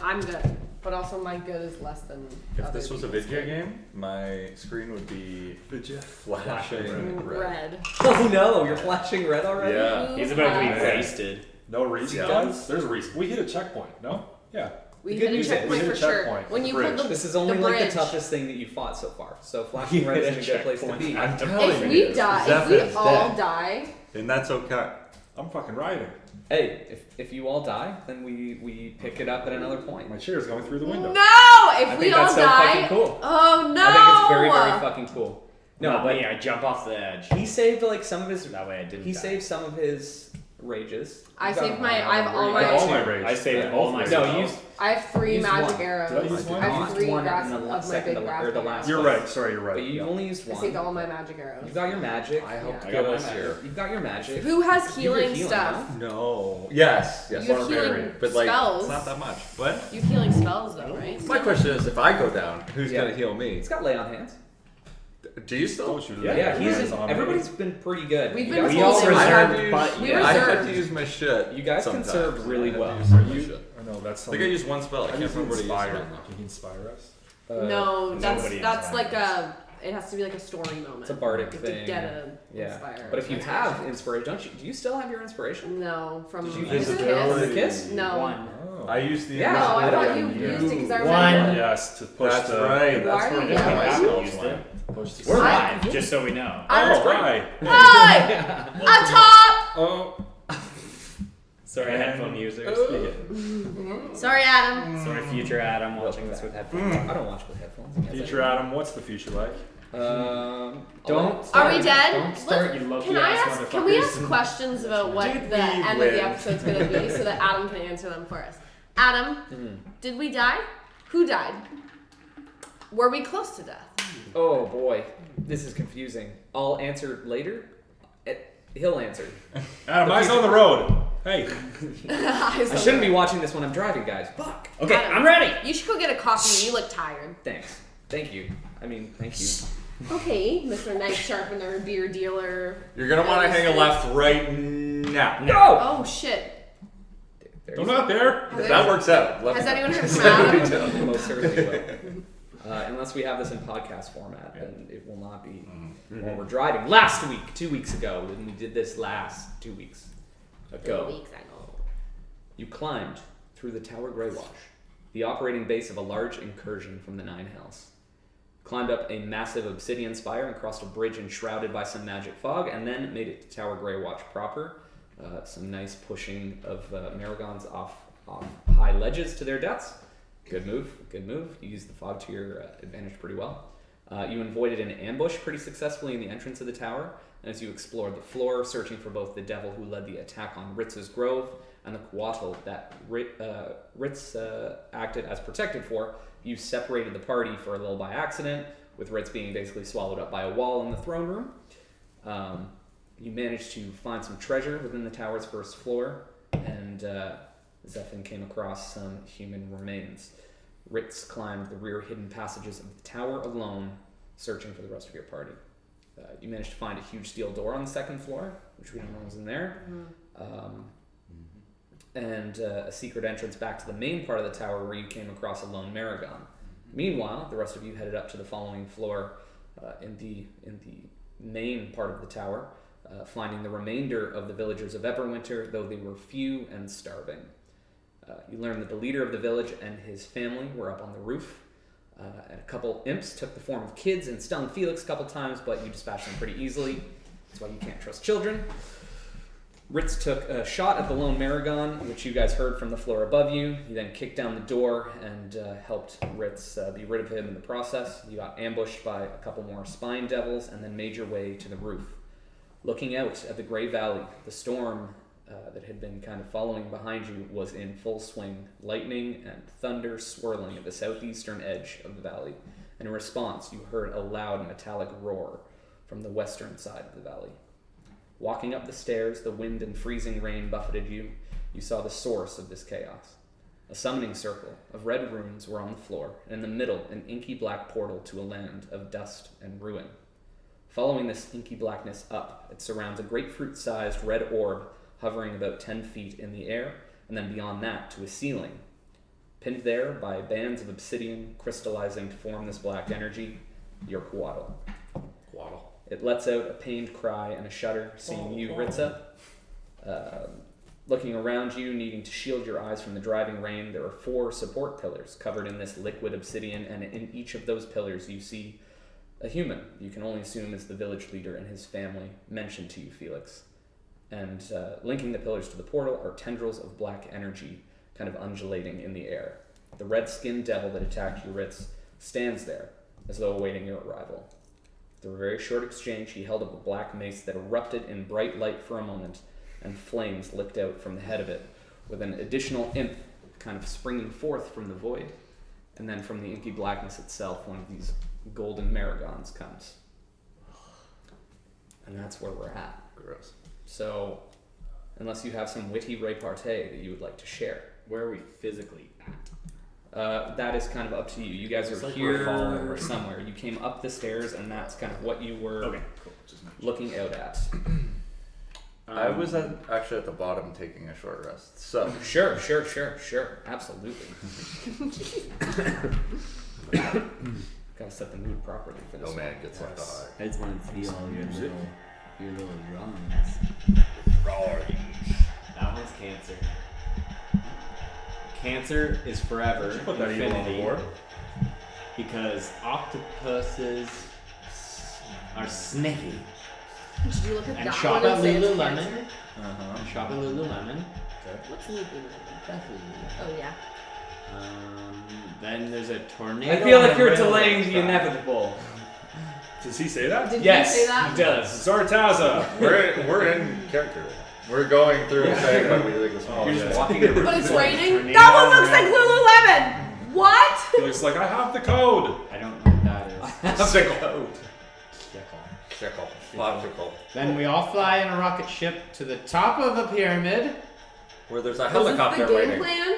I'm good. But also my good is less than If this was a video game, my screen would be flashing red. Oh no, you're flashing red already? Yeah. He's about to be wasted. No respawns? There's a respawn. We hit a checkpoint, no? Yeah. We hit a checkpoint for sure. When you put the This is only the like bridge. the toughest thing that you fought so far. So flashing red isn't a good place to be. I'm telling If you. we die, if we all die, and that's okay. I'm fucking riding. Hey, if you all die, then we pick it up at another point. My chair's going through the window. no! If I we think all that's so die, fucking cool. oh no! I think it's very, very fucking cool. No, but I jump off the edge. He saved like some of his. That way I didn't. He die. saved some of his rages. I You got saved my. one. I have all I have all my. my rage. I saved Yeah, all my. No, you used. I have 3 Used magic one. arrows. Did I use one? I You have used 3 one grass in the of my second big grass. or the last. You're right. Sorry, you're right. But you only used I one. saved all my magic arrows. You got your magic. I hope I got my goodness magic. here. You've got your magic. Who has You have healing healing, stuff? No. Yes. You have healing But like, spells. it's not that much. What? You have healing spells though, right? My question is, if I go down, who's Yeah. gonna heal me? He's got lay on hands. Do you still? Don't you Yeah, he's on everybody's been pretty good. We've You been guys- We all holding I our- have reserved, used, but We yeah. I have reserved. to use my shit. You guys sometimes. conserved really I have well. to use my You- shit. Oh, no, that's I think I used one spell. I can't remember what I inspire. used. Can you inspire us? No, that's Nobody that's like inspires. it has to be like a story moment. It's a bardic to thing. get a Yeah. inspire. But if you have inspiration, do you still have your inspiration? No, from Did you the use kiss. the kiss? No. One. Oh. I used the. Yeah. No, I thought you invisibility. used it because I One. remember. Yes, to push That's the... right. That's Why where are the you Yeah, yelling? we used it. Push the... We're I- live, just so we know. Oh, right. Hi! Atop! Oh. Sorry, headphone users. Sorry, Adam. Sorry, future Adam watching this with headphones. I don't watch with headphones. Future Adam, what's the future like? Don't. Are we dead? Don't start, you Let's- low-key Can I ass ask? Can we motherfuckers. ask questions about what Did the we end of win? the episode's gonna be, so that Adam can answer them for us? Adam, did we die? Who died? Were we close to death? Oh boy, this is confusing. I'll answer later. He'll answer. Adam, eyes on the road. Hey. I shouldn't be watching this when I'm driving, guys. Fuck. Okay, Adam, I'm ready. You should go get a coffee. You look tired. Thanks. Thank you. I mean, thank you. Okay, Mr. Knife Sharpener, beer dealer. You're gonna want to hang a left right now. No! Oh shit! I'm not there. If that works out. Let Has me know. anyone heard from Adam? Most certainly will. Unless we have this in podcast format, then it will not be when we're driving. Last week, 2 weeks ago, when we did this last 2 weeks ago, 2 weeks ago. you climbed through the Tower Greywatch, the operating base of a large incursion from the Nine Hells. Climbed up a massive obsidian spire and crossed a bridge enshrouded by some magic fog, and then made it to Tower Greywatch proper. Some nice pushing of Maragons off high ledges to their deaths. Good move, good move. You used the fog to your advantage pretty well. You avoided an ambush pretty successfully in the entrance of the tower, and as you explored the floor, searching for both the devil who led the attack on Ritz's grove and the Quattle that Ritz acted as protected for, you separated the party for a little by accident, with Ritz being basically swallowed up by a wall in the throne room. You managed to find some treasure within the tower's first floor, and Zephin came across some human remains. Ritz climbed the rear hidden passages of the tower alone, searching for the rest of your party. You managed to find a huge steel door on the second floor, which we don't know was in there, and a secret entrance back to the main part of the tower where you came across a lone Maragon. Meanwhile, the rest of you headed up to the following floor in the main part of the tower, finding the remainder of the villagers of Everwinter, though they were few and starving. You learned that the leader of the village and his family were up on the roof. And a couple imps took the form of kids and stung Felix a couple times, but you dispatched them pretty easily. That's why you can't trust children. Ritz took a shot at the lone Maragon, which you guys heard from the floor above you. You then kicked down the door and helped Ritz be rid of him in the process. You got ambushed by a couple more spine devils and then made your way to the roof. Looking out at the Grey Valley, the storm that had been kind of following behind you was in full swing, lightning and thunder swirling at the southeastern edge of the valley. And in response, you heard a loud metallic roar from the western side of the valley. Walking up the stairs, the wind and freezing rain buffeted you. You saw the source of this chaos. A summoning circle of red runes were on the floor, and in the middle, an inky black portal to a land of dust and ruin. Following this inky blackness up, it surrounds a grapefruit-sized red orb hovering about 10 feet in the air, and then beyond that to a ceiling. Pinned there by bands of obsidian crystallizing to form this black energy, your Quaddle. Waddle. It lets out a pained cry and a shudder, seeing you, Ritza. Looking around you, needing to shield your eyes from the driving rain, there are 4 support pillars covered in this liquid obsidian, and in each of those pillars you see a human. You can only assume is the village leader and his family, mentioned to you, Felix. And linking the pillars to the portal are tendrils of black energy, kind of undulating in the air. The red-skinned devil that attacked you, Ritz, stands there, as though awaiting your arrival. Through a very short exchange, he held up a black mace that erupted in bright light for a moment, and flames licked out from the head of it, with an additional imp kind of springing forth from the void. And then from the inky blackness itself, one of these golden marigons comes. And that's where we're at. Gross. So, unless you have some witty repartee that you would like to share. Where are we physically at? That is kind of up to you. You guys It's are like here we're falling. or somewhere. You came up the stairs, and that's kind of what you were Okay, cool. Just looking out at. I was actually at the bottom taking a short rest. So Sure. Absolutely. Gotta set the mood properly for this no man one. gets left behind. I just want to see all your Music. little drums. That one's Cancer. Cancer is forever, Did you put that evil on the infinity, board? because octopuses are sneaky. Did you look at And that shop one at and say it's Lululemon. Cancer? And shop at Lululemon. What's Lululemon? Oh yeah. Then there's a tornado. I feel like on you're the delaying the railroad track. inevitable. Does he say that? Did Yes, you say that? he does. Sartaza. We're in character. We're going through and saying what we think is Oh, You're small. just walking in. But it's raining. Tornado That one looks around. like Lululemon. What? He looks like I have the code. I don't know what that is. Sickle. Sickle. Sickle. Logical. Then we all fly in a rocket ship to the top of a pyramid. Where there's a Was helicopter this the game waiting. plan?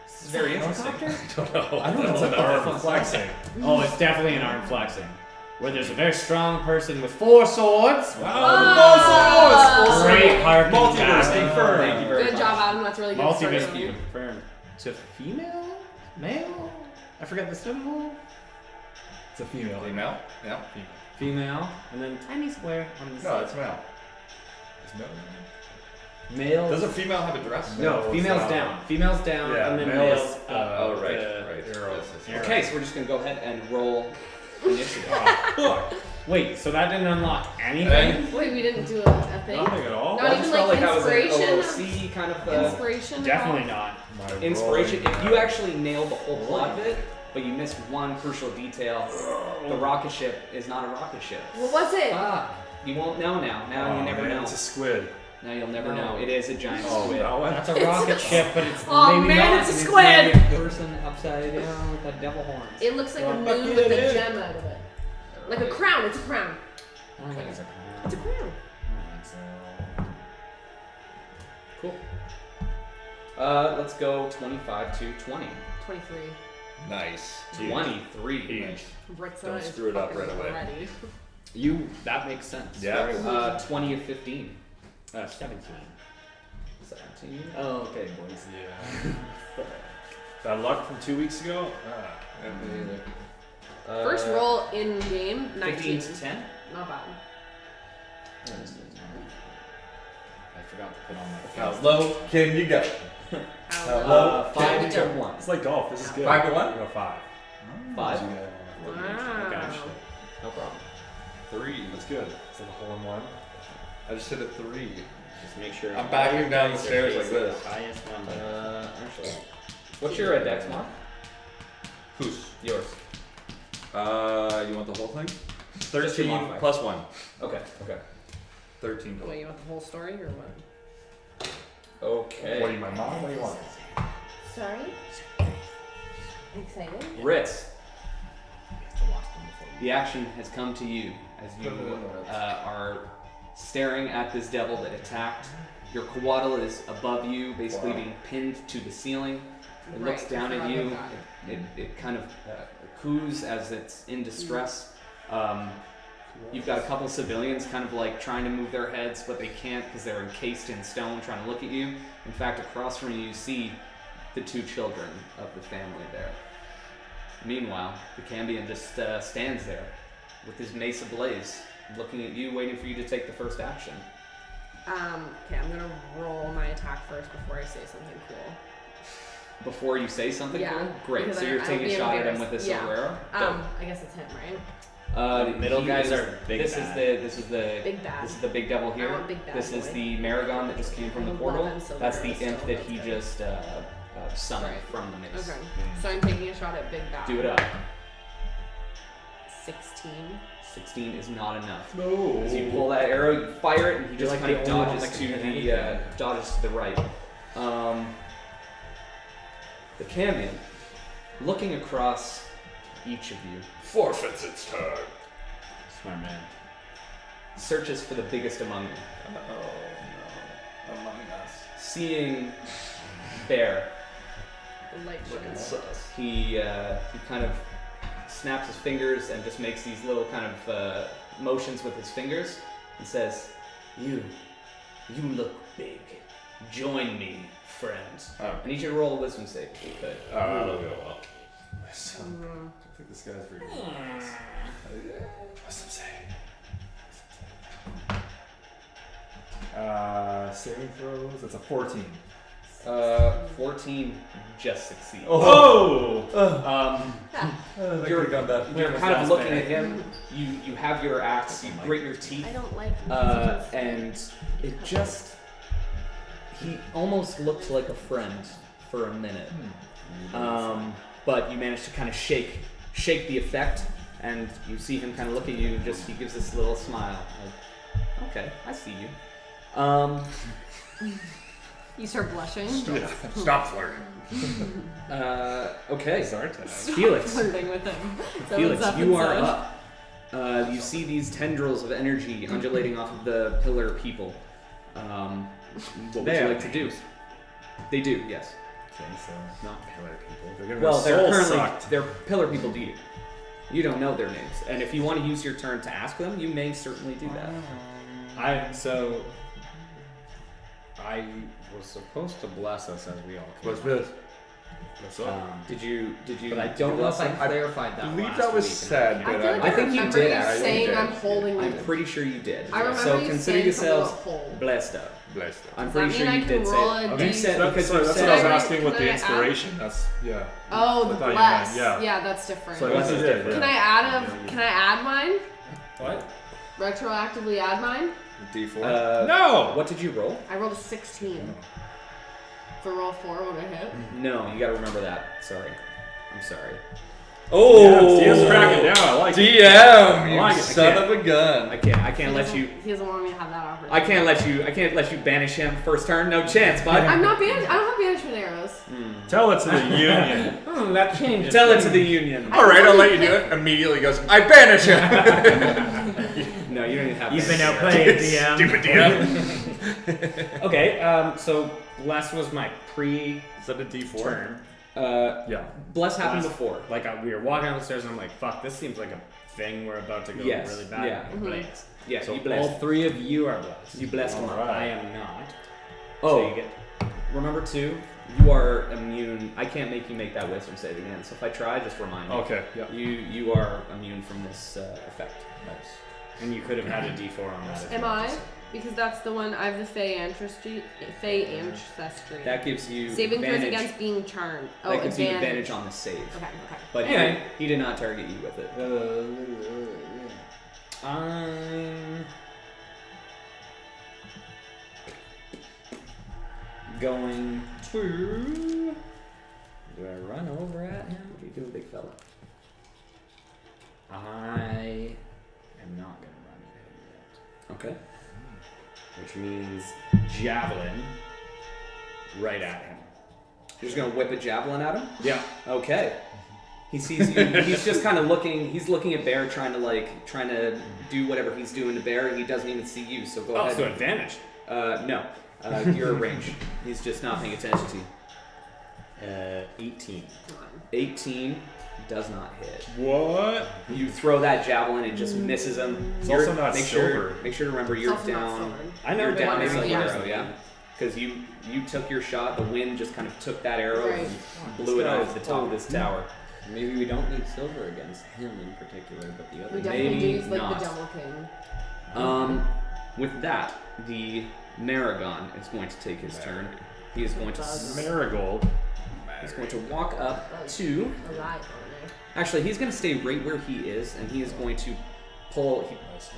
This is very interesting. I don't know. I don't know That's what an the arm fuck flexing. Oh, it's definitely an arm flexing. Where there's a very strong person with 4 swords. Oh, Wow, Great harkening Multiverse back. confirmed. Thank you very Good much. job, Adam. That's really good. Multiverse storytelling. confirmed. To female? Male? I forgot the symbol. It's a female. Female? Yeah. Female. And then tiny square on the No, side. it's male. It's no. Male. Does a female have a dress? No, it's female's not. down. Female's down, Yeah, and then male male's is, up. Oh, right. the- Right. arrow. Yes, yes, Okay, so we're just gonna go ahead and roll initiative. Oh, Wait, so that didn't unlock anything? Wait, we didn't do a thing? nothing at all. Not Well, I even just like felt like that was an inspiration? OOC kind of Inspiration? Definitely not. My inspiration. rolling, If you actually nailed the whole plot of it, but you missed one crucial detail, the rocket ship is not a rocket ship. What was it? You won't know now. Now you never man, know. It's a squid. Now you'll never No. know. It is a giant Oh, squid. that one. That's a rocket ship, but it's Oh, maybe man, not. it's a An squid! Islamic person upside down with the devil horns. It looks like a Oh, moon fuck with yeah, a it gem out of it. Like a crown. It's a crown. Okay. It's a crown. Cool. Let's go 25 to 20. 23. Nice. 23. Britza Don't is screw it up fucking right away. ready. That makes sense. Yeah. Very well. 20 of 15. 17. 17. Oh, okay, boys. Yeah. That luck from 2 weeks ago? First roll in game, 19. 15 to 10. Not bad. I forgot to put on my How low can you go? How 5 to go. 1. It's like golf. This is good. 5 to 1? You go 5. 5? Wow. Gosh. No problem. 3. That's good. It's like a hole in one. I just hit a 3. Just make sure. I'm backing down the dice are stairs like facing this. the highest number. Actually. What's your dex mark? Who's? Yours. You want the whole thing? Just your 13 modifier. plus 1. Okay. 13 total. Wait, you want the whole story or what? Okay. What do you, my mom? What do you want? Sorry? Excited? Ritz. The action has come to you as you are staring at this devil that attacked. Your Quaddle is above you, basically being pinned to the ceiling. It looks Right, down I at forgot you. about It kind of coos as it's in distress. You've got a couple civilians kind of like trying to move their heads, but they can't because they're encased in stone trying to look at you. In fact, across from you, you see the two children of the family there. Meanwhile, the Cambion just stands there with his mace ablaze, looking at you, waiting for you to take the first action. Okay, I'm gonna roll my attack first before I say something cool. Before you say something Yeah, cool? Great. because So you're I'll taking be a shot at him with embarrassed. a silver arrow? Dope. I guess it's him, right? The middle he guys is- are big this bad. Is the Big bad. This is the big devil here. I want big bad This is boy. the Maragon that just came from the 11 portal. silver That's the arrows imp still, that that's he good. just summoned Right. from the mace. Okay. So I'm taking a shot at big bad. Do it up. 16. 16 is not enough. No. As you pull that arrow, you fire it, and he just like kind of the only one dodges that to can hit the anything. dodges to the right. The Cambion, looking across each of you, Forfeits its turn. Smart man. searches for the biggest among you. Oh no. Among Us. Seeing Bear, The light Looking shows. sus. he kind of snaps his fingers and just makes these little kind of motions with his fingers and says, You look big. Join me, friends. Oh. I need you to roll a wisdom save if you could. That'll go well. I think this guy's pretty good. What's up, say? Saving throws. That's a 14. 14 just succeeds. Oh! You're got that. You're kind of looking at him. You have your axe. You grit your teeth. I don't like And it just, he almost looked like a friend for a minute. But you managed to kind of shake the effect, and you see him kind of look at you, and just, he gives this little smile. Like, okay, I see you. You start blushing. Stop flirting. Okay. Zartan. Felix. Flirting with him. So Felix, what's up you are inside? up. You see these tendrils of energy undulating off of the pillar people. What would you like to do? They do, yes. Okay, so not pillar people. They're gonna Well, be soul They're sucked. they're pillar people to you. You don't know their names, and if you want to use your turn to ask them, you may certainly do that. I was supposed to bless us as we all came. What's this? What's up? Did you? But I don't know if I clarified that. I believe last that was week. said, I but feel like I think you remember did, you actually. saying You I'm did. holding I'm the. pretty sure you did. I remember so you consider saying yourselves something about hold. blessed up. Blessed. I'm Does pretty that sure mean you I can did say roll it. a You D- said That's, because sorry, you that's said what I was Can I- asking with can the I add- inspiration. That's yeah. Oh, I the thought you bless. meant, yeah. that's different. So Bless what is you did? different. Can I add Can I add mine? What? Retroactively add mine? D4. No. What did you roll? I rolled a 16. For roll 4 when I hit. No, you got to remember that. Sorry, I'm sorry. Oh, DM's cracking down. I like it. DM, I you like it. son of a gun. I can't let you. He doesn't want me to have that opportunity. I can't let you banish him first turn. No chance, bud. I'm not banished. I don't have banishment arrows. Tell it to the union. That changes. Tell it to the union. All right, I'll let you do it. Immediately goes, I banish him. No, you don't even have. You've been banish. outplayed, DM. Stupid DM. Okay, so bless was my pre-turn. Is that a D4? Yeah. Bless happened Bless. before. Like we were walking down the stairs, and I'm like, "Fuck, this seems like a thing we're about to go Yes, really bad." yeah. Blessed. Yeah, So you blessed. all three of you are blessed. You blessed him. Alright. I am not. Oh, So you get. remember too, you are immune. I can't make you make that wisdom save again. So if I try, just remind me. Okay. Yeah. You are immune from this effect. Nice. And you could have had a D4 on that. if Am you I? wanted to. Because that's the one I have the Fey ancestry. That gives you Saving throws advantage. against being charmed. Oh, That gives you advantage on the save. Okay. But Anyway. he did not target you with it. I'm going to. Do I run over at him? What do you do, big fella? I am not going to run at him yet. Okay. Which means javelin right at him. You're just gonna whip a javelin at him? Yeah. Okay. He sees you. He's just kind of looking. He's looking at Bear, trying to do whatever he's doing to Bear. He doesn't even see you. So go Oh, ahead. so advantage. No. You're at range. He's just not paying attention to you. 18. 18 does not hit. What? You throw that javelin, it just misses him. It's You're- also not make silver. Make sure to remember It's you're also not down. silver. I know, You're but down I'm as a not hero, using yeah. because you took your shot. The wind just kind of took that arrow Right. and blew it off the top of this tower. Maybe we don't need silver against him in particular, but the We other. definitely Maybe use like not. the Devil King. With that, the Maragon is going to take his turn. He is going to Marigold. he's going to walk up to. Alive on there. Actually, he's going to stay right where he is, and he is going to pull. He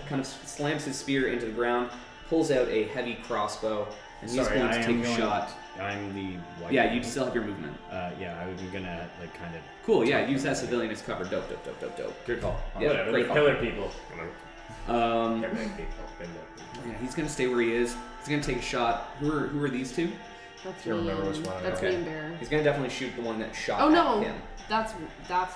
kind of slams his spear into the ground, pulls out a heavy crossbow, and he's Sorry, going to I take am a going- shot. I'm the white. Yeah, one. you still have your movement. Yeah, I'm gonna like kind of. Cool. Yeah, use that civilian as cover. Dope. Good call. Yeah, Whatever, great the call. pillar people. Yeah, Yeah. he's going to stay where he is. He's going to take a shot. Who are these two? That's Can't me. remember And, which one. that's Okay. me and Bear. He's going to definitely shoot the one that shot Oh at no, him. that's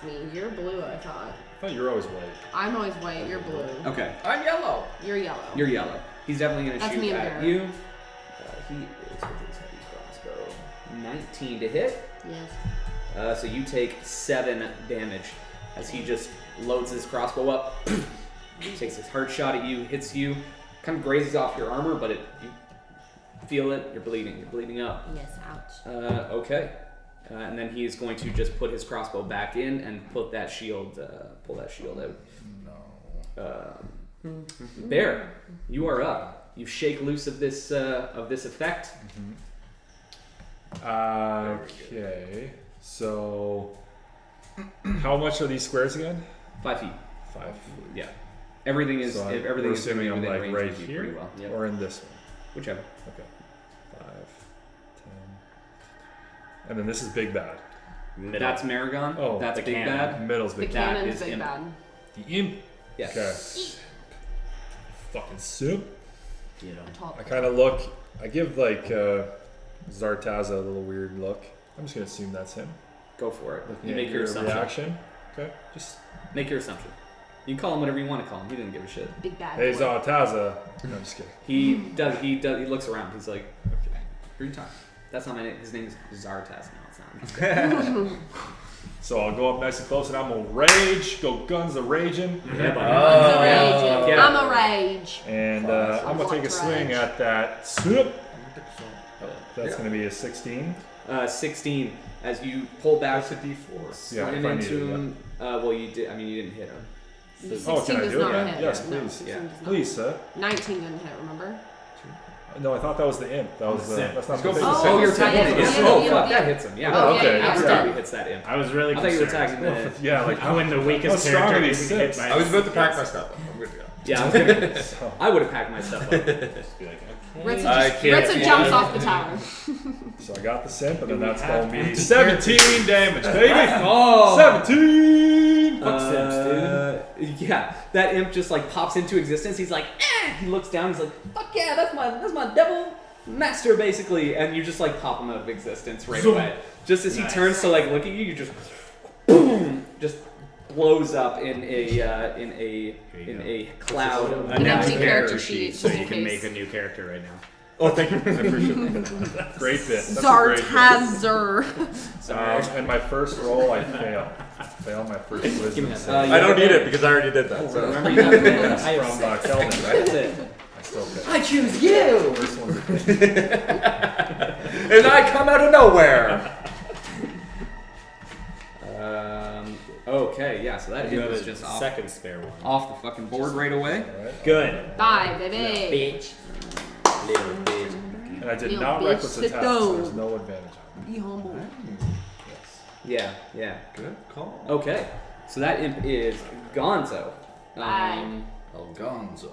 me. You're blue. I thought. I thought you were always white. I'm always white. You're blue. Okay, I'm yellow. You're yellow. you're yellow. He's definitely going to That's shoot me and at Bear. you. He is with his heavy crossbow. 19 to hit. Yes. So you take 7 damage as he just loads his crossbow up, takes his hard shot at you, hits you, kind of grazes off your armor, but you feel it. You're bleeding up. Yes. Ouch. Okay, and then he is going to just put his crossbow back in and put that shield, pull that shield out. No. Bear, you are up. You shake loose of this effect. Okay. So, how much are these squares again? 5 feet. 5. Yeah. Everything is So everything we're is assuming I'm within like range right of you here, pretty well. Yep. or in this one. Whichever. Okay. 5, 10. And then this is Big Bad. Middle. That's Maragon. Oh, That's the Big cannon. Bad. Middle's The Big That cannon's is big imp. bad. The Imp. Yes. Okay. Fucking soup. You know. Top. I kind of look. I give like Zartaza a little weird look. I'm just gonna assume that's him. Go for it. Looking You at make your assumption. reaction. Okay. Just Make your assumption. You can call him whatever you want to call him. He didn't give a shit. Big bad. hey boy. Zartaza. No, I'm just kidding. He does. He looks around. He's like, okay, who are you talking? That's not my name. His name is Zartaz. No, it's not. I'm just kidding. So I'll go up nice and close, and I'm gonna rage. Go guns a raging. Yeah, buddy. I'm a rage. Yeah. I'm a rage. And I'm gonna take a swing at that soup. That's gonna be a 16. 16. As you pull back That's a D4. slam if I need into it, him. Well, you did. I mean, you didn't hit him. 16 Oh, can I does do it? not Yeah. hit. Yes, No, please. 16 Yeah. does not. Please, sir. 19 didn't hit. Remember? No, I thought that was the imp. That was That's that's not Let's go the for thing. the Oh, you're so attacking yeah, the imp. yeah, Oh, yeah, fuck, yeah. that hits him. Yeah. Oh, okay, yeah, Absolutely yeah. hits that imp. I was really I thought you were concerned. attacking the. Yeah, like When the how weakest strong are character these can hit sips? by I was about to pack my hits. stuff up. I'm good to go. Yeah, I was gonna. So, I would have packed my stuff up. Just be like, okay. Ritza jumps off the tower. so I got the simp, and then Do we that's have gonna be empty 17 damage, baby. Oh. 17. Fuck yeah, that imp just like pops into existence. He's like, eh! He looks down. He's like, fuck yeah, that's my devil master basically. And you just like pop him out of existence right away. Just as he Nice. turns to like look at you, you just boom, just blows up in a cloud of An black empty air. character sheet, So just you in can case. make a new character right now. Oh, thank you. I appreciate that. Great bit. That's a great bit. Zartazer. And my first roll, I fail. Fail my first wisdom. that. save. I don't need it because I already did that. So. Remember you have That's I have from six. Kelvin, right? That's it. I still fail. I choose you. First one's a thing. And I come out of nowhere. Okay, yeah. So that You imp have is a just off second spare one. the fucking board right away. Alright. Good. Bye, baby. Bitch. Little bitch. And I did You not bitch, reckless sit attack, so there's down. no advantage on me. Be humble. Yes. Yeah. Good call. Okay, so that imp is Gonzo. Bye. Algonzo.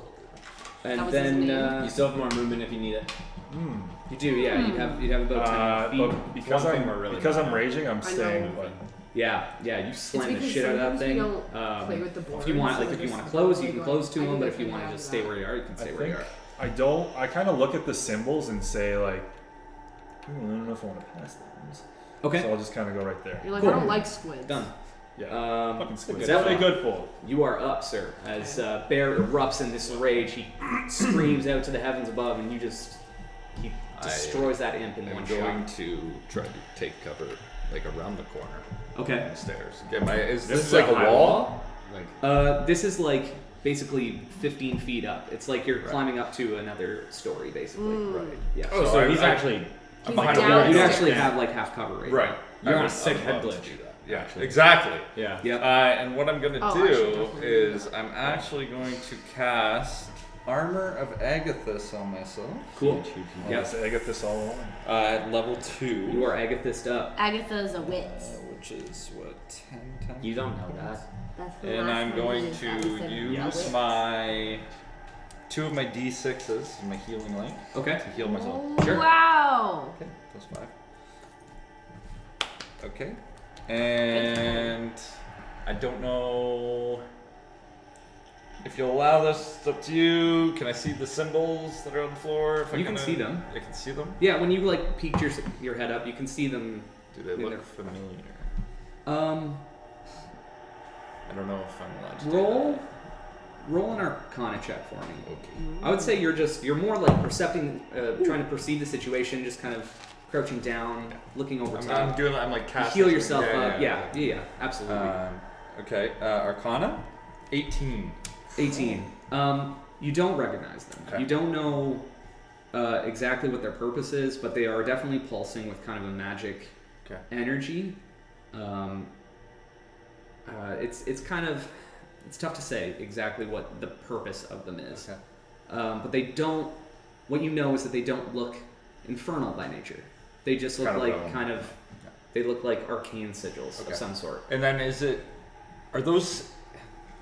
And That was his then name. You still have more movement if you need it. you do, yeah. You'd have about 10 feet. But because One thing I'm we're really because bad I'm at. raging, I'm I staying. know. But Yeah, you slam the because shit out of that sometimes we thing. don't play with the If you boards, want, so like, we're if you just want to close, you going, can close to I them. do But this if you and want to I just do stay that. where you are, you can stay where you are. I don't. I kind of look at the symbols and say like, I don't know if I want to pass those. Okay, So I'll just kind of go right there. You're like, Cool. I don't like squids. done. Yeah. Fucking squids. good What are they stuff. good for? You are up, sir. As Bear erupts in this rage, he screams out to the heavens above, and he destroys that imp in one I'm shot. going to try to take cover like around the corner Okay. on the stairs. Is This this is like a a high wall? Like, This is like basically 15 feet up. It's like you're climbing up to another story, basically. Right. Yeah. Oh, so he's actually. He's behind down. a wall. You'd actually have like half cover right Right. now. You're I on would- a sick I would head love to glitch. do that. Yeah, Actually. exactly. Yeah. Yep. And what I'm gonna Oh, I should do definitely is do that. I'm actually going to cast Armor of Agathis on myself. Cool. Yes, I got this all along. At level 2. You are Agathist up. Agatha's a witch. Which is what 10. You don't know that. That's the And last I'm one going we used to that was a use witch. my 2 of my D6s, my healing light, Okay. to heal myself. Sure. Wow. Okay, +5. Okay. And I don't know if you'll allow this. It's up to you. Can I see the symbols that are on the floor? If You can see them. I can see them. Yeah, when you like peek your head up, you can see them. Do they Yeah, look they're- familiar? I don't know if I'm allowed to roll an Arcana check for me. Okay. I would say you're more like percepting, trying to perceive the situation, just kind of crouching down, looking over top. I'm like You casting. heal yourself something. up. Yeah, absolutely. Okay. Arcana, 18. 18. You don't recognize them. Okay. You don't know exactly what their purpose is, but they are definitely pulsing with kind of a magic Okay. energy. It's kind of, it's tough to say exactly what the purpose of them is. Okay. But they don't. What you know is that they don't look infernal by nature. They just look they look like arcane sigils Okay. of some sort. And then are those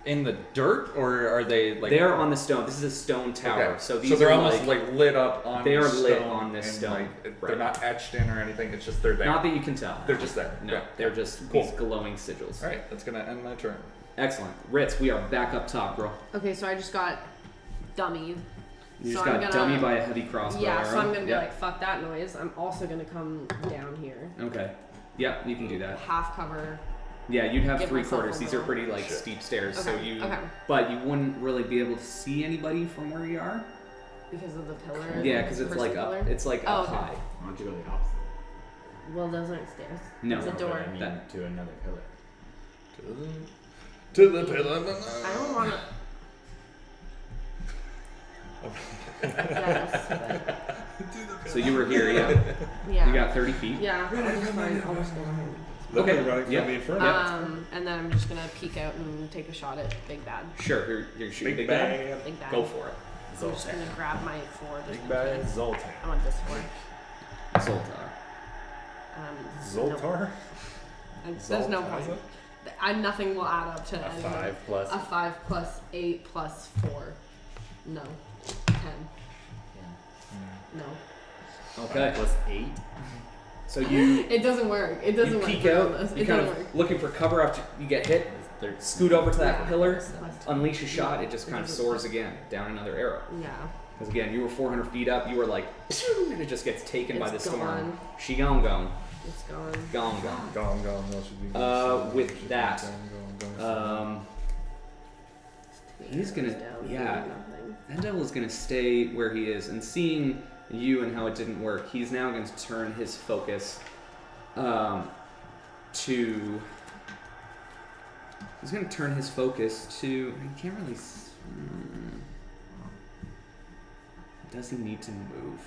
in the dirt or are they like? They are on the stone. This is a stone tower, Okay. so these they're are almost like lit up on. They the are lit stone on this and, stone. Like, Right. They're not etched in or anything. It's just they're there. Not that you can tell. They're just there. No, Yeah. they're just Cool. these glowing sigils. All right, that's gonna end my turn. Excellent. Ritz, we are back up top, girl. Okay, so I just got dummied. You So just I'm got gonna- dummy by a heavy crossbow Yeah, so arrow. I'm gonna be Yeah. like, fuck that noise. I'm also gonna come down here. Okay. Yeah, you can do that. Half cover. Yeah, you'd have Give 3/4. myself a These are roll. pretty like Shit. steep stairs, so Okay, you. okay. But you wouldn't really be able to see anybody from where you are. Because of the pillar. Yeah, because it's Person like pillar? up. It's like Oh, up okay. high. Why don't you go the opposite? Well, those aren't stairs. No. It's a door. I mean, That- to another pillar. To the pillar. I don't wanna. Yes, but So you were here, yeah. yeah. You got 30 feet. Yeah, I'll just find. I'll just go ahead. Okay, Running yeah. from the inferno. And then I'm just gonna peek out and take a shot at Big Bad. Sure, you're shooting Big big bad. bad. Big Bad. Go for it. I'm just gonna grab my 4. Just Big in bad case. Zoltar. I want this 4. Zoltar. Zoltar? There's no Zoltaza? point. Nothing will add up to A anything. 5 plus. A 5 plus 8 plus 4. No. 10. No. Okay. Plus 8. So you It doesn't work. It doesn't you work. peek regardless. out. You It kind doesn't of work. looking for cover after you get hit. Scoot over to that pillar, unleash a shot. It just kind of soars again down another arrow. Yeah. Because again, you were 400 feet up. You were like, and it just gets taken by the It's storm. gone. She gone. It's gone. Gone. Gone. No, should be With that, Gone. he's gonna, Down, yeah. nothing. That devil is gonna stay where he is, and seeing you and how it didn't work, he's now going to turn his focus to. He's going to turn his focus to. He can't really. Does he need to move?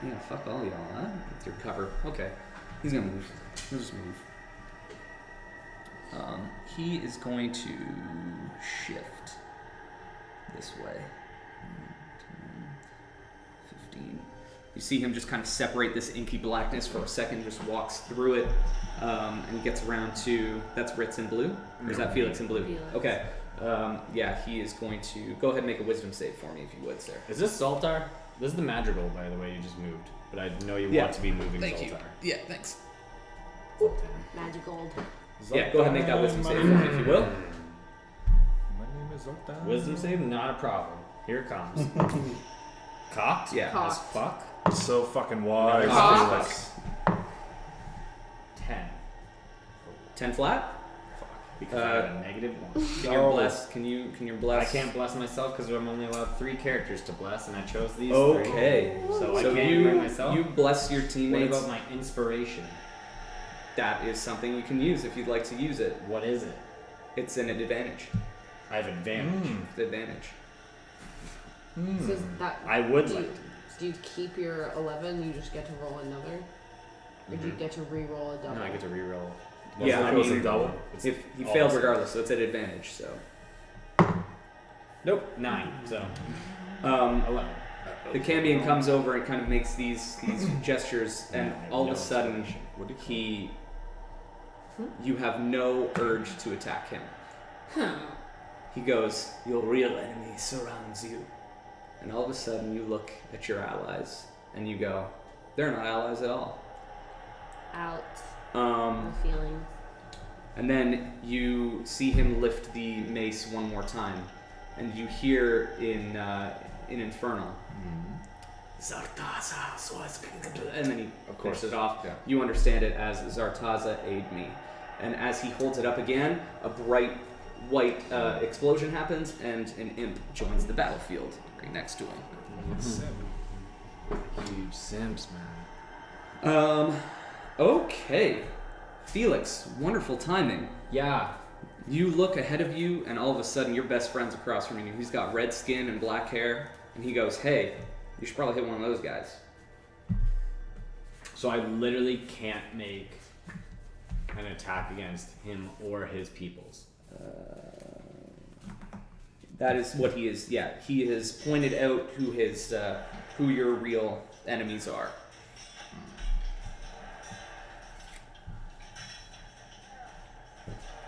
Yeah, fuck all y'all, huh? It's your cover. Okay. He's gonna move. He'll just move. He is going to shift this way. 15. You see him just kind of separate this inky blackness for a second, just walks through it, and gets around to. That's Ritz in blue? Or is that Felix in blue? Felix. Okay. Yeah, he is going to go ahead and make a wisdom save for me, if you would, sir. Is this Zoltar? This is the madrigal, by the way, you just moved. But I know you Yeah. want to be moving Thank Zoltar. you. Yeah, thanks. Zoltar. Magic gold. Yeah, go ahead and make that wisdom save for me, if you will. My name is Zoltar. Wisdom save, not a problem. Here it comes. Cocked? Yeah. Cocked. As fuck? So fucking wise. Cock. Felix. 10. 10 flat? Because I have a -1. Can you bless? Can you bless? I can't bless myself because I'm only allowed 3 characters to bless, and I chose these 3. Okay. So I So can't you bring myself. you bless your What teammates. about my inspiration? That is something you can use if you'd like to use it. What is it? It's an advantage. I have advantage. It's advantage. So is that, I would do like you, do you keep your 11? You just get to roll another, or do you get to re-roll a double? No, I get to reroll. Yeah, if I it was mean, a double. If he all failed the regardless, so it's at advantage. So. Nope, 9. So 11. The Cambion comes over and kind of makes these gestures, and all of a sudden, you have no urge to attack him. He goes, "Your real enemy surrounds you," and all of a sudden, you look at your allies and you go, "They're not allies at all." Out. Um, The feelings. And then you see him lift the mace one more time, and you hear in Infernal, Zartaza, and then he Of course. finishes it off. Yeah. You understand it as Zartaza, aid me. And as he holds it up again, a bright white explosion happens, and an imp joins the battlefield right next to him. Huge Sims, man. Okay. Felix, wonderful timing. Yeah. You look ahead of you, and all of a sudden, your best friend's across from you. He's got red skin and black hair, and he goes, "Hey, you should probably hit one of those guys." So I literally can't make an attack against him or his peoples. That is what he is. Yeah, he has pointed out who your real enemies are.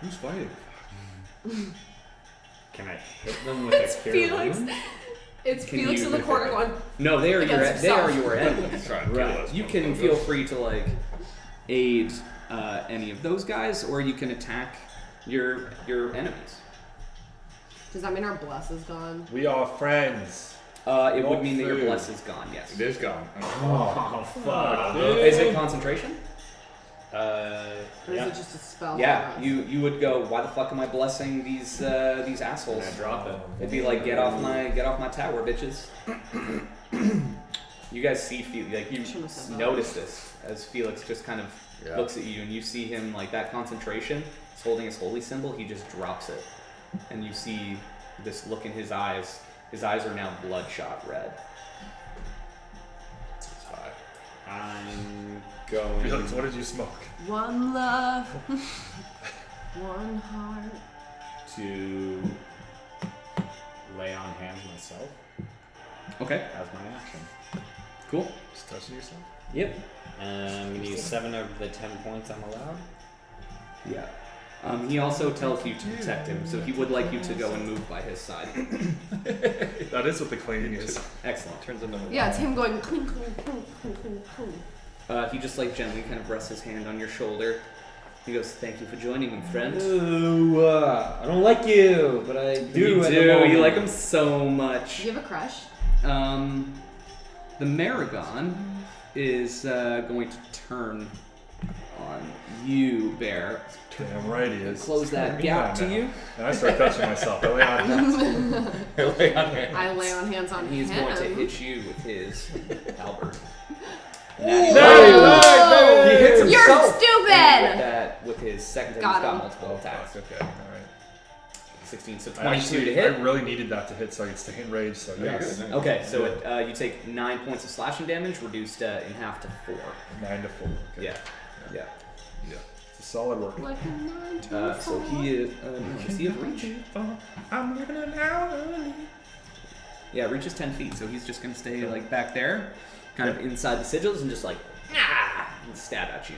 Who's fighting? Can I hit them with It's a cure Felix. wound? It's Can Felix you- in the corner going. No, they are Against they are himself. your enemies. Trying to kill Right. us, You can motherfuckers. feel free to aid any of those guys, or you can attack your enemies. Does that mean our bless is gone? We are friends. It would No mean that your food. bless is gone. Yes. It is gone. Oh, fuck. Is it concentration? Or Yeah. is it just a spell? Yeah. for us? You would go. Why the fuck am I blessing these assholes? And I drop it. It'd be like, get off my tower, bitches. You guys see you Shouldn't have said that. notice this as Felix just kind of Yeah. looks at you, and you see him like that concentration. He's holding his holy symbol. He just drops it, and you see this look in his eyes. His eyes are now bloodshot red. I'm going Felix, what did you smoke? One love, one heart. to lay on hands myself Okay. as my action. Cool. Just touching yourself? Yep. I'm going to use 7 of the 10 points I'm allowed. Yeah. He also tells you to protect him, so he would like you to go and move by his side. That is what the clanging is. Excellent. Turns into Yeah, it's him going clink, clink, clink, clink, clink, clink. He just gently kind of rests his hand on your shoulder. He goes, "Thank you for joining me, friend." Ooh, I don't like you, but I do. You at do. the moment. You like him so much. Do you have a crush? The Maragon is going to turn on you, Bear. Damn right he is. Close that Yeah, gap to no. you. And I start touching myself. I lay on hands. I lay on hands on And he's him. going to hit you with his halberd. Whoa! He hits You're himself. stupid! With his second hit, Got he's got him. multiple attacks. Okay, alright. 16, so I 22 to actually, hit. I really needed that to hit so I could stay in rage, so yes. Okay, so you take 9 points of slashing damage, reduced in half to 4. 9 to 4. Okay. Yeah. Yeah. It's a solid work. Like a 9 to So 4. he is. Does he have reach? I'm leaving an hour early. Yeah, reach is 10 feet, so he's just gonna stay back there, kind of inside the sigils, and just and stab at you.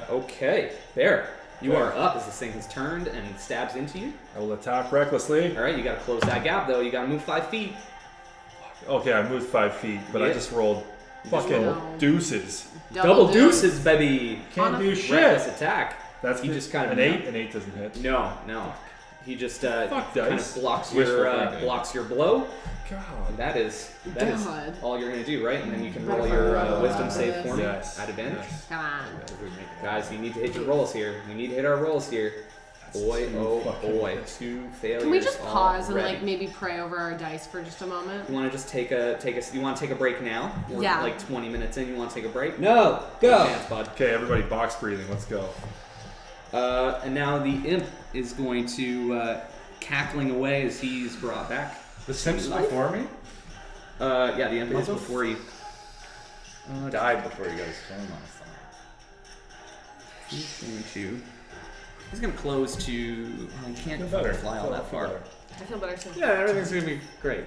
Okay, Bear, you are up as this thing has turned and stabs into you. I will attack recklessly. All right, you gotta close that gap though. You gotta move 5 feet. Okay, I moved 5 feet, but I Yeah. just rolled fucking rolled. deuces. Double deuces, baby. Can't do Reckless shit. attack. That's He just kind of an 8. An 8 doesn't hit. No. He just kind dice. of blocks Wishful your thinking. blocks your blow. God. And that is God. all you're gonna do, right? And then you can Better roll your roll wisdom for save this. for me Yes. at advantage. Yes. Come on. Guys, you need to hit your rolls here. We need to hit our rolls here. Boy, Two oh fucking boy. hits. 2 failures. Can we just pause and already. maybe pray over our dice for just a moment? You want to just take a you want to take a break now? We're Yeah. like 20 minutes in. You want to take a break? No, go. Chance, bud. Okay, everybody, box breathing. Let's go. And now the imp is going to cackling away as he's brought back. The simp's before me? Yeah, the imp is before you. Died before you guys came on. He's going to close to. Well, he can't fly all that far. I feel better too. Yeah, everything's gonna be great.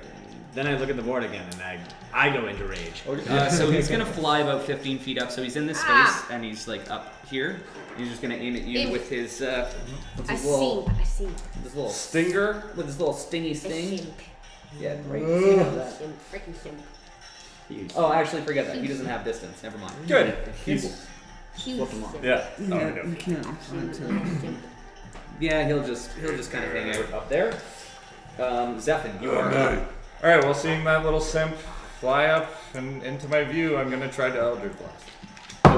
Then I look at the board again and I go into rage. So he's gonna fly about 15 feet up. So he's in this space and he's like up here. He's just gonna aim at you with his I little see. this little Stinger? with his little stingy sting. Simp. Yeah, right. You know that. Simp. Freaking simp. Oh, actually, forget that. He doesn't have distance. Never mind. Good. Huge Flip him off. Yeah. You can't. Yeah, he'll just kind of hang out up there. Zephin, you are. Alright, well, seeing that little simp fly up and into my view, I'm gonna try to Eldritch Blast.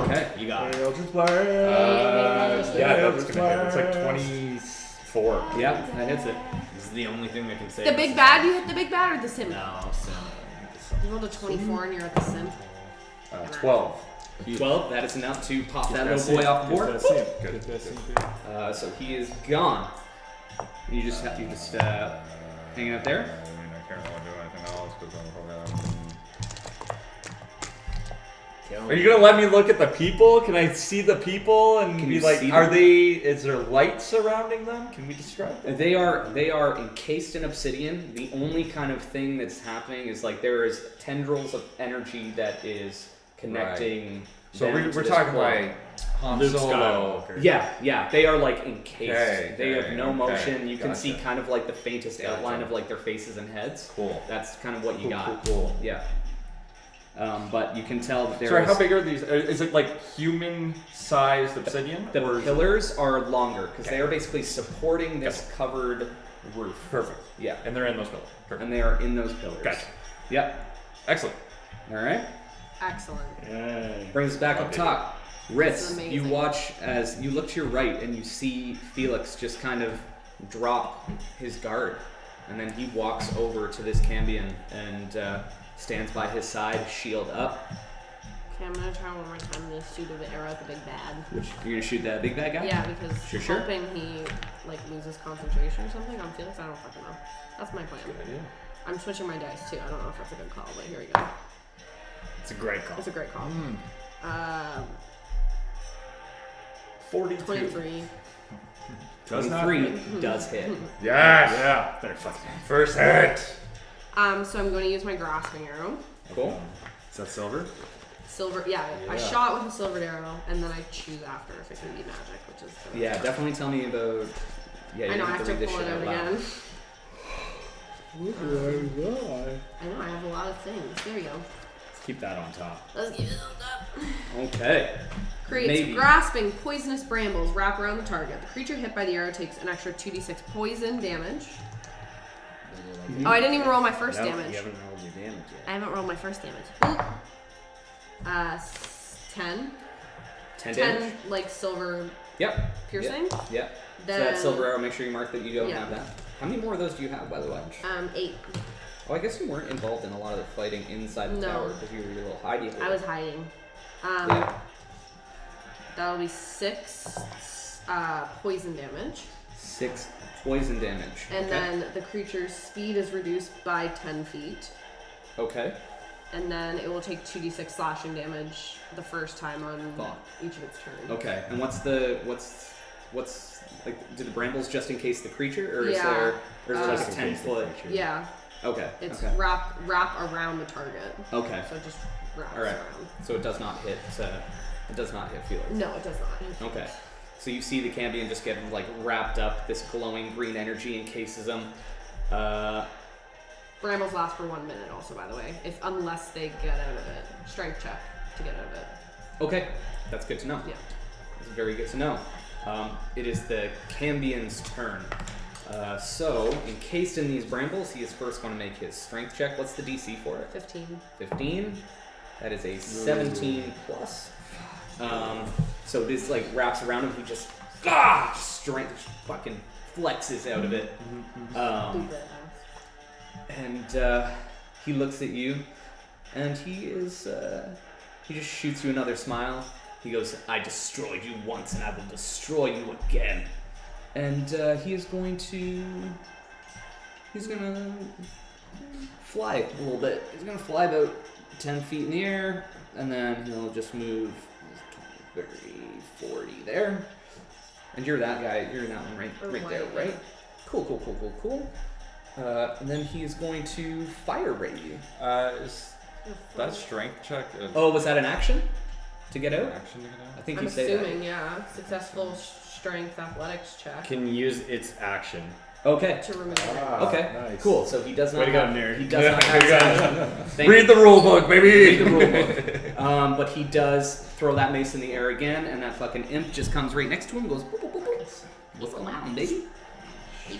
Okay. You got it. Eldritch Blast. Yeah, that's gonna hit. It's like 24. Yeah, that hits it. This is the only thing that can save The us. big bad? You hit the big bad or the simp? No, so You rolled a 24 and you're at the simp. 12. 12. That is enough to pop that little boy off the board. Good. So he is gone. You just hanging out there. I mean, I can't really do anything else because I'm Are you gonna let me look at the people? Can I see the people and Can be you like, see are them? is there light surrounding them? Can we describe them? They are encased in obsidian. The only kind of thing that's happening is like there is tendrils of energy that is connecting. So them we're to this talking plug. like Han Luke Solo. Skywalker. Yeah, they are like encased. Okay, they have no okay, motion. You can see gotcha. kind of like the faintest Gotcha. outline of like their faces and heads. Cool. That's kind of what you Cool, got. cool. Yeah. But you can tell that there Sorry, is- how big are these? Is it like human-sized obsidian? The or is it- pillars are longer because Okay. they are basically supporting this covered roof. Perfect. Yeah, And they're in those pillars. Perfect. and they are in those pillars. Gotcha. Yep. Excellent. All right. Excellent. Yay. Brings us back up top. Ritz, This is you amazing. watch as you look to your right and you see Felix just kind of drop his guard, and then he walks over to this Cambion and stands by his side, shield up. Okay, I'm gonna try one more time. I'm gonna shoot the arrow at the big bad. Which you're gonna shoot that big bad guy? Yeah, because Sure. hoping he like loses concentration or something on Felix. I don't fucking know. That's my plan. I'm switching my dice too. I don't know if that's a good call, but here we go. It's a great call. It's a great call. 42. 23. Does not 23 does hit. Yes. Yeah. Better fucking. First hit. So I'm going to use my grasping arrow. Cool. Is that silver? Silver, yeah, I shot with a silvered arrow, and then I choose after if it can be magic, which is. Yeah, definitely tell me about. Yeah, you I know, I have have to to read this pull it shit out out loud. again. I know, I have a lot of things. There we go. Let's keep that on top. Let's get it up. Okay. Creates Maybe. grasping poisonous brambles wrap around the target. The creature hit by the arrow takes an extra 2d6 poison damage. Mm-hmm. Oh, I didn't even roll my first No, damage. You haven't rolled your damage I yet. haven't rolled my first damage. 10. 10 damage. 10, like, silver Yep. piercing. Yep. Then, So that silver arrow, make sure you mark that you don't Yeah. have that. How many more of those do you have, by the way? 8. Oh, I guess you weren't involved in a lot of the fighting inside the No. tower because you were your little hidey hole. I was hiding. Yeah. That'll be 6 poison damage. 6 poison damage. And okay. then the creature's speed is reduced by 10 feet. Okay. And then it will take 2d6 slashing damage the first time on Fuck. each of its turns. Okay. And what's like? Do the brambles just encase the creature, or is Yeah. there or is it like Just a in 10 case the foot? creature- Yeah, Okay. it's okay. wrap around the target. Okay. So it just wraps All right. around. So it does not hit. It does not hit Felix. No, it does not. Okay. So you see the Cambion just get like wrapped up. This glowing green energy encases him. Brambles last for 1 minute also, by the way, unless they get out of it. Strength check to get out of it. Okay. That's good to know. Yeah. That's very good to know. It is the Cambion's turn. So, encased in these brambles, he is first going to make his strength check. What's the DC for it? 15. 15. That is a 17 plus. So this like wraps around him. He just strength fucking flexes out of it. Stupid ass. And he looks at you, and he just shoots you another smile, He goes, I destroyed you once and I will destroy you again. And he's going to fly a little bit. He's going to fly about 10 feet in the air, and then he'll just move 20, 30, 40 there. And you're that guy. You're in that one right there, right? Cool. And then he's going to fire rate you. Is that strength check? Oh, was that an action to get out? Action to get out? I think I'm you say assuming, yeah. Successful strength athletics check Can use its action. that. Okay. to remove it. Okay. Nice. Cool. So he does not. Way to go, have, nerd. He does not have his action. Thank Read the rule book, baby. Read the rule book. But he does throw that mace in the air again, and that fucking imp just comes right next to him. Goes, boop, boop, boop, boop. What's going on, baby? I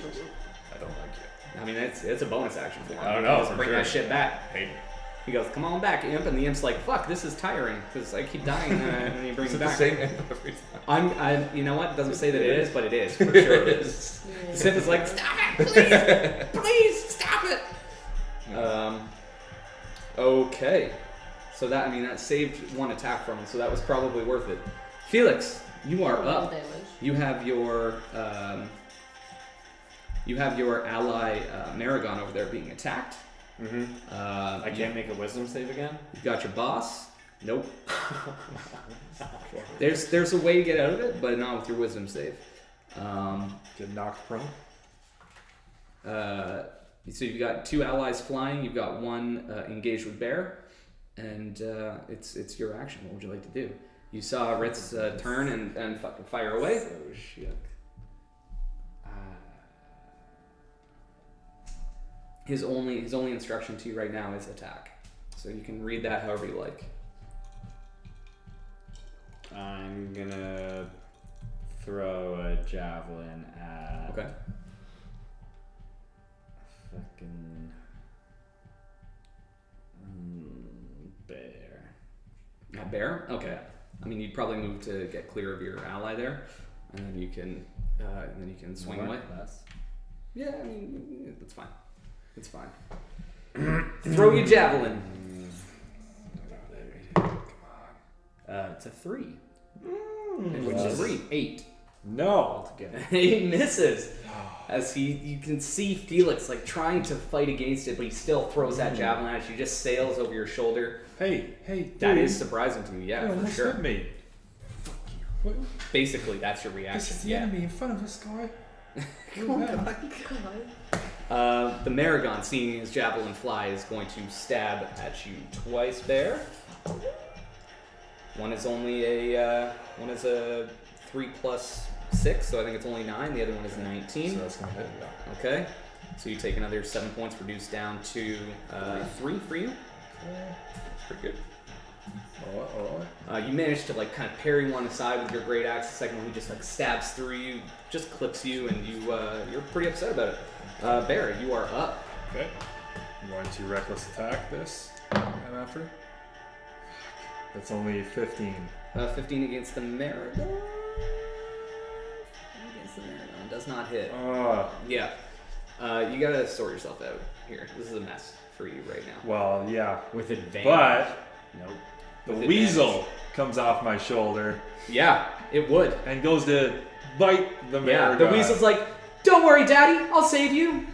don't like you. I mean, it's a bonus action for him. I don't know, Just for bring sure. that shit back. He goes, come on back, imp, and the imp's like, fuck, this is tiring because I keep dying, and then he brings Is it it the back. same name every time? You know what? It doesn't say that it is, but it is for sure. It is. The Sith is like, stop it, please, stop it. Okay. So that saved one attack from him, so that was probably worth it. Felix, you are Roll up. damage. You have your ally Maragon over there being attacked. Mm-hmm. I can't make a wisdom save again? You've got your boss. Nope. There's a way to get out of it, but not with your wisdom save. Get knocked prone. So you've got 2 allies flying. You've got 1 engaged with bear, and it's your action. What would you like to do? You saw Ritz turn and fucking fire away. So shit. His only instruction to you right now is attack. So you can read that however you like. I'm gonna throw a javelin at Okay. fucking bear. At bear? Okay. I mean, you'd probably move to get clear of your ally there, and then you can swing away. Yeah, I mean, that's fine. It's fine. Throw your javelin. It's a 3. Which is 3. 8. No. Altogether. 8 misses. As you can see Felix like trying to fight against it, but he still throws that javelin at you. Just sails over your shoulder. Hey, That dude. is surprising to you, yeah, You for almost sure. hit me. What? Basically, that's your This reaction. is the Yeah. enemy in front of this guy. Come on. The Maragon, seeing his javelin fly, is going to stab at you twice. Bear. One is only a 3 plus 6, so I think it's only 9. The other one is 19. So that's gonna hit. Yeah. Okay. So you take another 7 points, reduced down to 3 for you. Pretty good. You manage to like kind of parry one aside with your great axe. The second one, he just like stabs through you, just clips you, and you're pretty upset about it. Bear, you are up. Okay. I'm going to reckless attack this. And after. That's only 15. 15 against the Maragon. Does not hit. Yeah. You gotta sort yourself out here. This is a mess for you right now. Well, yeah. With advantage. But Nope. the With weasel comes off my shoulder Yeah, it would. and goes to bite the Yeah, Maragon. the weasel's like, don't worry, Daddy, I'll save you.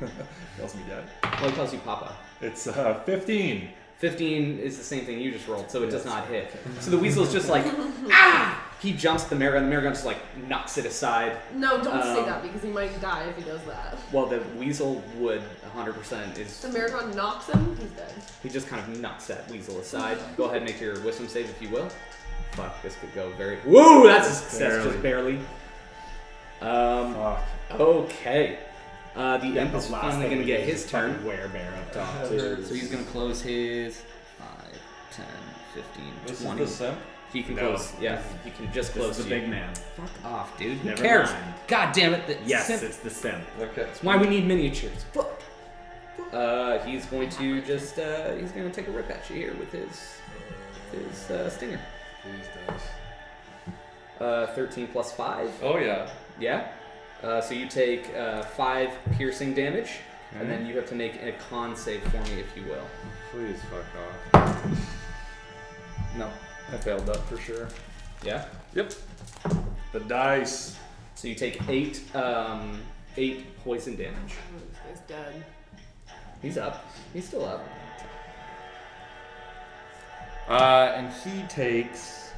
Calls me dad. Well, he calls you Papa. It's 15. 15 is the same thing you just rolled, so it does Yes. not hit. So the weasel's just like, ah! He jumps the Maragon. The Maragon just like knocks it aside. No, don't say Um, that because he might die if he does that. Well, the weasel would 100% is. The Marathon knocks him, he's dead. He just kind of knocks that weasel aside. Go ahead and make your wisdom save if you will. Fuck, this could go very. Woo! That's a success, just barely. Fuck. Okay. The imp is The last finally thing going to we get need his is turn. fucking werebear up top. So he's going to close his 5, 10, 15, This 20. is the simp? He can No. close. Yeah, he can just This close is the to you. big man. Fuck off, dude. Who Never cares? mind. God damn it. Yes, Simp. it's the simp. Okay. That's why we need miniatures. Fuck. He's going to just he's going to take a rip at you here with his stinger. Please does. 13 plus 5. Oh yeah. Yeah. So you take 5 piercing damage, and then you have to make a con save for me, if you will. Please fuck off. No, I failed that for sure. Yeah. Yep. The dice. So you take 8 poison damage. Oh, this guy's dead. He's up. He's still up. And he takes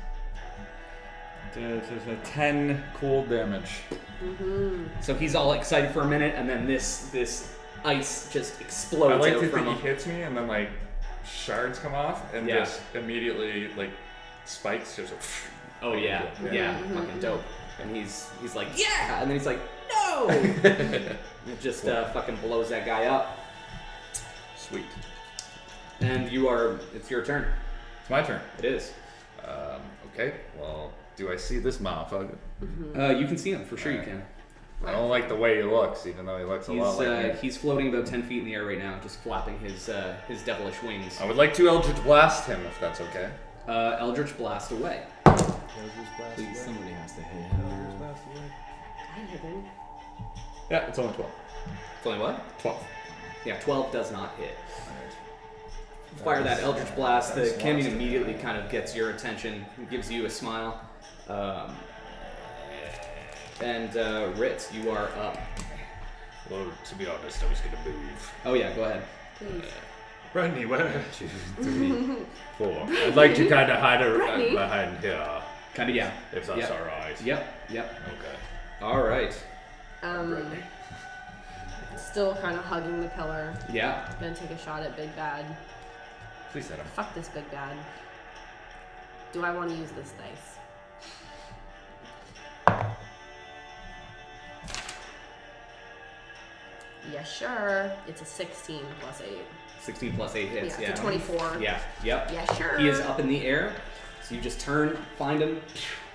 10 cold damage. So he's all excited for a minute, and then this ice just explodes I like out to from think him. he hits me, and then like shards come off, and Yeah. just immediately like spikes just. Oh yeah, Yeah. fucking dope. And he's like, yeah, and then he's like, no. It just fucking blows that guy up. Sweet. And it's your turn. It's my turn. It is. Okay. Well, do I see this motherfucker? You can see him for sure. You can. I don't like the way he looks, even though he looks a lot like me. He's floating about 10 feet in the air right now, just flapping his devilish wings. I would like to Eldritch Blast him, if that's okay. Eldritch blast away. Please, somebody has to hit him. I hit him. Yeah, it's only 12. It's only what? 12. Yeah, 12 does not hit. Fire that Eldritch Blast. The canyon immediately kind of gets your attention, gives you a smile. And Ritz, you are up. Well, to be honest, I was gonna move. Oh yeah, go ahead. Please. Brittany, where? 1, 2, 3, 4. I'd like to kind of hide Brittany? behind here, Kind of, yeah. if that's Yep. alright. Yep. Okay. All right. Still kind of hugging the pillar. Yeah. Gonna take a shot at Big Bad. Please hit him. Fuck this Big Bad. Do I want to use this dice? Yeah, sure. It's a 16 plus 8. 16 plus 8 hits. Yeah, it's a 24. Yeah. Yep. Yeah, sure. He is up in the air, so you just turn, find him,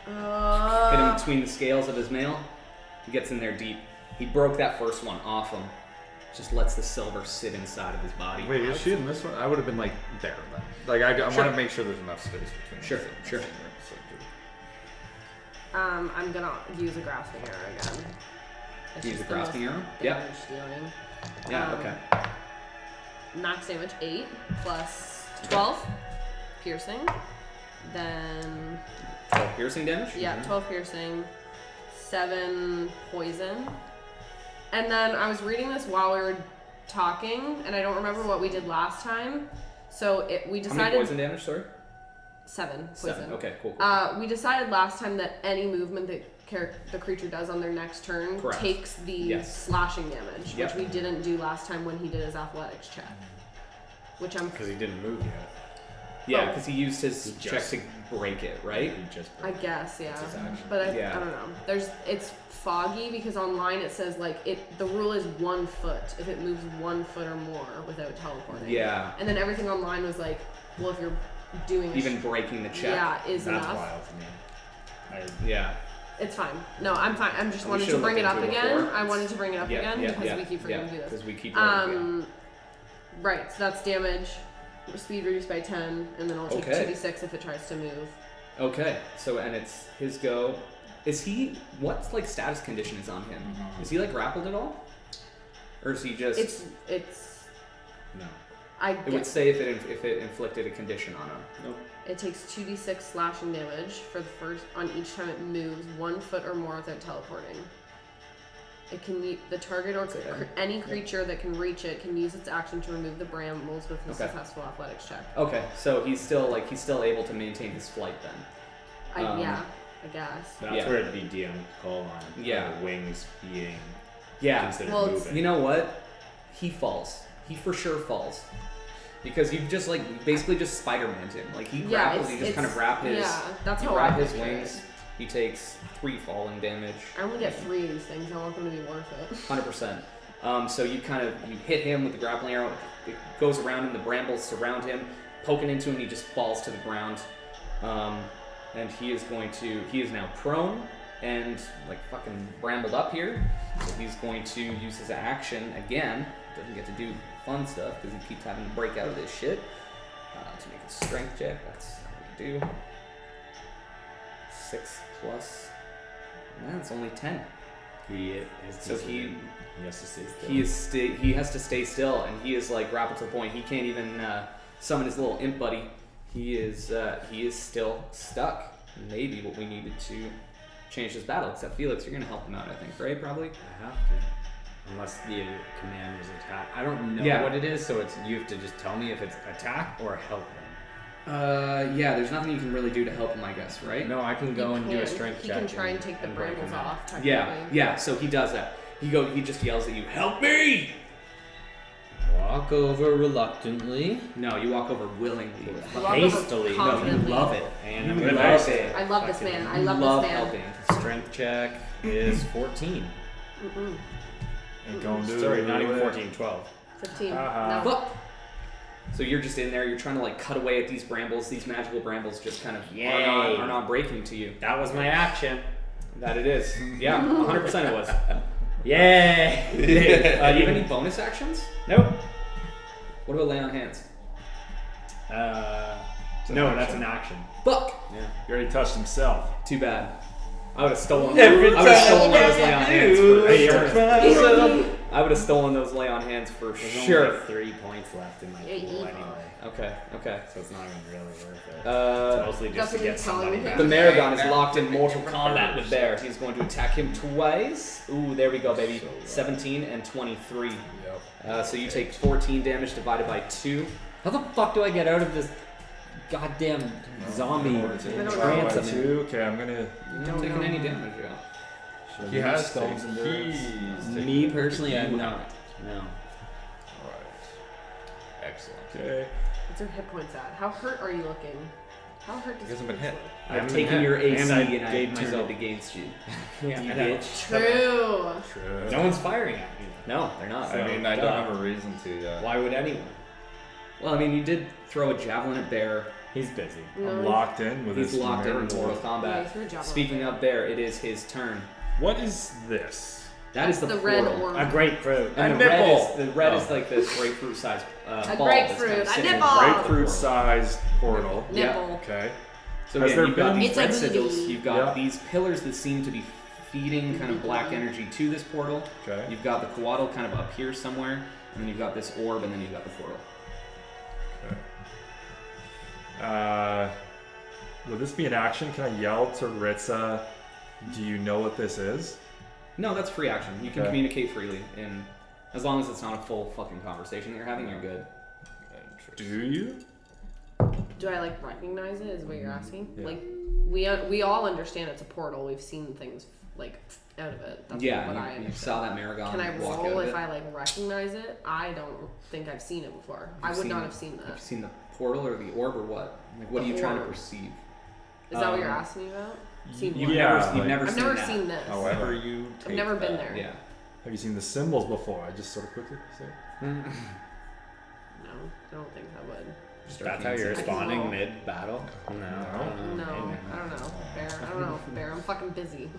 hit him Uh, between the scales of his mail. He gets in there deep. He broke that first one off him. Just lets the silver sit inside of his body. Wait, is she in this one? I would have been like there then. Like I Sure. want to make sure there's enough space between. Sure, us. sure. I'm gonna use a grasping arrow again. It's Use just a the grasping most arrow? Yep. damage dealing. Yeah. Um, Okay. Max damage 8 plus 12 piercing. Then 12 piercing damage. yeah, 12 piercing, 7 poison. And then I was reading this while we were talking, and I don't remember what we did last time. So we How many decided poison damage? Sorry. 7 poison. 7. Okay. Cool. We decided last time that any movement that the creature does on their next turn Correct. takes the Yes. slashing damage, Yep. which we didn't do last time when he did his athletics check. Which I'm, Because he didn't move yet. Yeah, because he used his He check just- to break it, right? He just I guess, yeah. That's his action. But Yeah. I don't know. It's foggy because online it says like the rule is 1 foot if it moves 1 foot or more without teleporting. Yeah. And then everything online was like, well, if you're doing a Even breaking the check. yeah, is That's enough. wild to me. Yeah. It's fine. No, I'm fine. I'm just We wanted to should've bring it looked up into it again. before. I wanted to bring it up Yeah, again yeah, because yeah, we keep forgetting to do this. Because we keep running, Right, so that's damage. Speed reduced by 10, and then I'll take Okay. 2d6 if it tries to move. Okay, so and it's his go. Is he what's like status condition is on him? Is he like grappled at all, or is he just? It's. No. It would say if it inflicted a condition on him. Nope. It takes 2d6 slashing damage for the first on each time it moves 1 foot or more without teleporting. It can the target or any creature that can reach it can use its action to remove the brambles with a Okay. successful athletics check. Okay, so he's still able to maintain his flight then. Yeah, I guess. That's Yeah. where it'd be DM call on. Yeah. The wings being Yeah. considered Well, it's- moving. You know what? He falls. He for sure falls. Because you've just like basically just Spider-Man'd him. Like he grapples, you just kind of wrap his that's you how wrap I his picture it. wings. He takes 3 falling damage. I only get 3 of these things. I want them to be worth it. 100%. So you hit him with the grappling arrow. It goes around him. The brambles surround him, poking into him. He just falls to the ground. And he is now prone and like fucking brambled up here. So he's going to use his action again. Doesn't get to do fun stuff because he keeps having to break out of this shit. To make a strength check. That's what we do. 6 plus. Man, it's only 10. He has to stay still. He has to stay still, and he is like grappled to the point he can't even summon his little imp buddy. He is still stuck. maybe what we needed to change this battle. Except Felix, you're gonna help him out, I think, right? Probably. I have to. Unless the command was attack. I don't know what it is, so it's you have to just tell me if it's attack or help him. Yeah, there's nothing you can really do to help him, I guess, right? No, I can go and do a strength He check. can try and take the break brambles him out. off. Technically. Yeah, so he does that. He just yells at you, "Help me!" Walk over reluctantly. No, you walk over willingly. Walk over Hastily. No, you confidently. love it. And I'm You gonna love make it. I love this man. I You love this man. helping. Strength check is 14. Mm-mm. Ain't gonna do Sorry, it. not even do it. 14, 12. 15. Uh-huh. No. Fuck! So you're just in there, you're trying to like cut away at these brambles. These magical brambles just kind of Yay. are not breaking to you. That was my action. That it is. Yeah, 100% it was. Yay! Do you have any bonus actions? Nope. What about lay on hands? No, that's an action. Fuck! Yeah. He already touched himself. Too bad. I would have stolen. Every I would have stolen time those lay on you hands do, for Hey, sure. I would have stolen those lay on hands for There's sure. only 3 points left in my Yeah, pool evil. anyway, Okay. so it's not even really worth it. It's Uh, mostly That's just to what you're get telling somebody me. back. the Maragon is locked in mortal combat with Bear. He's going to attack him twice. Ooh, there we go, baby. 17 and 23. Yep. So you take 14 damage divided by 2. How the fuck do I get out of this goddamn zombie don't trance know. I'm in? Okay, I'm gonna. You're not taking any damage, yeah. He has stones in there. Me personally, I'm You not. No. Alright. Excellent. Okay. What's your hit points at? How hurt are you looking? How hurt does He hasn't been hit. I I've haven't taken been your hit, AC and I and I gave turned myself it against you. Yeah, You I know. bitch. True. True. No one's firing at me. No, they're not. I mean, I don't have a reason to yet. Why would anyone? Well, I mean, you did throw a javelin at Bear. He's busy. No, I'm locked in with He's his locked in marigold. mortal Yeah, combat. he threw a javelin Speaking at of Bear, it is his turn. What is this? That is the red portal. orb. A grapefruit. And A the red nipple. is like this grapefruit-sized A ball. that's grapefruit. kind of A sitting nipple. Grapefruit-sized portal. Yeah. Nipple. Okay. So Has again, there you've got been- these It's red a sigils. booty. You've got Yeah. these pillars that seem to be feeding kind of black energy to this portal. Okay. You've got the coatl kind of up here somewhere, and then you've got this orb, and then you've got the portal. Will this be an action? Can I yell to Ritza, do you know what this is? No, that's free action. You can Okay. communicate freely, and as long as it's not a full fucking conversation that you're having, you're good. Do you? Do I like recognize it? Is what you're asking? Yeah. Like we all understand it's a portal. We've seen things like out of it. That's Yeah, what I you understand. saw that Maragon Can I walk out roll of if it. I like recognize it? I don't think I've seen it before. I You've would seen not it. have seen Have that. you seen the portal or the orb or what? Like, what are you The trying to orb. perceive? Is that what you're asking me about? Seen You've what? Yeah, never, you've like- never I've seen never that. seen this. However you I've take never been that. there. Yeah. Have you seen the symbols before? I just sort of quickly say. No, I don't think I would. That's how you're I can responding roll. mid-battle? No. No, I don't know. Bear. I don't know. Bear. I'm fucking busy.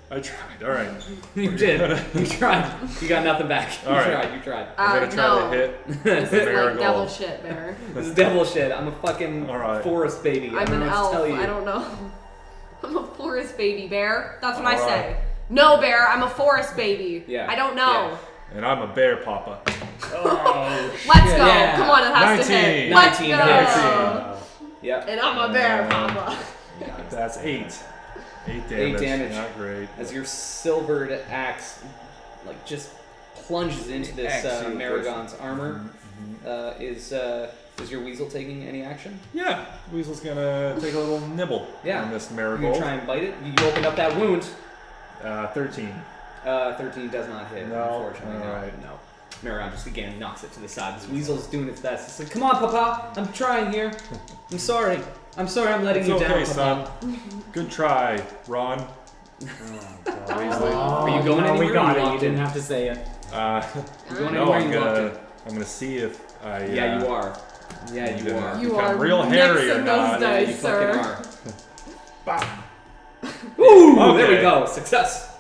I tried. All right. You did. You tried. You got nothing back. You All right. tried. You tried. I'm gonna try No. to hit This the is like devil marigold. shit, Bear. This is devil shit. I'm a fucking All right. forest baby. I I'm don't an know what elf. to tell you. I don't know. I'm a forest baby, Bear. That's what I All say. right. No, Bear. I'm a forest baby. Yeah. I don't know. And I'm a bear papa. Let's go. Yeah. Come on, it has to 19. hit. Let's 19 go. hits. Yep. And I'm a bear, Papa. That's 8. 8 damage. 8 damage. Not great. As your silvered axe, like, just plunges into this Axe, you Maragon's armor, is your weasel taking any action? Yeah, Weasel's gonna take a little nibble Yeah. on this You marigold. try and bite it. You opened up that wound. 13. 13 does not hit, No. unfortunately. No. Alright. No. Maragon just again knocks it to the side. This weasel's doing its best. It's like, come on, Papa. I'm trying here. I'm sorry. I'm sorry I'm letting It's you okay, down, son. Papa. Good try, Ron. Weasley. Are you going no, anywhere? we got or it. You locked didn't in? have to say it. You going No, anywhere? I'm You locked in? gonna see if I. Yeah, you are. Yeah, you Yeah. are. You Become are real hairy or mixing not. those Yeah, you dice, fucking sir. are. Bam. Ooh, Okay. there we go. Success.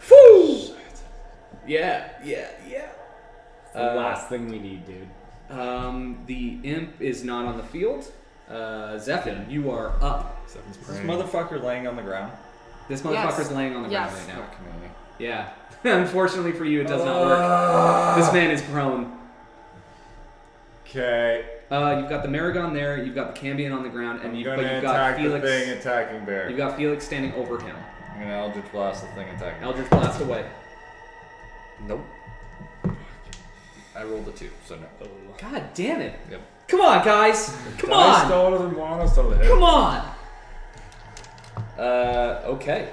Whew. Yeah. It's the last thing we need, dude. The imp is not on the field. Zephin, you are up. Seven's Is this praying. motherfucker laying on the ground? This motherfucker's Yes. laying on the ground Yes. right now. Fuck me. Yeah. Unfortunately for you, it does not work. This man is prone. Okay. You've got the Maragon there. You've got the Cambion on the ground, and I'm you've gonna got attack Felix. the thing attacking bear. You've got Felix standing over him. I'm gonna Eldritch Blast the thing attacking. Eldritch Blast away. Nope. I rolled a 2, so no. God damn it! Yep. Come on, guys! Come Dice on! dollars and want us to live. Come on! Okay.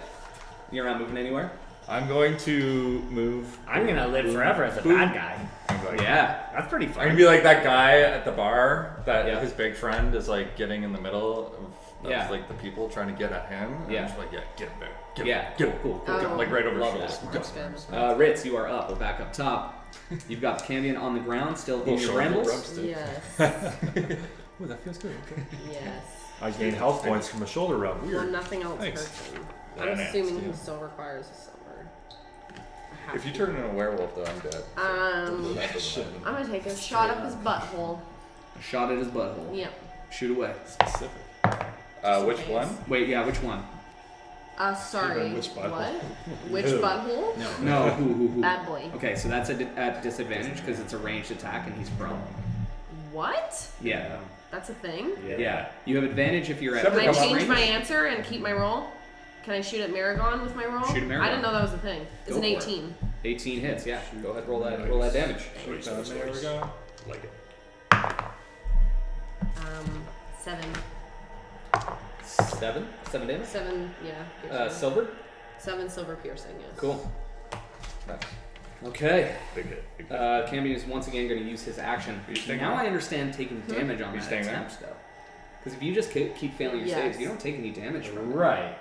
You're not moving anywhere? I'm going to move. I'm gonna live forever as a bad guy. I'm like, Yeah. That's pretty I'm fun. gonna be like that guy at the bar that Yeah. his big friend is like getting in the middle of Yeah. like the people trying to get at him. And Yeah. I'm just like, yeah, get him there. Get Yeah. him. Get him. Cool. Get him. Like right over Love his that. shoulder. Ritz, you are up. We're back up top. You've got the Cambion on the ground, still in your brambles. Yes. Ooh, that feels good. Okay. Yes. I gain health points from a shoulder rub. Well, Weird. nothing else Thanks. hurts him. I'm assuming he still requires a silver. I have If you to. turn into a werewolf, though, I'm dead. That doesn't matter. I'm gonna take a shot up his butthole. A shot at his butthole. Yep. Shoot away. Specific. Which Just one? Wait, yeah, which one? Sorry. Even which butthole? What? Which Who? butthole? No, who? Bad boy. Okay, so that's at disadvantage because it's a ranged attack and he's prone. What? Yeah. That's a thing? Yeah. You have advantage if you're at Separate Can I Come on, change range. my answer and keep my roll? Can I shoot at Maragon with my roll? Shoot at Maragon. I didn't know that was a thing. It's Go an for it. 18. 18 hits, yeah. Go ahead, roll that damage. There we go. Like it. 7. 7 damage. 7, yeah. piercing. Silver. 7 silver piercing, yes. Cool. Nice. Okay. Big hit. Big hit. Cambion is once again going to use his action. Are you staying Now there? I understand taking damage on You that staying there? attempt, though. Because if you just keep failing your Yes. saves, you don't take any damage from it. Right.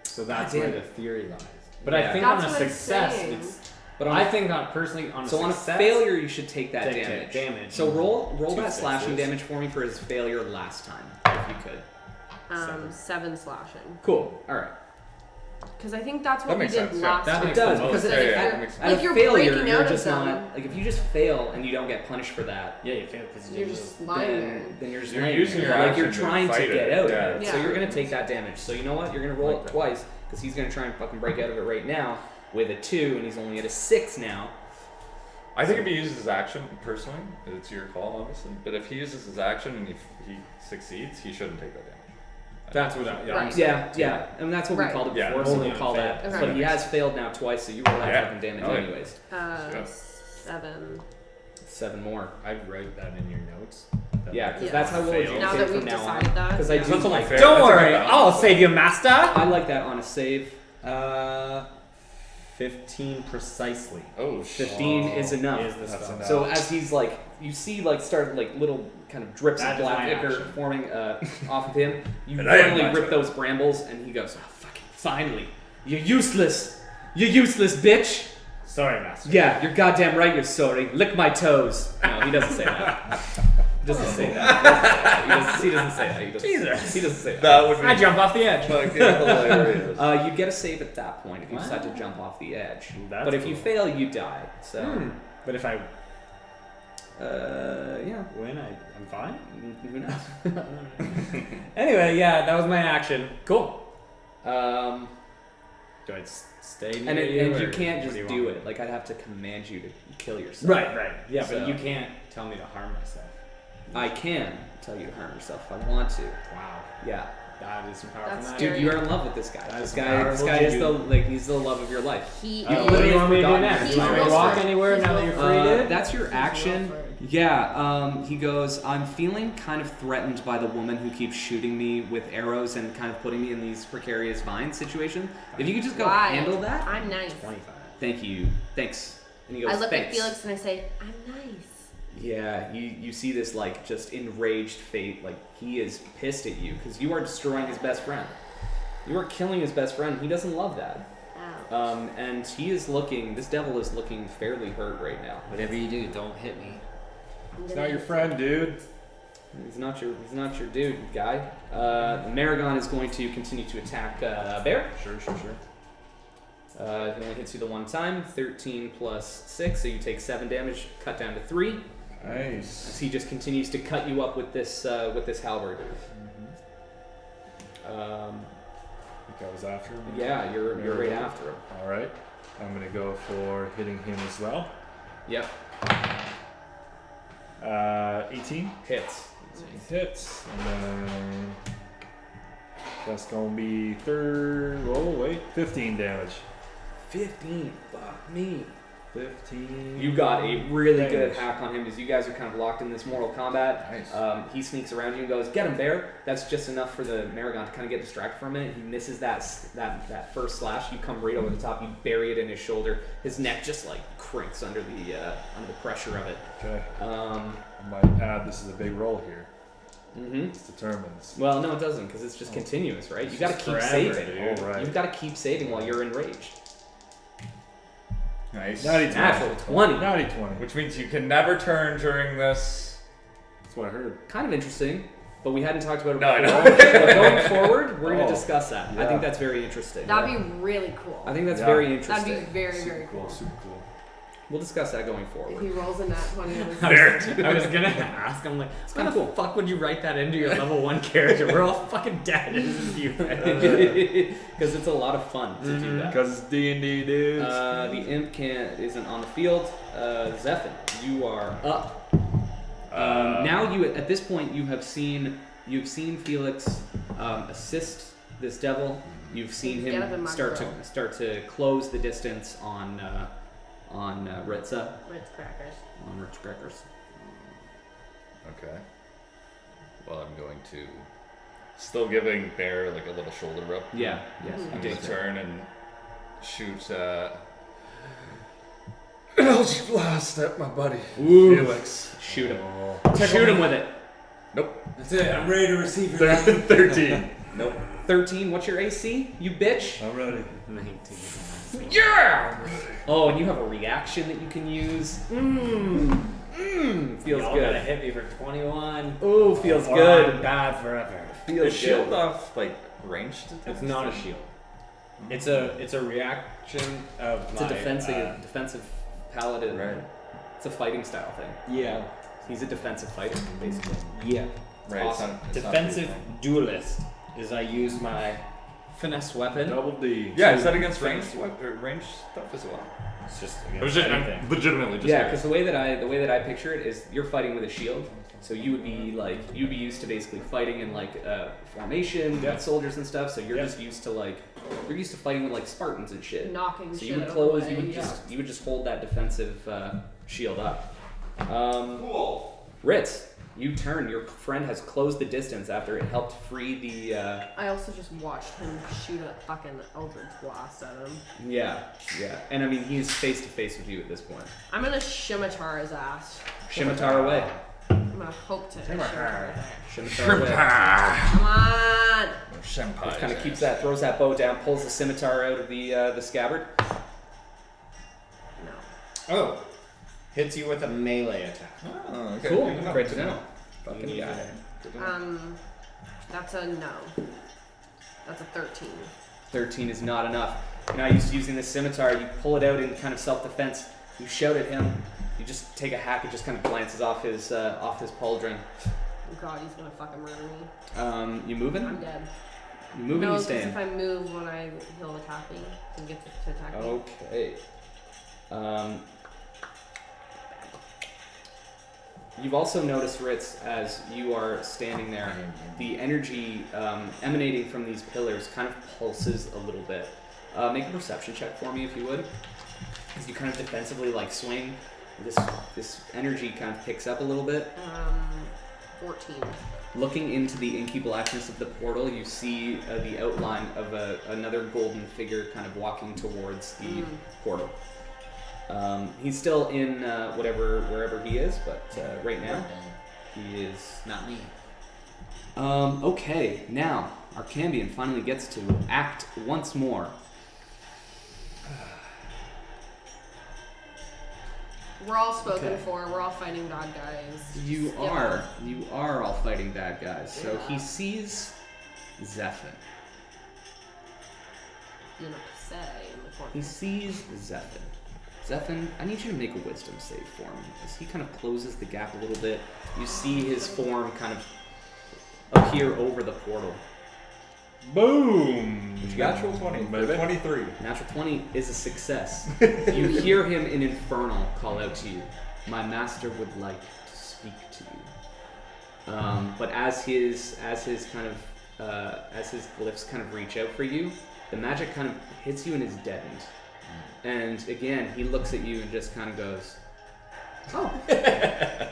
So that's God where damn the theory lies. But Yeah. I think That's on a what it's success, saying. it's. But on I a, think on personally on a so on a success, failure, you should take that take damage. damage. So roll Two that slashing sixes. damage for me for his failure last time, if you could. 7 slashing. Cool. All right. Because I think that's That what we makes did sense, yeah. last That time. It does the because most at, sense. at, That makes at Like a you're failure, breaking you're out of just them. not like if you just fail and you don't get punished for that. Yeah, you fail because You're just lying there. Then you're just You're laying using there. your like action you're to trying to fight get it. out Yeah. of it. So Yeah. you're gonna take that damage. So you know what? You're gonna roll Like it that. twice because he's gonna try and fucking break out of it right now with a 2, and he's only at a 6 now. I think if he uses his action, personally, it's your call, obviously. But if he uses his action and he succeeds, he shouldn't take that damage. That's what I. Yeah, Right. Yeah, and that's what we Right. called it Yeah, before. So only we'll call on that. fail. But Okay. he has failed now twice, so you roll that Yeah. fucking damage Oh, yeah. anyways. Yeah. 7. 7 more. I'd write that in your notes. Yeah, because Yeah. that's how we'll Fail. do Now it that from we've now decided on. that. Because I yeah. do That's only like fair. Don't That's a good worry, balance. I'll save you, master. I like that on a save. 15 precisely. Oh, shit. 15 is enough. Is the That's spell. enough. So as he's like, you see like start like little kind of drips That of is black my ichor action. forming off of him. You And I am finally my rip turn. those brambles, and he goes, "Oh, fucking finally! You're useless! You're useless, bitch! Sorry, master. Yeah, you're goddamn right. You're sorry. Lick my toes." No, he doesn't say that. He doesn't say that. He doesn't say that. He doesn't, Jesus. He doesn't say that. That would be I jump off the edge. fucking hilarious. You get a save at that point if you decide to jump off the edge. That's but if you cool. fail, you die. So, But if I yeah, win, I'm fine. who knows? Anyway, yeah, that was my action. Cool. Um, Do I stay near and you? you or can't what just do you do want? it. Like I'd have to command you to kill yourself. Right. Yeah, So- but you can't tell me to harm myself. I can tell you to harm yourself if I want to. Wow, Yeah, that is some powerful. That's magic. dude, Scary. you are in love with this guy. That This is guy is powerful, the dude. he's the love of your life. He You is. What do you want me to do forgotten next? his Do you want me to He's walk Wilfred. anywhere now that you're free, dude? That's your action. Wilfred. Yeah, he goes, I'm feeling kind of threatened by the woman who keeps shooting me with arrows and kind of putting me in these precarious vine situations. If you could just go Why? handle that. I'm nice. 25. Thank you. Thanks. And he goes, I look thanks. at Felix and I say, I'm nice. Yeah, you see this like just enraged fate, like he is pissed at you because you are destroying his best friend. You are killing his best friend. He doesn't love that. Ow. And he is looking, this devil is looking fairly hurt right now. Whatever you do, don't hit me. It's not your friend, dude. He's not your dude, guy. Maragon is going to continue to attack Bear. Sure. He only hits you the one time. 13 plus 6, so you take 7 damage, cut down to 3. Nice. As he just continues to cut you up with this halberd. I think I was after him. Yeah, you're right Maragon. after him. All right. I'm gonna go for hitting him as well. Yep. 18 Hits. hits, and then that's gonna be 15 damage. 15. Fuck me. 15. You got a really damage. good hack on him as you guys are kind of locked in this mortal combat. Nice. He sneaks around you and goes, "Get him, bear." That's just enough for the Maragon to kind of get distracted from it. He misses that first slash. You come right over the top. You bury it in his shoulder. His neck just like crinks under the pressure of it. Okay. Um, I might add this is a big roll here. mhm. This determines. Well, no, it doesn't because it's just continuous, right? You got to just keep forever, saving. dude. All right. You've got to keep saving while you're enraged. Nice. Natty 20. Natural 20. Natty 20. Which means you can never turn during this. That's what I heard. Kind of interesting, but we hadn't talked about it No, I before. know. But going forward, we're going Oh, to discuss that. I yeah. think that's very interesting. That'd be really cool. I think that's Yeah. very That'd interesting. be very, very cool. Super cool. We'll discuss that going If forward. he rolls a nat 20 on his I was gonna ask. I'm like, how kinda the cool. fuck would you write that into your level 1 character? We're all fucking dead. This is you. Because it's a lot of fun to do that. Because it's D&D, dudes. The imp isn't on the field. Zephyr, you are up. Now you at this point you've seen Felix assist this devil. You've seen Get up in him my start grill. to close the distance on Ritza, Ritz crackers. on Rich Crackers. Okay. Well, I'm going to still giving Bear like a little shoulder rub. Yeah, yes, Mhm. you I'm did. gonna turn and shoot Eldritch Blast at my buddy Ooh. Felix. Shoot him. Oh. Shoot him with it. Nope. That's it. I'm ready to receive your 13. Nope. 13. What's your AC? You bitch. I'm ready. 19. Yeah. Oh, and you have a reaction that you can use. Feels Y'all gotta good. hit me for 21. Ooh, feels Or good. I'm bad forever. Feels Is shield good. off like ranged attacks? It's not a shield. It's a reaction of It's my a defensive paladin. Right. It's a fighting style thing. Yeah. He's a defensive fighter, basically. Yeah. Right. Awesome. It's not Defensive pretty duelist is I use my finesse weapon. Double D. fun. Yeah, is that against ranged ranged stuff as well? It's just It was just, I'm legitimately just Yeah, curious. because the way that I picture it is you're fighting with a shield, so you would be used to basically fighting in like formation with soldiers and stuff. So you're just used to fighting with like Spartans and shit. Knocking So shit you would out of close. the You way, would yeah. you would just hold that defensive shield up. Cool. Ritz, you turn. Your friend has closed the distance after it helped free the. I also just watched him shoot a fucking Eldritch Blast at him. Yeah. And I mean he's face to face with you at this point. I'm gonna scimitar his ass. Scimitar away. I'm gonna hope to scimitar his ass. Scimitar away. Come on! Senpai. Kind of throws that bow down, pulls the scimitar out of the scabbard. No. Oh. Hits you with a melee attack. Oh, okay. Cool. Good to know. Great to know. Fucking Fucking guy. guy. Good to know. That's a no. That's a 13. 13 is not enough. You're not used to using this scimitar. You pull it out in kind of self-defense. You shout at him. You just take a hack. It just kind of glances off his pauldron. Oh god, he's gonna fucking murder me. You moving? I'm dead. You moving? No, You because staying? if I move when he'll attack me, he gets to attack me. Okay. You've also noticed, Ritz, as you are standing there, the energy emanating from these pillars kind of pulses a little bit. Make a perception check for me, if you would. As you kind of defensively swing, this energy kind of picks up a little bit. 14. Looking into the inky blackness of the portal, you see the outline of another golden figure kind of walking towards the portal. He's still in wherever he is, but right now he is Not me. okay. Now Arcambian finally gets to act once more. We're all spoken Okay. for. We're all fighting bad guys. You Just, are all fighting bad guys. So Yeah. he sees Zephyr. You know, say in the corner. He sees Zephyr. Zephyr, I need you to make a wisdom save for me. As he kind of closes the gap a little bit, you see his form kind of appear over the portal. Boom! Natural 20. Baby. 23. Natural 20 is a success. You hear him in Infernal call out to you. My master would like to speak. speak to you. But as his glyphs kind of reach out for you, the magic kind of hits you and is deadened. And again, he looks at you and just kind of goes, "Oh." Okay.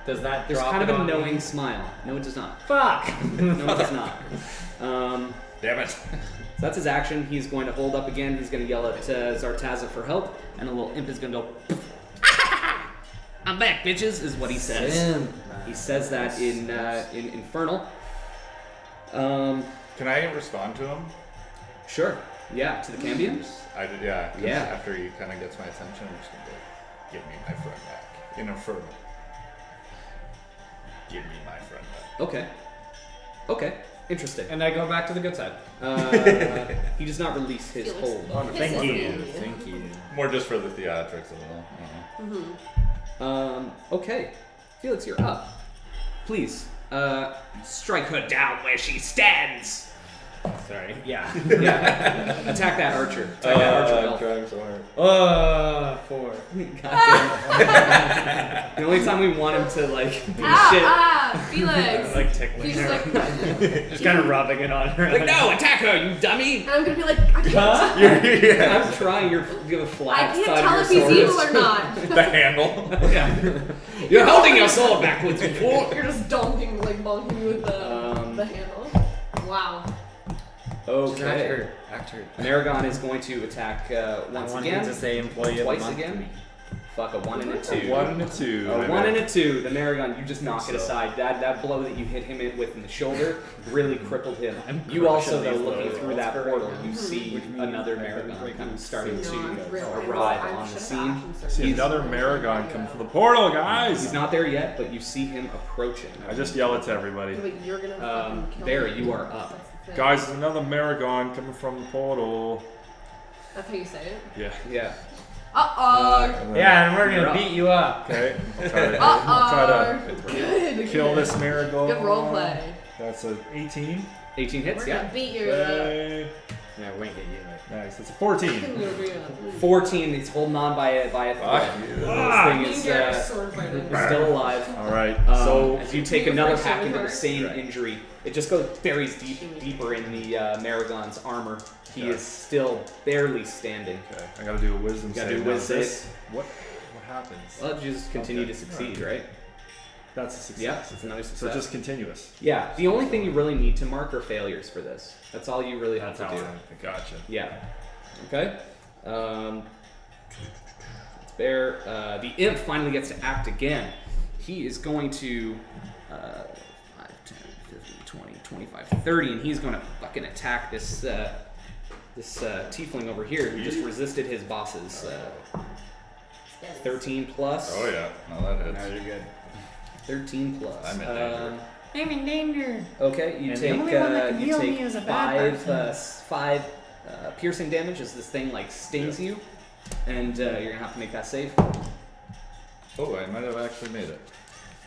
Does that There's drop kind of it a on me? knowing smile. No, it does not. Fuck! No, it does not. Damn it. So that's his action. He's going to hold up again. He's going to yell at Zartaza for help, and a little imp is going to go, "I'm back, bitches," is what he says. Damn. He says that in Infernal. Can I respond to him? Sure. Yeah, to the Cambion. I did, yeah. 'Cause Yeah. After he kind of gets my attention, I'm just gonna be like, "Give me my friend back." In Infernal. Give me my friend back. Okay. Interesting. And I go back to the good side. He does not release his Felix. hold. Oh, Thank you. you. Thank you. More just for the theatrics of it all. Okay. Felix, you're up. Please, strike her down where she stands. Sorry. Yeah. Yeah. Attack that archer. Attack that archer. elf. Trying so hard. 4. Goddamn. The only time we want him to like be Felix. Like tickling He's her. like, Just kind of rubbing it on her. shit. Like, no, attack her, you dummy! and I'm gonna be like, I can't, I'm trying. You have a I flat can't side tell of if your he's sword. evil or not. The handle. Yeah. You're holding your sword backwards, you fool. You're just bonking me with the handle. Wow. Okay. Act hurt. Maragon is going to attack once I want again. him to say employee Twice of the month again? to me. Fuck, a 1 and a 2. 1 and a 2. A 1 and a 2. The Maragon, you just knock it aside. That blow that you hit him with in the shoulder really crippled him. You also, though, looking through that portal, you see another Maragon kind of starting to arrive on the scene. See another Maragon come from the portal, guys! He's not there yet, but you see him approaching. I just yell it to everybody. Wait, you're gonna fucking kill Barry, me. you are up. That's the thing. Guys, there's another Maragon coming from the portal. That's how you say it. Yeah. Yeah. Uh-oh. Yeah, and we're You're gonna up. beat you up. Okay. I'll try to Good. kill this Maragon. Good roleplay. That's a 18. 18 hits, We're yeah. gonna beat you. Okay. Yeah, wink at you. Nice. That's a 14. 14, he's holding on by a thread. This thing is sword fighter. still alive. All right. So as you take You another refresh hack into the inventory? same injury, it just buries deeper in the Maragon's armor. He Okay. is still barely standing. Okay. I gotta do a wisdom Gotta save. do Now, wisdom this- save. What happens? Well, you just continue Okay. to succeed, Alright. right? That's a success. Yeah, it's another So success. just continuous. Yeah, the only thing you really need to mark are failures for this. That's all you really have That's to do. all. Gotcha. Yeah. Okay. It's Bear. The imp finally gets to act again. He is going to 5, 10, 15, 20, 25, 30, and he's going to fucking attack this tiefling over here who just resisted his boss's 13 plus. Oh yeah. No, that Now hits. you're good. 13 plus. I'm in danger. I'm in danger. Okay, you And the take only one that can heal me is a bad five piercing damage as this thing like stings you, and you're gonna have to make that save. Oh, I might have actually made it.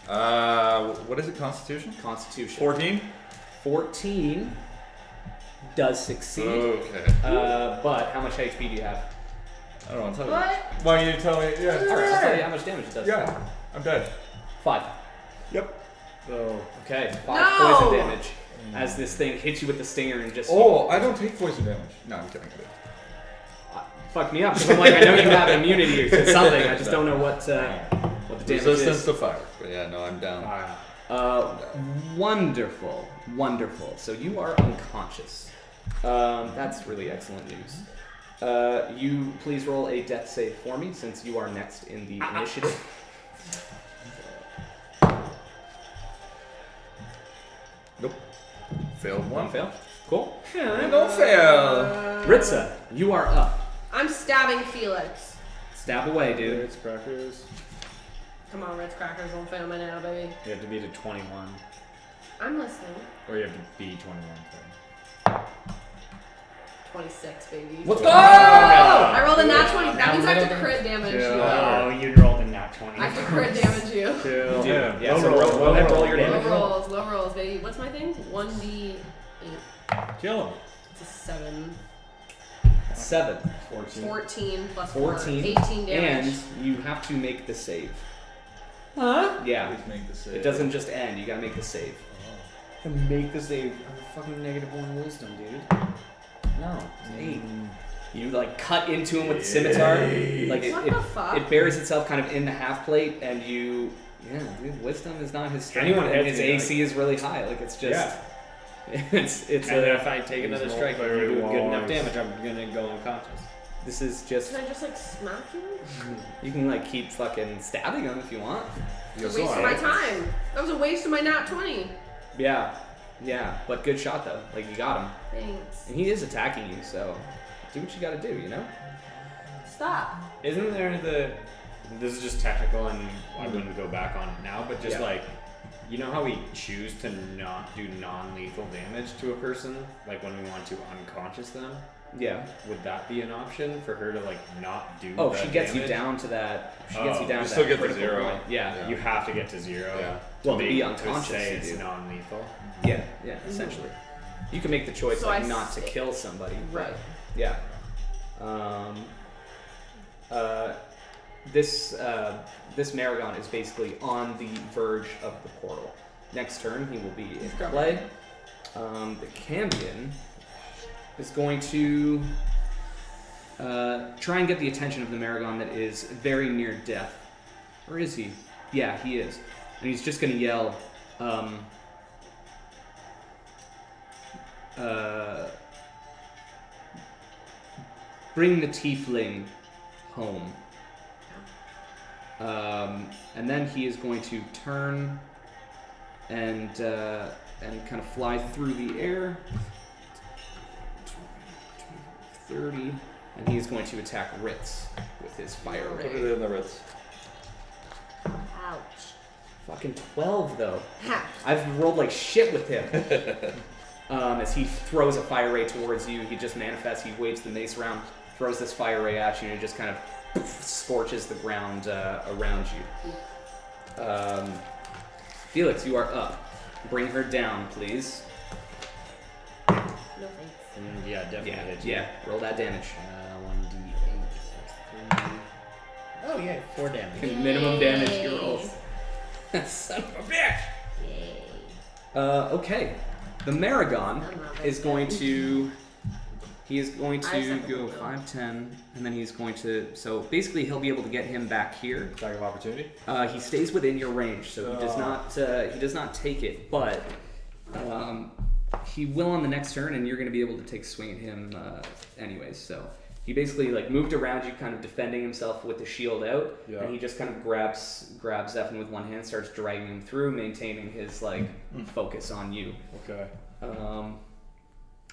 What is it? Constitution? Constitution. 14. 14 does succeed. Okay. But how much HP do you have? I don't want to tell What? you. Why don't you tell me? Yeah. All right, I'll tell you how much damage it does. Yeah. I'm dead. 5. Yep. So Okay, 5 No! poison damage as this thing hits you with the stinger and just Oh, I don't take poison damage. No, I'm kidding. fuck me up because I'm like I know you have immunity to something. I just don't know what the damage Resistance is. to fire. But yeah, no, I'm down. Wonderful, wonderful. So you are unconscious. That's really excellent news. You please roll a death save for me since you are next in the initiative. Nope. Failed One one. fail. Cool. Don't fail. Ritza, you are up. I'm stabbing Felix. Stab away, dude. Ritz crackers. Come on, Ritz Crackers, don't fail me now, baby. You have to beat a 21. I'm listening. Or you have to be 21. 26, baby. What's Oh! going I rolled a nat 20. That means I have to crit damage you. Oh, you rolled in that 20. I have to crit damage you. Kill him. Yeah, so go ahead and roll your damage. Low rolls, baby. What's my thing? 1d8. Kill him. It's a 7. 7. 14 plus 14. 4. 18 damage. And you have to make the save. Huh? Yeah. Please make the save. It doesn't just end. You gotta make the save. To make the save. I'm a fucking -1 wisdom, dude. No. It's 8. You like cut into him with the scimitar. Like What the fuck? it buries itself kind of in the half plate, and you. Yeah, dude. Wisdom is not his strength. Anyone and hits his me, AC is really high. Like it's just. Yeah. It's And then if I take another These strike, if you're multi-area doing good enough walls. damage, I'm gonna go unconscious. This is just. Can I just like smack you? You can like keep fucking stabbing him if you want. It's a waste of my time. That was a waste of my nat 20. Yeah, but good shot though. Like you got him, Thanks. and he is attacking you. So do what you got to do. You know. Stop. Isn't there this is just technical and I wouldn't go back on it now, but just Yeah. like, you know how we choose to not do non-lethal damage to a person, like when we want to unconscious them? Yeah. Would that be an option for her to like not do Oh, that she gets you damage? down to that. She gets you down you to still that get to critical 0. point. Yeah. You have to get to 0. Yeah. Well, to be make- unconscious, say you it's do. non-lethal. Yeah. Essentially, you can make the choice So like I not to s- kill somebody. Right. Yeah. This Maragon is basically on the verge of the portal. Next turn, he will be in play. The Cambion is going to try and get the attention of the Maragon that is very near death. Or is he? Yeah, he is. And he's just going to yell, bring the tiefling home. And then he is going to turn and kind of fly through the air. 30, and he is going to attack Ritz with his fire Put it ray. in the Ritz. Ouch. Fucking 12 though. Ha. I've rolled like shit with him. As he throws a fire ray towards you, he just manifests. He waves the mace around, throws this fire ray at you, and it just kind of scorches the ground around you. Felix, you are up. Bring her down, please. No thanks. Yeah, definitely Yeah, hit you. yeah. Roll that damage. 1d8 plus 3. Oh yeah, 4 damage. Minimum damage he rolls. Son of a bitch. Yay. Okay. The Maragon I'm not is very going good. to. He is going I to second go the will. 5, 10, and then he's going to. So basically, he'll be able to get him back here. Attack of opportunity. He stays within your range, so he does not. He does not take it, but he will on the next turn, and you're going to be able to take a swing at him, anyways. So he basically like moved around you, kind of defending himself with the shield out, Yeah. and he just kind of grabs Zephyr with one hand, starts dragging him through, maintaining his like focus on you. Okay.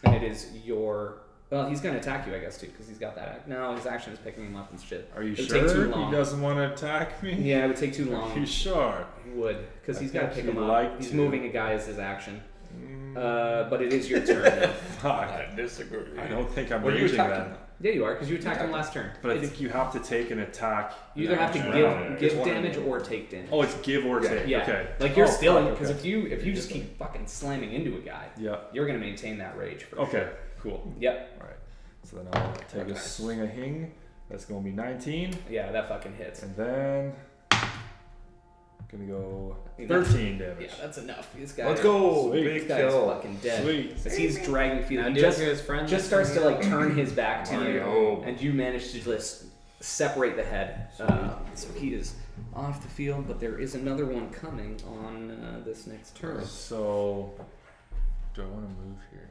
And it is your. Well, he's going to attack you, I guess, too, because he's got that. No, his action is picking him up and shit. Are you It would sure take too he long. doesn't want to attack me? Yeah, it would take too Are long. you sure? He would, because I he's got to think pick him he'd up. like He's to. moving a guy as his action. But it is your turn now. Fuck. I disagree. I don't think I'm Well, you raging attacked then. him. Yeah, you are, because you attacked him last turn. But I It's- think you have to take an attack. you either have to Yeah. give Just one- damage or take damage. Oh, it's give or take. Yeah, Okay. like you're Oh, still fuck, because okay. if you just keep fucking slamming into a guy, Yeah. you're gonna maintain that rage. For Okay. sure. Cool. Yep. All right. So then I'll take Okay. a swing of hing. That's gonna be 19, Yeah, that fucking hits. and then gonna go Yeah, 13 damage. Yeah, that's enough. This guy. Let's go. Sweet. This Big guy's kill. fucking dead. Sweet. As he's dragging feet, Now he do it just to his friend. just starts to like turn his back to you, Mario. and you manage to just separate the head. So he is off the field, but there is another one coming on this next turn. So, do I want to move here?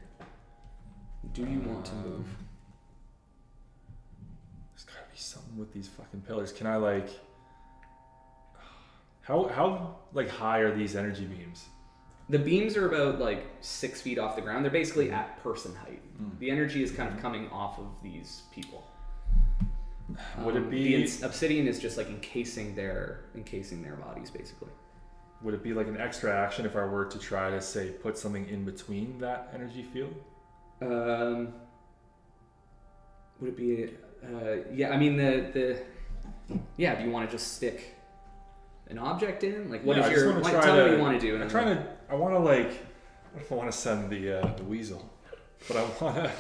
Do you want to move? There's gotta be something with these fucking pillars. Can I like? How like high are these energy beams? The beams are about like 6 feet off the ground. They're basically at person height. The energy is kind of coming off of these people. Would it The be? obsidian is just like encasing their bodies, basically. Would it be like an extra action if I were to try to say put something in between that energy field? Would it be? Yeah, I mean the. Yeah, do you want to just stick an object in? Like, what Yeah, is I just your? wanna Like, try tell me what to- you want to do. I'm and trying then- to. I want to like. What if I want to send the weasel? But I want to.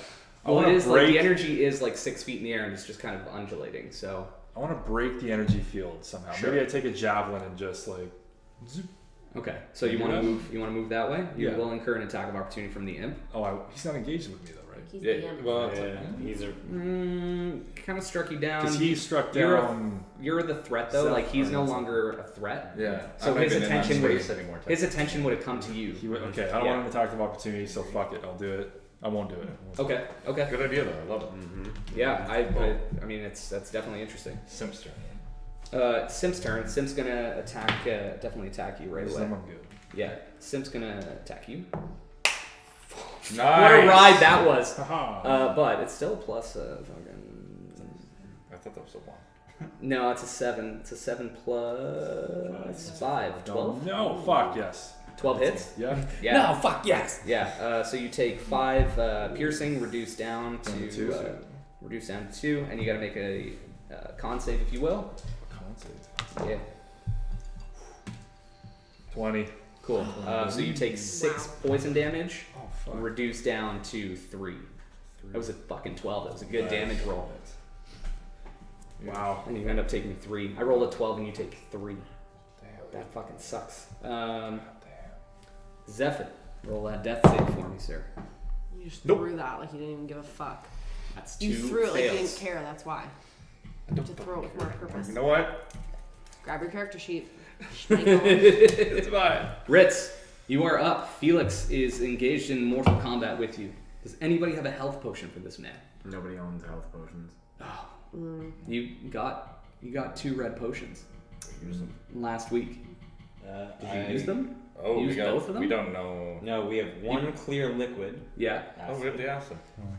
I Well, want it to is break. like the energy is like 6 feet in the air and it's just kind of undulating. So I want to break the energy field somehow. Sure. Maybe I take a javelin and just like. Zoop. Okay, so you want to move? You want to move that way? You Yeah. will incur an attack of opportunity from the imp. He's not engaged with me though, right? He's Yeah, the imp. well, He's a. Kind of struck you down. Because he struck You're down. You're the threat though. Like he's no longer a threat. Yeah. So I'm not his even in that attention would space anymore. his attention would have come to you. He would, okay, I don't want an attack of opportunity, so fuck it. I'll do it. I won't do it. Okay. Okay. Good idea though. I love it. Yeah. I mean, that's definitely interesting. Simp's turn. Simp's turn. Simp's gonna attack. Definitely attack you right away. Someone good. Yeah. Simp's gonna attack you. Nice. What a ride that was. Haha. But it's still a plus. Fucking. I thought that was a 1. No, it's a 7. It's a 7 plus 5. 12. No, fuck yes. 12 hits. Yeah. Yeah. No, fuck yes. Yeah. So you take 5 piercing, reduced down Down to to 2. reduced down to 2, and you got to make a con save if you will. Yeah. 20. Cool. So you take 6 poison damage, Oh fuck. reduced down to 3. That was a fucking 12. That was a good damage roll. Wow. And you end up taking 3. I rolled a 12 and you take 3. That fucking sucks. Zephyr, roll that death save for me, sir. You just threw that like you didn't even give a fuck. That's 2 You threw it like you fails. didn't care. That's why. You have to throw it with more purpose. You know what? Grab your character sheet. It's fine. Ritz, you are up. Felix is engaged in mortal combat with you. Does anybody have a health potion for this man? Nobody owns health potions. Oh, you got 2 red potions Use them. last week. Did you use them? Oh, Use we got. both of them? We don't know. No, we have one clear liquid, Yeah. Oh, we have the acid.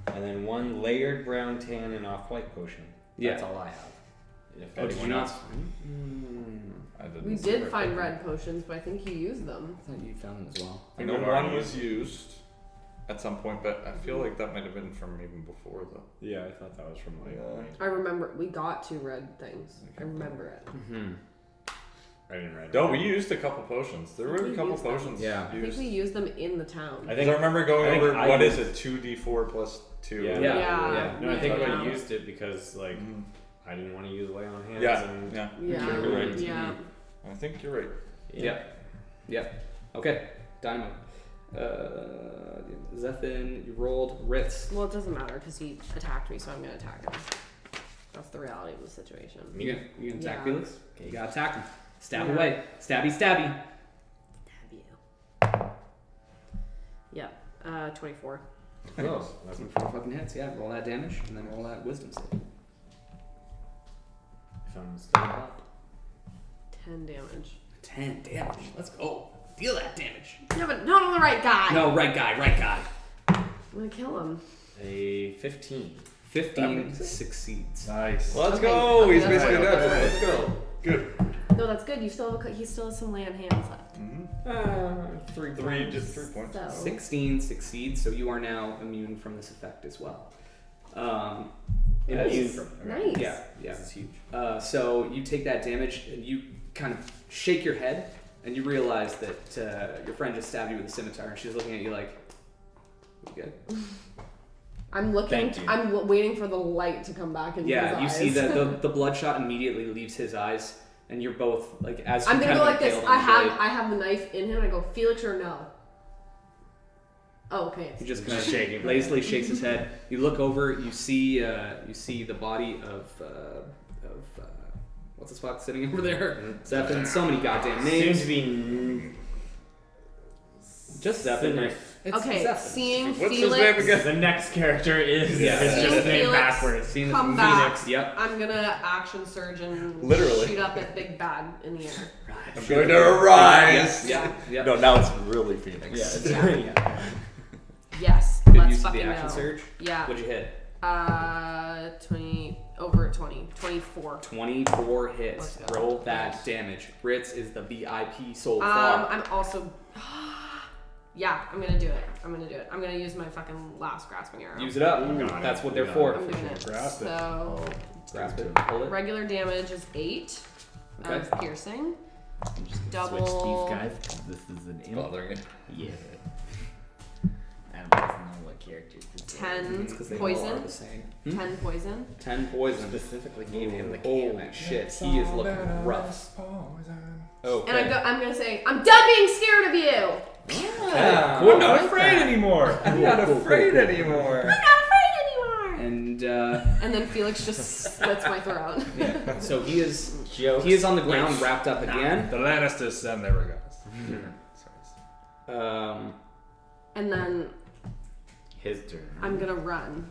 and then one layered brown tan and off-white potion. Yeah. That's all I have. If Oh, did you anyone not? else- I didn't We see did red find pepper. red potions, but I think you used them. I thought you found them as well. I know one was used at some point, but I feel like that might have been from even before though. Yeah, I thought that was from like. I remember we got 2 red things. I remember it. Mm-hmm. I didn't write it. No, we used a couple potions. There were We a couple used them. potions. Yeah. I think Used. we used them in the town. I I think remember going I think over I what is used- it, 2d4 plus 2. Yeah. Yeah. No, I think Yeah. I used it because like Mhm. I didn't want to use lay on hands. Yeah, And, yeah. Yeah. You're right. Yeah. I think you're right. Yeah. Okay. Dynamite. Zephin, you rolled. Ritz. Well, it doesn't matter because he attacked me, so I'm gonna attack him. That's the reality of the situation. You can attack Yeah. Felix? You gotta attack him. Stab Yeah. away. Stabby, stabby. Have you? Yep. 24. Close. 4 fucking hits. Yeah. Roll that damage and then roll that wisdom save. if I'm still up. 10 damage. 10 damage. Let's go. Deal that damage. Yeah, but not on the right guy. No, right guy. I'm gonna kill him. A 15. 15 succeeds. Nice. Let's Okay, go. okay, He's that's basically right, dead. that's right. Let's go. Good. No, that's good. You still have he still has some land hands left. Mm-hmm. 3 3, just 3 points. So 16 succeeds, so you are now immune from this effect as well. Immune Nice. from. Nice. Yeah, yeah. This is huge. So you take that damage and you kind of shake your head and you realize that your friend just stabbed you with a scimitar and she's looking at you like, "You good?" I'm looking. Thank you. I'm waiting for the light to come back into Yeah, you his see eyes. that the bloodshot immediately leaves his eyes and you're both like as I'm you gonna kind go of like this. impaled on the blade, I have the knife in him. I go, Felix or no? Oh, okay. he just kind of Just shaking. lazily shakes his head. You look over, you see the body of what's this fuck sitting over there? Zephin. So many goddamn Seems names. to be. Just Zephin. It's Okay, Zephin. seeing What's his Felix. name again? The next character is Yeah. it's Seeing just named Felix backwards. Seeing come the back. Phoenix. Yep. I'm gonna action surge and Literally. shoot up at Big Bad in the air. I'm going to rise. Yeah. Yeah. No, now it's really Phoenix. Yeah. Yes. Good Let's use of fucking the action go. surge. Yeah. What'd you hit? 20 over 20. 24. 24 hits. Let's go. Roll that damage. Ritz is the VIP so far. I'm also. Yeah, I'm gonna do it. I'm gonna use my fucking last grasping arrow. Use it up. Got it. That's what they're Got for. I'm doing it. Grasp it. So Grasp it. Pull it. regular damage is 8 Okay. of piercing. I'm just gonna Double- switch these guys 'cause this is an imp. Bothering you. Yeah. I don't know what characters this is. 10 It's 'cause they all are poison. the same. 10 poison. 10 poison. Specifically gave him the Holy can. shit, he is looking rough. Okay. And I'm gonna say, I'm done being scared of you. Yeah. I'm not afraid anymore. I'm not afraid anymore. I'm not afraid anymore. And then Felix just slits my throat. yeah, so he is Jokes. on the ground, wrapped up again. The Lannisters send their regards. And then His turn. I'm gonna run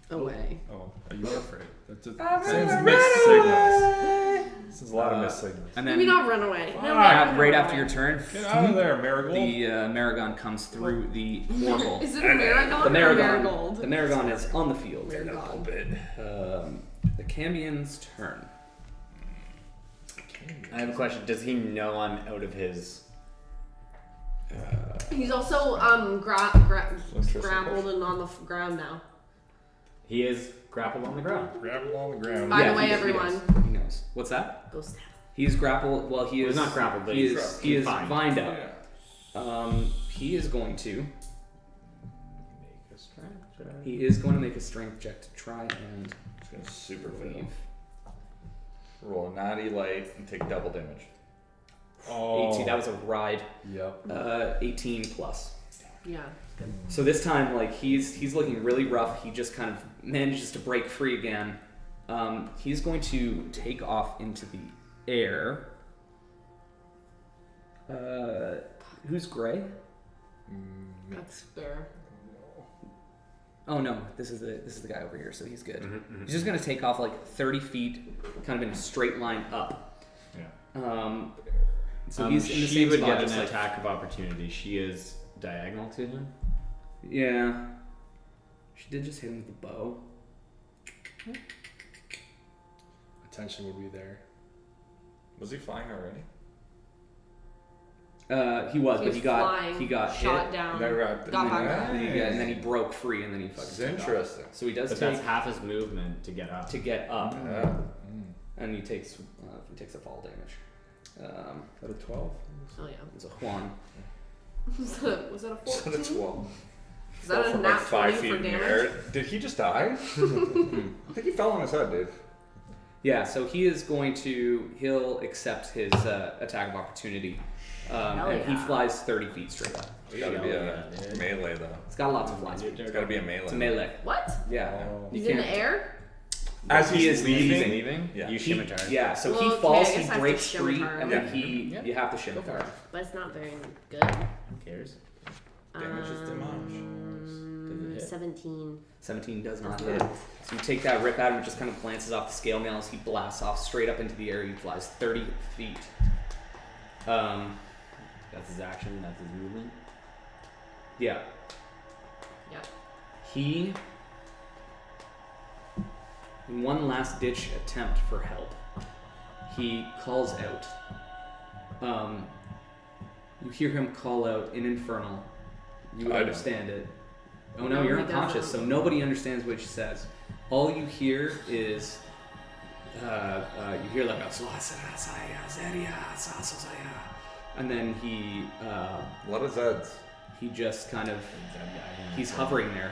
away. Oh, you are afraid. That just sends mixed signals. This is a lot of mixed signals. And Maybe then not run away. No, right after your turn, Get out of there, Marigold. the Maragon comes through the portal. Is it a Marigold The or a Maragon, Marigold? the Maragon is on the field. Marigold. The Cambion's turn. I have a question. Does he know I'm out of his? He's also Interesting grappled and on the ground now. He is grappled on the ground. Grab him on the ground. By the he way, does, everyone. He knows. What's that? Go stab. He's grappled. Well, he Well, is he's not grappled, but he he's is confined. vined up. Yeah. He is going to. Make a strength check. He is going to make a strength check to try and Just gonna super leave. fail. Roll a natty light and take double damage. Oh. 18. That was a ride. Yep. 18 plus. Yeah. Good. So this time, like he's looking really rough. He just kind of manages to break free again. He's going to take off into the air. Who's Gray? That's fair. Oh no, this is the guy over here. So he's good. Mm-hmm. He's just gonna take off like 30 feet, kind of in a straight line up. Yeah. So he's in the she same would spot, get an just like- attack of opportunity. She is diagonal to him. Yeah. She did just hit him with the bow. Attention will be there. Was he flying already? He was, He but was he got flying, shot shot down, got back up. and then he broke free, and then he fucking It's took off. interesting. So he does But take that's half his movement to get up. to get up, Yeah. and he takes a fall damage. Is that a 12? Oh yeah. It's a Juan. Was that a 14? That's 12. Is that a From nat like 5 20 feet for in the damage? air. Did he just die? I think he fell on his head, dude. Yeah, so he'll accept his attack of opportunity, and he yeah. flies 30 feet straight up. It's gotta be a melee, though. It's got lots of fly speed. It's gotta be a melee. It's a melee. What? Yeah. Oh. You He's in can't- the air? As He is leaving. leaving? Yeah. You He- scimitar. yeah, so Well, he okay, falls, I guess I he have to breaks scimitar free, him. and then you have to Go scimitar for it. him. But it's not very good. Who cares? Damage is damage. Does it hit? 17. 17 does not hit. So you take that rip at him, it just kind of glances off the scale mail as he blasts off straight up into the air. He flies 30 feet. That's his action. That's his movement. Yeah. Yep. He, in one last ditch attempt for help, he calls out. You hear him call out in Infernal. You would I don't. understand it. Oh no, No, you're he unconscious, doesn't. so nobody understands what she says. All you hear is, you hear like a and then he A lot of Zeds. he just kind of Dead guy. he's hovering there.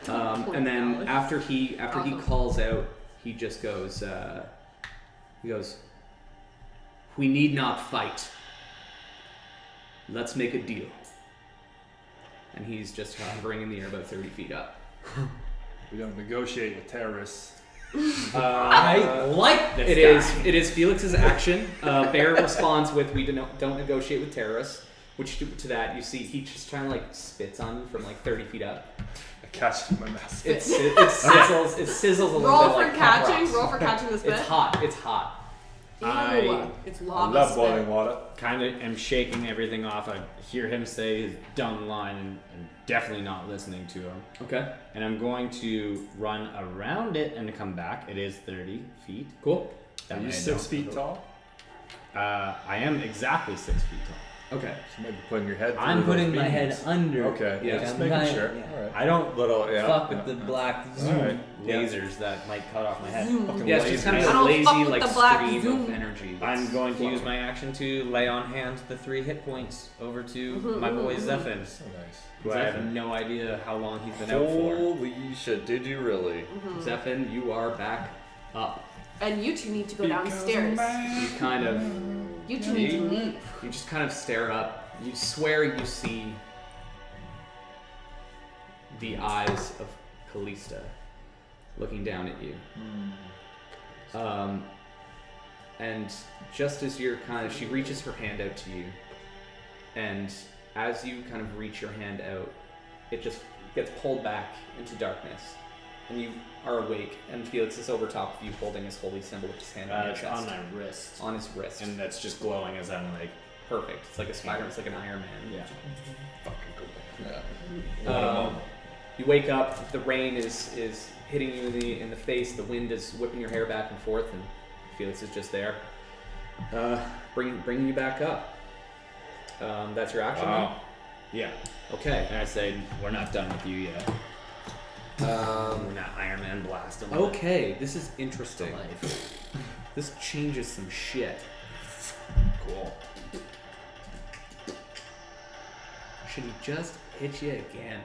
Poor And then Alex. after he Awesome. calls out, he just goes, "We need not fight. Let's make a deal." And he's just hovering in the air about 30 feet up. We don't negotiate with terrorists. I like this It is Felix's action. Bear responds with, "We don't negotiate with terrorists." Which to that you see he just trying to like spits on you from like 30 feet up. I catch my mask. It sizzles. It sizzles a little Roll bit for like pop catching. rocks. Roll for catching the spit. It's hot. It's hot. Ew. It's I lava love spit. boiling water. Kind of am shaking everything off. I hear him say his dumb line and definitely not listening to him. Okay. And I'm going to run around it and come back. It is 30 feet. Cool. That Are you way I 6 don't- feet tall? I am exactly 6 feet tall. Okay. You might be putting your head. I'm through those putting my head beams. under. Okay. Yeah, Just I'm making not- sure. yeah. All right. I don't Fuck with the black zoom. Alright. lasers that might cut off my head. Zoom. Yeah, it's just kind of I a don't lazy fuck with like the black stream zoom. of energy. I'm going to use my action to lay on hand the 3 hit points over to my boy Zephin, So nice. who I have no idea how long he's been out for. Holy shit! Did you really? Zephin, you are back up. And you two need to go downstairs. You kind of, You two need to leave. you just kind of stare up. You swear you see the eyes of Callista looking down at you. And just as you're she reaches her hand out to you, and as you kind of reach your hand out, it just gets pulled back into darkness, and you are awake, and Felix is over top of you holding his holy symbol with his hand on your It's chest. on my wrist. On his wrist. And that's just glowing as I'm like, Perfect. It's like a spider, it's like an Iron Man. yeah. Yeah. You wake up, the rain is hitting you in the face, the wind is whipping your hair back and forth, and Felix is just there. Bringing you back up. That's your action. Wow. Yeah. Okay. And I say, we're not done with you yet. We're not Iron Man blasting. Okay, this is To interesting. life. This changes some shit. Cool. Should he just hit you again?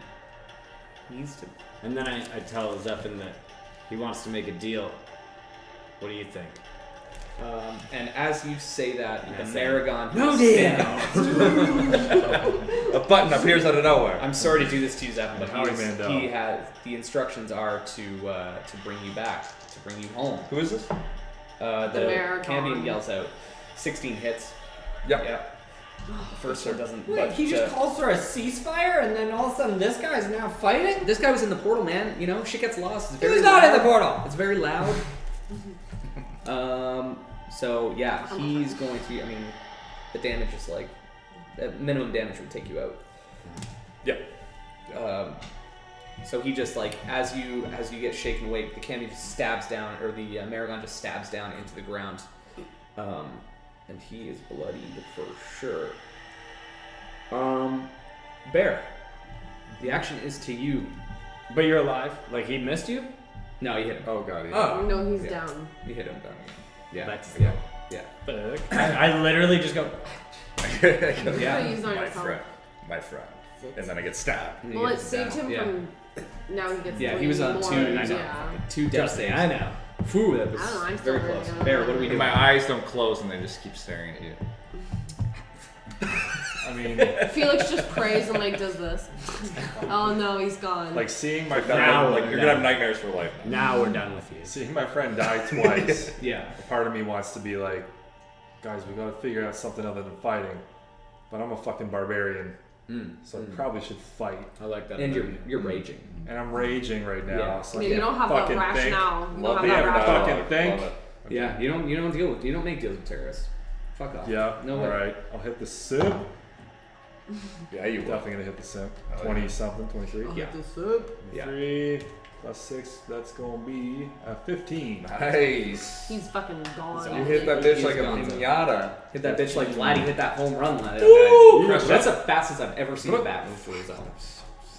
He needs to. And then I tell Zephin that he wants to make a deal. What do you think? And as you say that, And the I say, Maragon. "No A button appears out of nowhere. I'm sorry to do this to you, Zephin, but Howie Mandel. he has the instructions are to bring you back, to bring you home. Who is this? The Maragon. Cambion yells out, 16 hits. Yep. Yep. The first one doesn't. Wait, but, he just calls for a ceasefire, and then all of a sudden this guy's now fighting? This guy was in the portal, man. You know, shit gets lost. It's He very was not in the loud. portal! It's very loud. So yeah, he's going to. I mean, the damage is like, the minimum damage would take you out. Yep. So he just like as you get shaken awake, the Cambion just stabs down, or the Maragon just stabs down into the ground, and he is bloodied for sure. Bear, the action is to you. But you're alive? Like he missed you? No, you hit him. Oh god. Oh. No, he's Yeah. down. You hit him down. Yeah. That's yeah. Yeah. I literally just go, Yeah. He's on My yourself. friend. My friend. And then I get stabbed. And you Well, get it saved down. him Yeah. from. Now he gets. Yeah, he three was on more, two. I know. Yeah. 2 death Trust me, saves. I know. Whew, that was I don't know, I'm very still close. learning. Bear, what do we do? My eyes don't close and they just keep staring at you. I mean, Felix just prays and like does this. Oh no, he's gone. like seeing my Like, friend, you're gonna have nightmares for life. Now we're done with you. seeing my friend die twice. Yeah. A part of me wants to be like, guys, we gotta figure out something other than fighting. But I'm a fucking barbarian, so I probably should fight. I like that. And about you're you. raging. And I'm raging right now. Yeah. So I Yeah, you can't don't have that fucking rationale. You Love don't the have that fucking rationale. think. Love it. Yeah, you don't make deals with terrorists. Fuck off. Think. Yeah. No all way. right. I'll hit the simp. Yeah, you will. Definitely gonna hit the simp. Oh, yeah. 20 something, 23. I'll Yeah. hit this up. Yeah. 3 plus 6. That's gonna be 15. Nice. He's fucking gone. You hit that bitch He's like a gone, so. pinata. Hit that bitch like Vladdy hit that home run. That Woo! guy. That's the fastest I've ever seen a bat move through his zone.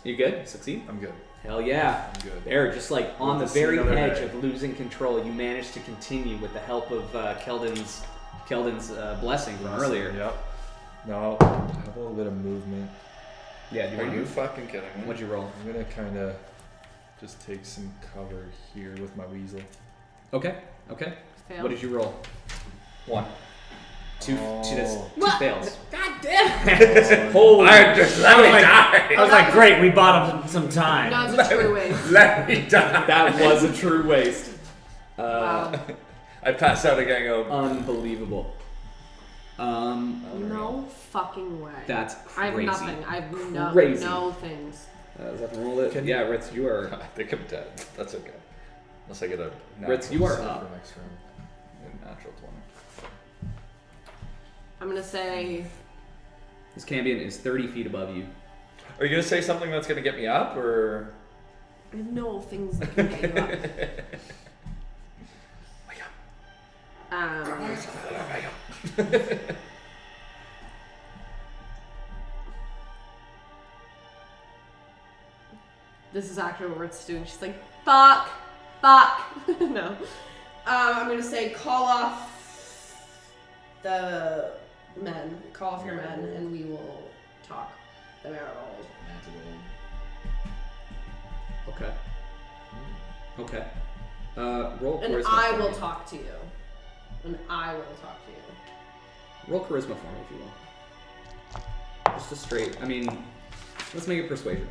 You good? Succeed? I'm good. Hell yeah. I'm good. There, just like on the Let's see very another edge day. of losing control, you managed to continue with the help of Keldon's blessing from earlier. Yep. No, I have a little bit of movement. Yeah, do you Are want you to? fucking kidding me? What'd you roll? I'm gonna kind of just take some cover here with my weasel. Okay. Fail. What did you roll? 1. 2 Oh. two fails. God damn. Holy I just let me die. I was like, great, we bought him some time. No, it's a true waste. Let me die. That was a true waste. Wow. I pass out again. Go. Unbelievable. No fucking way. That's I have crazy. nothing. I have Crazy. no things. Does that roll it? Yeah, Ritz, you are. I think I'm dead. That's okay. Unless I get a Ritz, you are Save up. for next round. natural 20. I'm gonna say This Cambion is 30 feet above you. Are you gonna say something that's gonna get me up, or? I have no things that can get you up. this is actually what it's doing. She's like, fuck. No. I'm gonna say call off the men. Call off your men, and we will talk. The marigold. Okay. Okay. Roll charisma. And I for will me. talk to you. Roll charisma for me if you will. Just a straight. I mean, let's make it persuasion.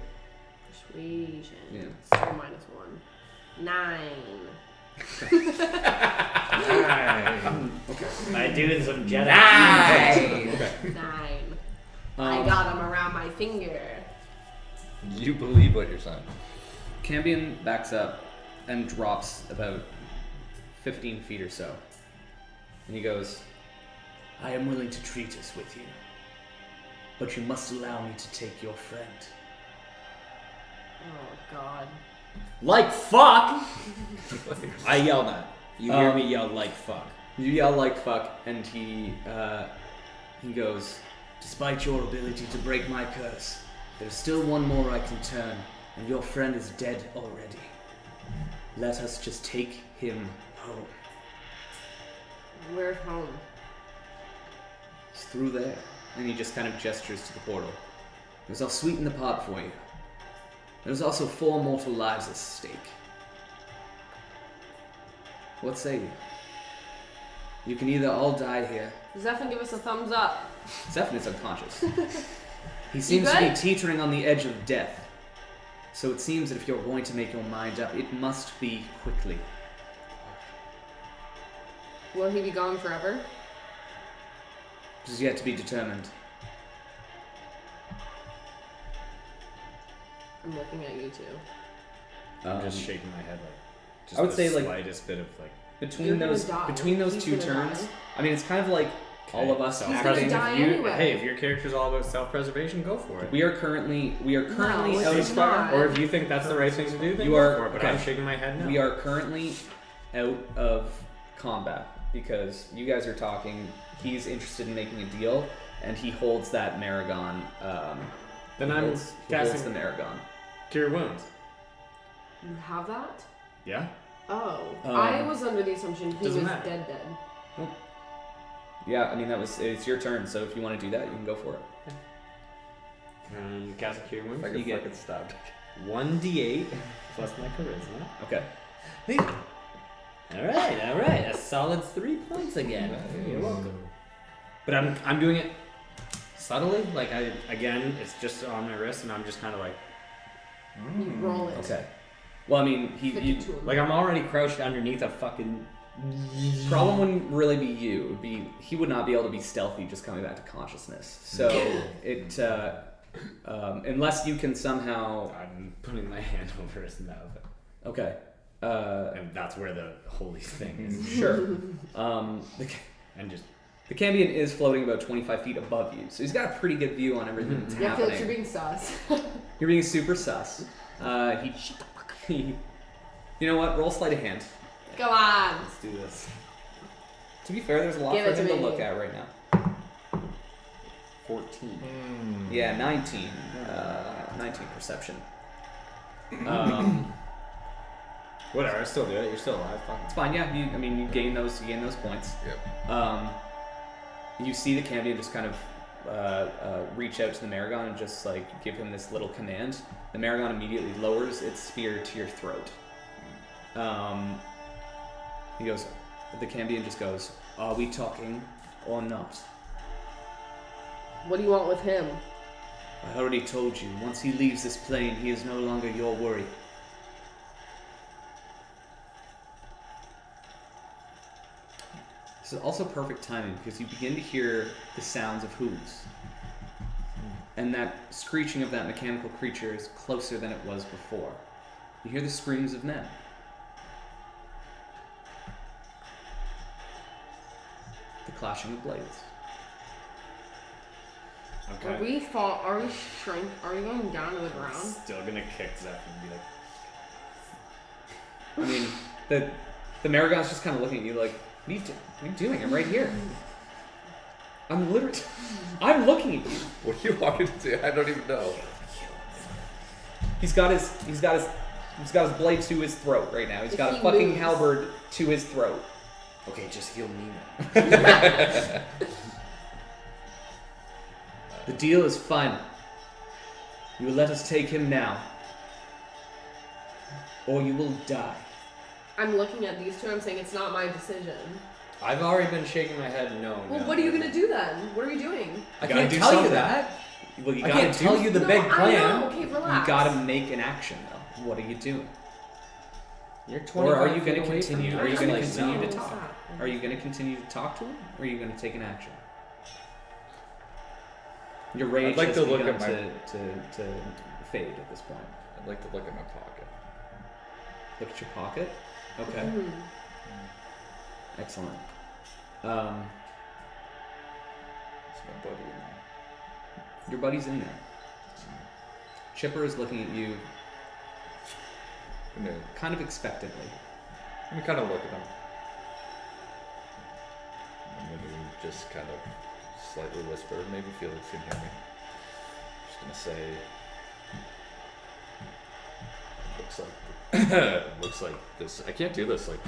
Persuasion. Yeah. So -1. 9. I do some Jedi. Okay. 9. I got him around my finger. You believe what you're saying. Cambion backs up and drops about 15 feet or so. And he goes, I am willing to treat us with you, but you must allow me to take your friend. Oh, God. Like fuck! I yelled that. You hear me yell like fuck. You yell like fuck, and he goes, despite your ability to break my curse, there's still one more I can turn, and your friend is dead already. Let us just take him home. Where's home? It's through there. And he just kind of gestures to the portal. He goes, I'll sweeten the pot for you. There's also 4 mortal lives at stake. What say you? You can either all die here. Zephyr, give us a thumbs up. Zephyr is unconscious. He seems to be teetering on the edge of death. So it seems that if you're going to make your mind up, it must be quickly. Will he be gone forever? It is yet to be determined. I'm looking at you two. I'm just shaking my head like. Just I would the say, like, slightest bit of like. Between those He's two gonna turns, die. I mean, it's kind of like all of us. He's gonna die anyway. Hey, if your character's all about self-preservation, go for it. We are currently No, out it's of not. Or if you think that's the right thing to do, then You go are- for it. But okay. I'm shaking my head no. We are currently out of combat because you guys are talking. He's interested in making a deal, and he holds that Maragon. Then he I'm holds the casting Maragon. Cure Wounds. You have that? Yeah. Oh. I was under the assumption he was doesn't matter. dead. Yeah, I mean it's your turn. So if you want to do that, you can go for it. Cast a Cure Wounds. If I You get get fucking stabbed. 1d8 plus my charisma. Okay. All right. A solid 3 points again. You're welcome. But I'm doing it subtly. Like it's just on my wrist, and I'm just kind of like. You roll it. Okay. Well, I mean, Stick it you to him. Like I'm already crouched underneath a fucking. problem wouldn't really be you. It would be he would not be able to be stealthy just coming back to consciousness. So it unless you can somehow. I'm putting my hand over his mouth, Okay. and that's where the holy thing is. Sure. And just. The Cambion is floating about 25 feet above you, so he's got a pretty good view on everything that's Yeah, I feel happening. like you're being sus. You're being super sus. You know what? Roll sleight of hand. Go on. Let's do this. To be fair, there's a lot Give for it to him to me. look at right now. 14. Yeah, 19. 19 perception. Whatever. I still do it. You're still alive. Fuck. It's fine. Yeah, you gain those points. Yep. You see the Cambion just kind of reach out to the Maragon and just like give him this little command. The Maragon immediately lowers its spear to your throat. He goes. The Cambion just goes, "Are we talking or not?" What do you want with him? I already told you. Once he leaves this plane, he is no longer your worry. This is also perfect timing because you begin to hear the sounds of hooves. And that screeching of that mechanical creature is closer than it was before. You hear the screams of men. The clashing of blades. Are we going down to the ground? Still gonna kick Zeph and be like. I mean, the Maragon's just kind of looking at you like, what are you doing? I'm right here. I'm looking at you. What do you want me to do? I don't even know. He's got his blade to his throat right now. He's If got a he fucking moves. halberd to his throat. Okay, just heal me now. The deal is final. You will let us take him now, or you will die. I'm looking at these two. I'm saying it's not my decision. I've already been shaking my head no. Well, no. what are you gonna do then? What are we doing? I gotta can't do tell you something. that. Well, you I gotta can't tell you the No, big I plan. know. Okay, relax. You gotta make an action though. What are you doing? You're Or are you 25 going to feet away from continue? me. Are you I'm going to like, continue no. to talk? Are you going to continue to talk to him, or are you going to take an action? Your rage I'd like has to look begun at my- to fade at this point. I'd like to look at my pocket. Look at your pocket. Okay, Mhm. excellent. It's my buddy. Your buddy's in there. Chipper is looking at you No, kind of expectantly. let me kind of look at him. I'm going to just kind of slightly whisper. Maybe Felix can hear me. Just going to say, looks like this. I can't do this like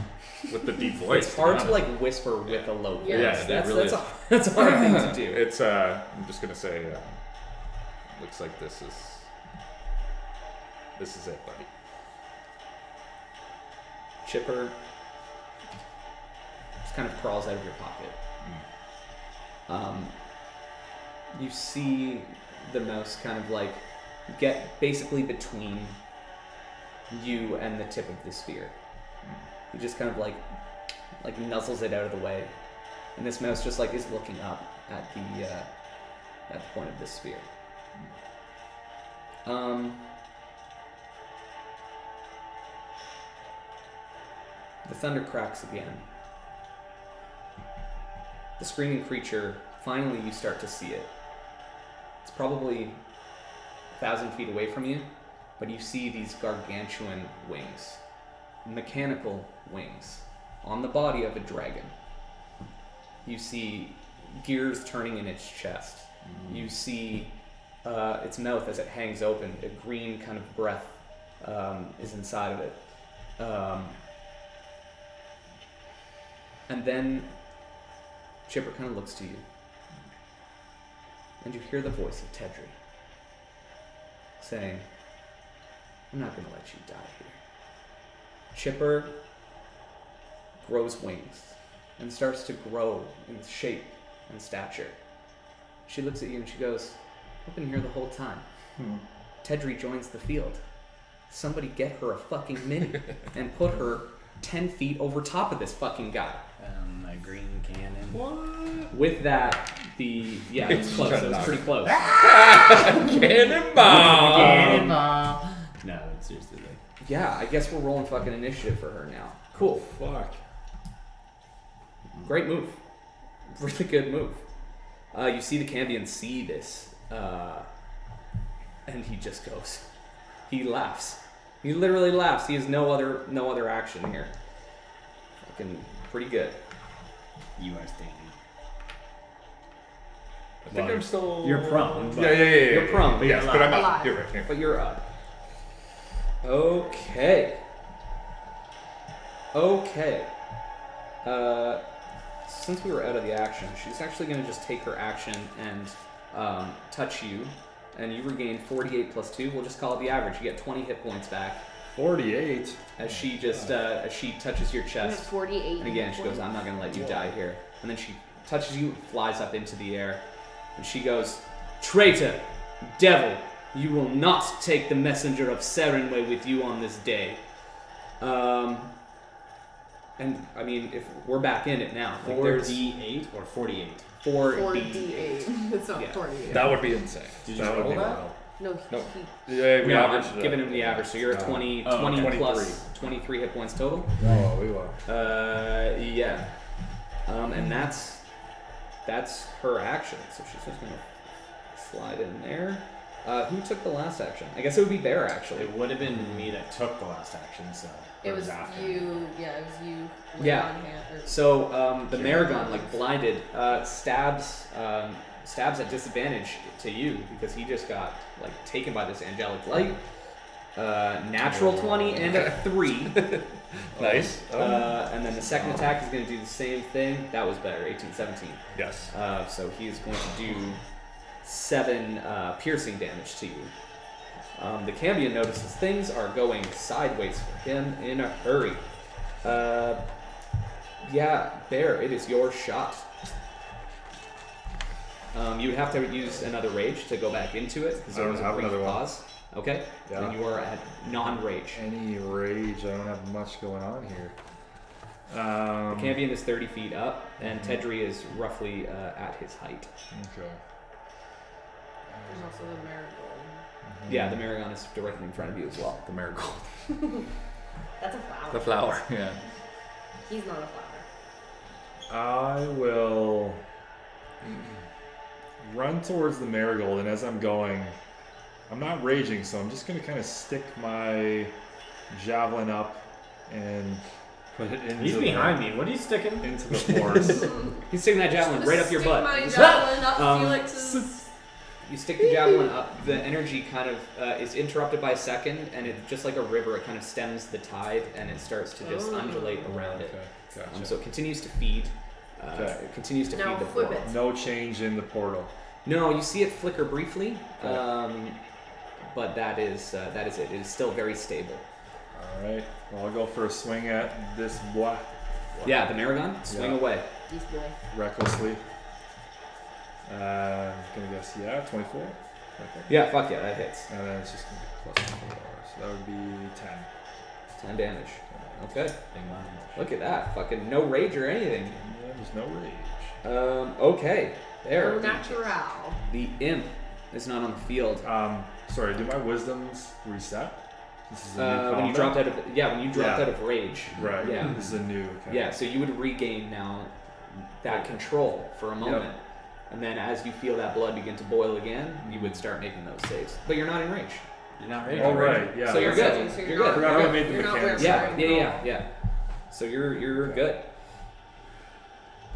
with the deep voice. It's hard be to honest. like whisper with a low voice. Yeah, it that's really that's that's a hard thing to do. It's I'm just gonna say, looks like this is it, buddy. Chipper just kind of crawls out of your pocket. You see the mouse kind of like get basically between you and the tip of the spear. He just kind of like nuzzles it out of the way, and this mouse just like is looking up at the point of the spear. The thunder cracks again. The screaming creature, finally you start to see it. It's probably 1,000 feet away from you, but you see these gargantuan wings, mechanical wings, on the body of a dragon. You see gears turning in its chest. You see its mouth as it hangs open. A green kind of breath is inside of it. And then Chipper kind of looks to you, and you hear the voice of Tedry saying, "I'm not going to let you die here." Chipper grows wings and starts to grow in shape and stature. She looks at you and she goes, "I've been here the whole time. Tedry joins the field. Somebody get her a fucking mini and put her 10 feet over top of this fucking guy." A green cannon. What? With that, it was close. It was pretty close. Cannonball! Cannonball. No, seriously. Like, Yeah, I guess we're rolling fucking initiative for her now. Cool. Fuck. Great move. Really good move. You see the Cambion see this, and he just goes. He laughs. He literally laughs. He has no other action here. Fucking pretty good. you are standing. I think I'm still. You're prone. But Yeah. You're prone, but Yes, you're but I'm alive. up. You're right. Yeah. But you're up. Okay. Since we were out of the action, she's actually going to just take her action and touch you, and you regain 48 plus 2. We'll just call it the average. You get 20 hit points back 48. as she just as she touches your You have chest. 48. And again, she goes, "I'm not going to let you die here." And then she touches you, flies up into the air, and she goes, "Traitor, devil, you will not take the messenger of Serenway with you on this day." And I mean, if we're back in it now, like there's 4d8 or 48? 4d8. It's not Yeah. 48. That would be insane. Did you That would roll be that? wild. No, No. he Yeah, we no, averaged I'm it giving out. him the average, so you're at 20, Oh, 20 23. plus 23 hit points total. Oh, we will. Yeah. And that's her action. So she's just gonna slide in there. Who took the last action? I guess it would be Bear actually. It would have been me that took the last action, so. It was after. you. Yeah, it was you. Yeah. On hand, or- So the Maragon, like blinded, stabs at disadvantage to you because he just got like taken by this angelic light. Natural 20 and a 3. Nice. And then the second attack is going to do the same thing. That was better, 18, 17. Yes. So he's going to do 7 piercing damage to you. The Cambion notices things are going sideways for him in a hurry. Yeah, Bear, it is your shot. You would have to use another rage to go back into it because there was a brief pause. Okay. Yeah. And you are at non-rage. Any rage? I don't have much going on here. The Cambion is 30 feet up, and Tedri is roughly at his height. Okay. There's also the marigold. Yeah, the Marigon is directly in front of you as well. The marigold. That's a flower. The flower. Yeah. He's not a flower. I will run towards the marigold, and as I'm going, I'm not raging, so I'm just going to kind of stick my javelin up and put it into He's behind me. What are you sticking? into the forest. He's sticking that javelin right up your butt. My javelin up Felix's. You stick the javelin up, the energy kind of is interrupted by a second, and it just like a river, it kind of stems the tide, and it starts to just undulate around it. Okay, gotcha. So it continues to feed. Okay. It continues to Now feed the flip portal. it. No change in the portal. No, you see it flicker briefly, Okay. but that is it. It is still very stable. All right. Well, I'll go for a swing at this boy Yeah, the Marigon, swing Yeah. away. Beast boy. recklessly. I'm gonna guess 24. Okay. Yeah, fuck yeah, that hits. And then it's just gonna be +4, so that would be 10. 10 damage. Okay. Look at that. Fucking no rage or anything. Yeah, there's no rage. Okay. There. Au natural. The imp is not on the field. Sorry, do my wisdoms reset? This is a new When you combat? dropped out of Yeah. out of rage. Right. Yeah. This is a new. Okay. Yeah. So you would regain now that control for a moment, and then as you feel that blood begin to boil again, you would start making those saves. But you're not in rage. You're not ready. All right. Yeah. So you're that's good. it. So You're not- good. I forgot how I made the you're not mechanics. wearing Yeah. So you're good.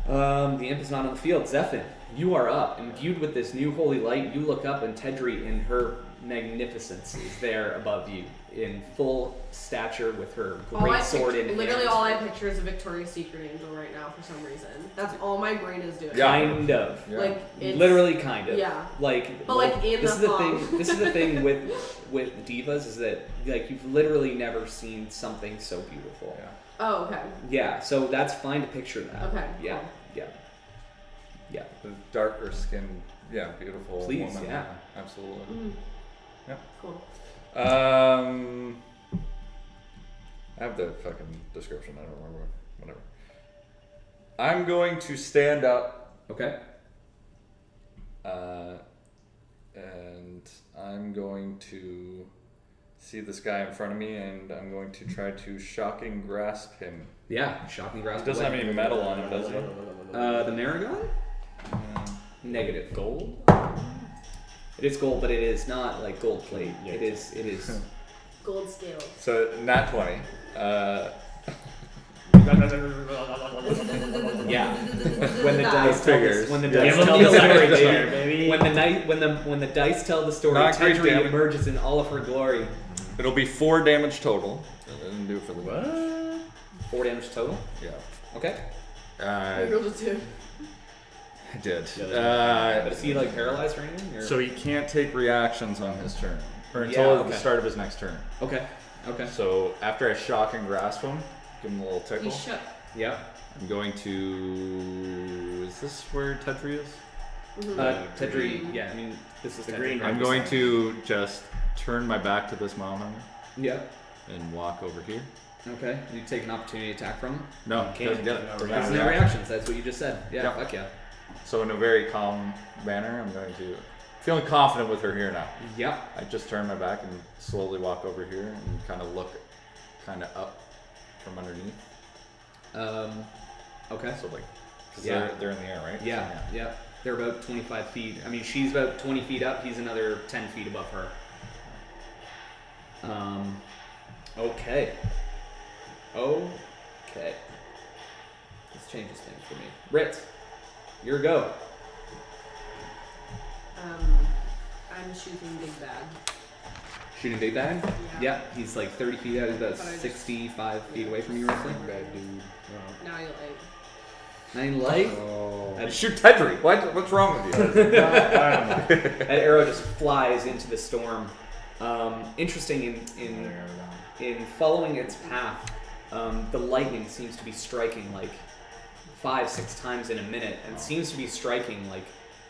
The imp is not on the field. Zephyn, you are up, imbued with this new holy light. You look up, and Tedri, in her magnificence, is there above you, in full stature, with her great sword in hand. Literally all I picture is a Victoria's Secret angel right now for some reason. That's all my brain is doing. Kind of. Yeah. Like it's, Literally, kind of. Yeah. Like, But, like, in this the is the thong. thing. This is the thing with divas is that like you've literally never seen something so beautiful. Yeah. Oh, okay. Yeah, so that's fine to picture that. Okay. Yeah, Cool. yeah. The darker skin. Yeah, beautiful Please, woman. yeah. Absolutely. Mm. Yeah. Cool. I have the fucking description. I don't remember. Whatever. I'm going to stand up, Okay. and I'm going to see this guy in front of me, and I'm going to try to shocking grasp him. Yeah, shocking grasp. He doesn't have away. any metal on him, does he? The Marigon? Negative. Gold? It is gold, but it is not like gold plate. Yeah. It is. Gold scale. So nat 20. Yeah. When the dice figures. when the Yeah. dice Give him tell the the story, electric chair, baby. when the dice tell the story, Not great Tedri damage. emerges in all of her glory. It'll be 4 damage total. I didn't do it for the What? 4 damage total. Yeah. Okay. I rolled a 2. I did. But is he like paralyzed or anything? Or? So he can't take reactions on his turn, or until Yeah, okay. the start of his next turn. Okay. Okay. So after I shock and grasp him, give him a little tickle. He shook. Yeah. I'm going to. Is this where Tedri is? Tedri. Yeah. I mean, this is The Tedri. green I'm going to just turn my back to this mountain Yeah. and walk over here. Okay. You take an opportunity attack from him. No, can't doesn't get do it. no Doesn't That's have no a reaction. reactions. That's what you just said. Yeah. Yep. Fuck yeah. So in a very calm manner, I'm going to. Feeling confident with her here now. Yep. I just turn my back and slowly walk over here and kind of look kind of up from underneath. Okay. So like, because Yeah. they're in the air, right? Yeah. So, Yeah. They're about 25 feet. I mean, she's about 20 feet up. He's another 10 feet above her. Okay. Okay. This changes things for me. Ritz, your go. I'm shooting Big Bad. Shooting big bag? Yeah. Yeah, he's like 30 feet out, about 65 feet away from you roughly. Bad dude. Now you like. 9 light. Oh. You shoot Tedry. What's wrong with you? That arrow just flies into the storm. Interesting in following its path, the lightning seems to be striking like 5-6 times in a minute, and seems to be striking like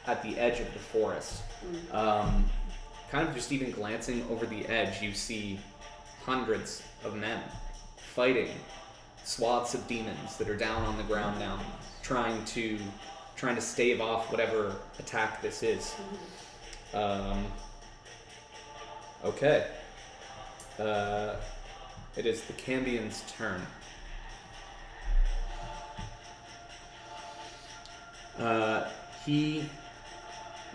at the edge of the forest. Kind of just even glancing over the edge, you see hundreds of men fighting swaths of demons that are down on the ground now, trying to stave off whatever attack this is. Okay. It is the Cambion's turn. He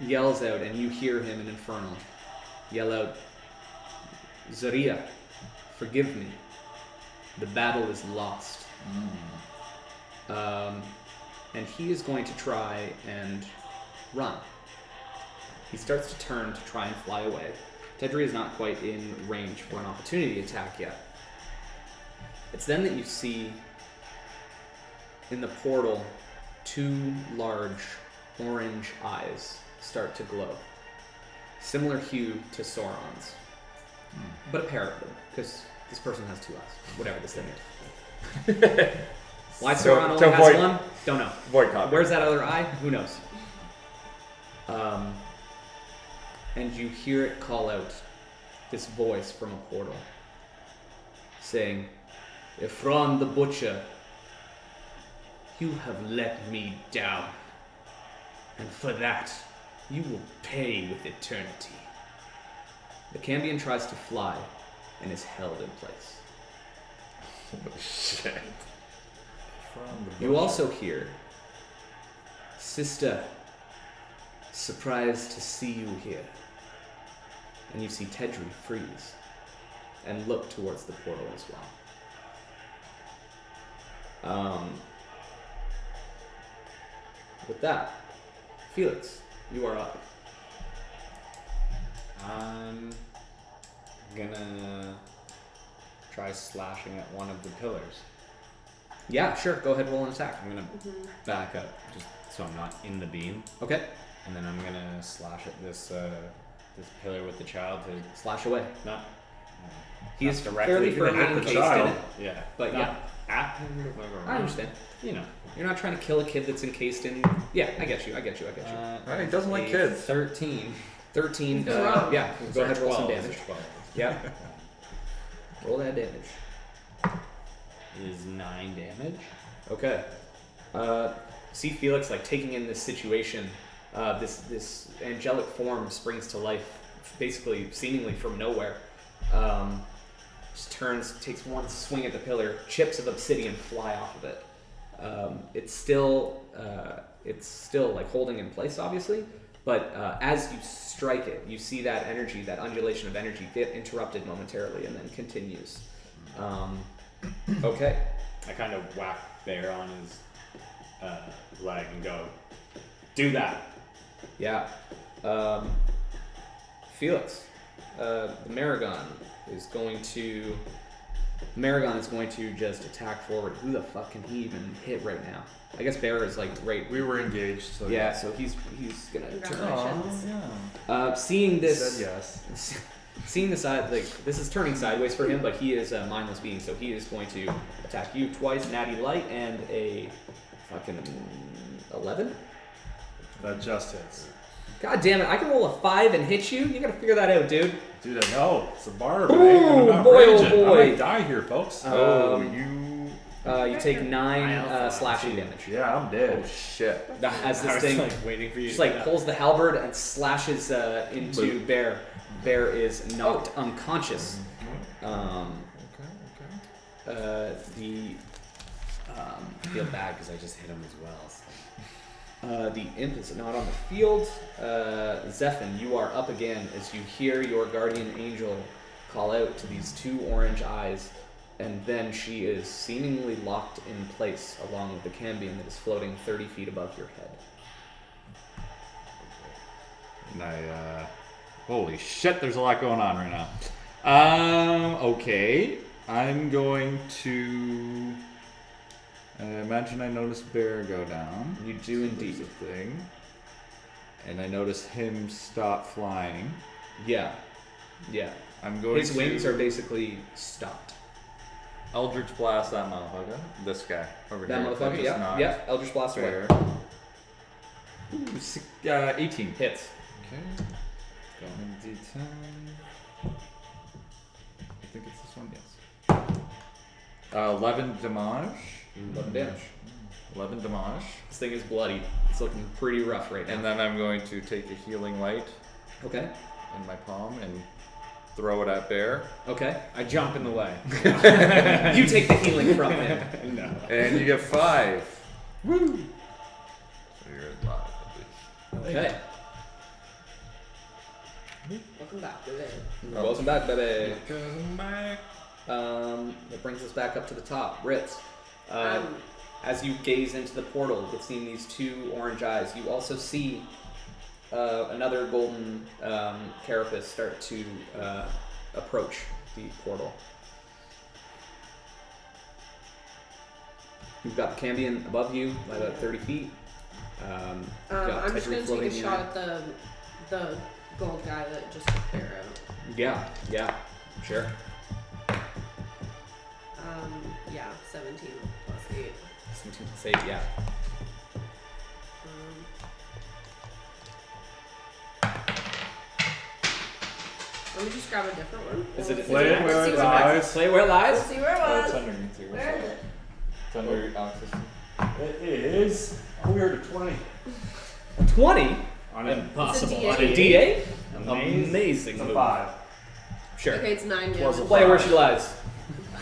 yells out, and you hear him in Infernal yell out, Zaria, forgive me. The battle is lost. And he is going to try and run. He starts to turn to try and fly away. Tedry is not quite in range for an opportunity attack yet. It's then that you see in the portal 2 large orange eyes start to glow. Similar hue to Sauron's. But a pair of them, because this person has 2 eyes. Whatever this thing is. Why Sauron only has one? Don't know. Void copy. Where's that other eye? Who knows? And you hear it call out this voice from a portal saying, Ephron the Butcher, you have let me down, and for that you will pay with eternity. The Cambion tries to fly and is held in place. Holy shit. You also hear, Sister, surprised to see you here. And you see Tedry freeze and look towards the portal as well. With that, Felix, you are up. I'm gonna try slashing at one of the pillars. Yeah, sure. Go ahead, roll an attack. I'm gonna back up just so I'm not in the beam, Okay, and then I'm gonna slash at this pillar with the child to slash away. not. He is directly fairly firmly at the encased in child. it, Yeah, but not yeah, at him. I understand. You know. You're not trying to kill a kid that's encased in. Yeah, I get you. He doesn't like kids. 13 13. Good roll. Yeah, go ahead, roll some 12, damage. 12 Yeah. Roll that damage. is 9 damage. Okay. See Felix like taking in this situation. This angelic form springs to life, basically seemingly from nowhere. Just turns, takes one swing at the pillar, chips of obsidian fly off of it. It's still like holding in place, obviously. But as you strike it, you see that energy, that undulation of energy, get interrupted momentarily and then continues. Okay. I kind of whack Bear on his leg and go, do that. Yeah. Felix, the Maragon is going to just attack forward. Who the fuck can he even hit right now? I guess Bear is like right. We were engaged, so Yeah, so he's gonna turn. Congratulations. Seeing He this, said yes. seeing the side, like this is turning sideways for him, but he is a mindless being, so he is going to attack you twice, Natty Light, and a fucking 11. That just hits. God damn it! I can roll a 5 and hit you. You gotta figure that out, dude. Dude, I know. It's a barb. Ooh, I'm not boy, oh raging. boy. I might die here, folks. You take 9 also slashing damage. Yeah, I'm dead. Shit. As this I was thing like waiting for you. just to like do pulls the halberd and slashes into Bear. Bear is knocked unconscious. Okay. I feel bad because I just hit him as well. So. The imp is not on the field. Zephin, you are up again as you hear your guardian angel call out to these 2 orange eyes, and then she is seemingly locked in place along with the Cambion that is floating 30 feet above your head. And I, holy shit, there's a lot going on right now. Okay. I'm going to imagine I notice Bear go down. You do indeed. There's a thing. And I notice him stop flying. Yeah. Yeah. I'm going His wings are basically stopped. Eldritch Blast that motherfucker. This guy over That here. motherfucker, Just yeah. not Yeah, Eldritch Blast away. fair. Ooh, 18. Hits. Okay. Going D10. I think it's this one, yes. 11 damage. 11 damage. 11 damage. This thing is bloody. It's looking pretty rough right now. And then I'm going to take a healing light Okay. in my palm and throw it at Bear. Okay. I jump in the way. You take the healing from him. No. And you get 5. Woo! So you're alive. Okay. Welcome back, baby. Welcome back, baby. Come back. That brings us back up to the top. Ritz. As you gaze into the portal, with seeing these two orange eyes, you also see another golden carapace start to approach the portal. You've got the Cambion above you by about 30 feet. You've got I'm just Tedry gonna take floating a in shot there. at the gold guy that just took Bear out. Yeah, sure. Yeah, 17 plus 8. 17 plus 8, yeah. Let me just grab a different one. Is it- Play it where it Let's lies. Play where it lies. see where it Oh, was. it's underneath you. Where is it? It's under access. It is. Oh, we're at 20. 20 On Impossible. impossible. It's on a D8? Amazing. Amazing It's a move. 5. Sure. Okay, it's 9 Plus damage. a Play where she lies.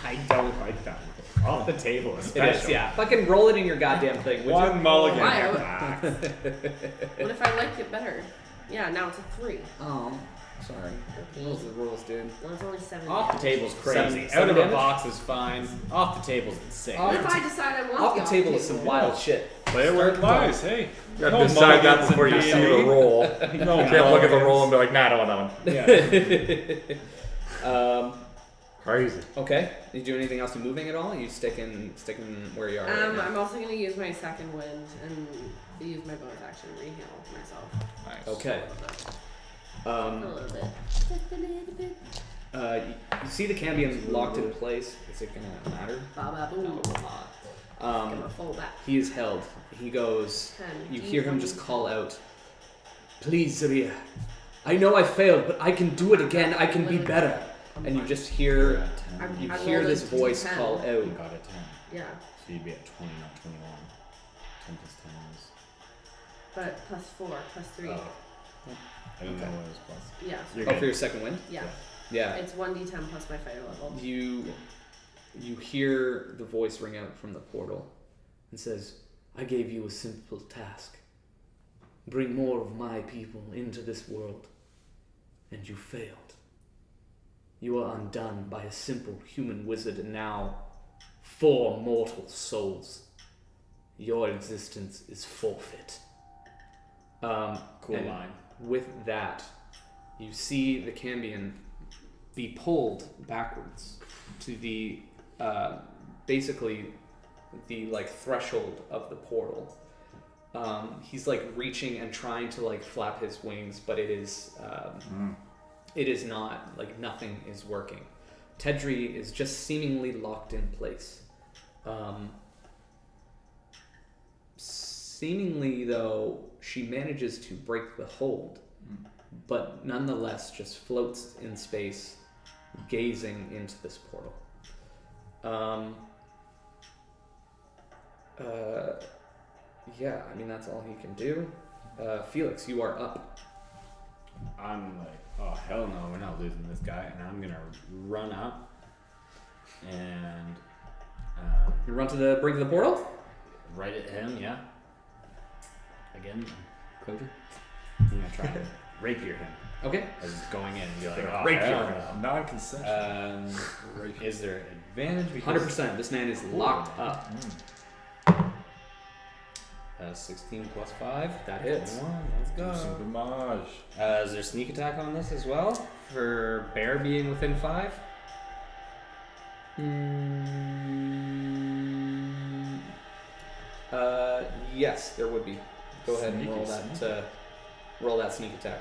I don't like that. Off the table, It especially. is, yeah. Fucking roll it in your goddamn thing, would One you? mulligan. Why? Ah, What if I liked it better? Yeah, now it's a 3. Oh, sorry. Those are the rules, dude. Well, it's only 7. Off the table's crazy. Seven Out of the damage? box is fine. Off the table's insane. Off What if I decide I want Off the table is table? some wild shit. Play it where it lies. Hey. You have No to decide that mulligans before in you see D&D. the roll. No, You can't look at the roll and be like, nah, I don't want that one. Crazy. Okay. You do anything else? You moving at all? You sticking where you are right now? I'm also going to use my second wind and use my bonus action to re-heal myself. Nice. Okay. A little bit. Just a little bit. You see the Cambion locked in place. Is it gonna matter? Ba-ba-boom. No, it will not. I'm going to fold back. He is held. He goes. 10. You hear him just call out, "Please, Zaria. I know I failed, but I can do it again. I can be better." And you just hear you I hear rolled this a voice 10. call out. You got a 10. Yeah, So you'd be at 20, not 21. 10 plus 10 is. but plus 4, plus 3. Oh. I didn't know what it was plus. Yeah, You're Oh, good. for your second wind? yeah. Yeah. It's 1d10 plus my fighter level. You hear the voice ring out from the portal and says, "I gave you a simple task. Bring more of my people into this world. And you failed. You are undone by a simple human wizard and now 4 mortal souls. Your existence is forfeit." Cool and line. With that, you see the Cambion be pulled backwards to the basically the like threshold of the portal. He's like reaching and trying to like flap his wings, but it is not, like nothing is working. Tedry is just seemingly locked in place. Seemingly though, she manages to break the hold, but nonetheless just floats in space, gazing into this portal. Yeah, I mean that's all he can do. Felix, you are up. I'm like, oh hell no, we're not losing this guy, and I'm gonna run up and You run to the brink of the portal? right at him, yeah. Again, closure. I'm gonna try and rapier him Okay. as he's going in and be like, Oh, rapier hell him. no. Non-consensual. Is there advantage? Because 100%. This man is locked up. 16 plus 5. That hits. 21. Let's Do some go. damage. Is there sneak attack on this as well? for Bear being within 5? Yes, there would be. Go ahead and roll Sneaky, that. Roll that sneak attack.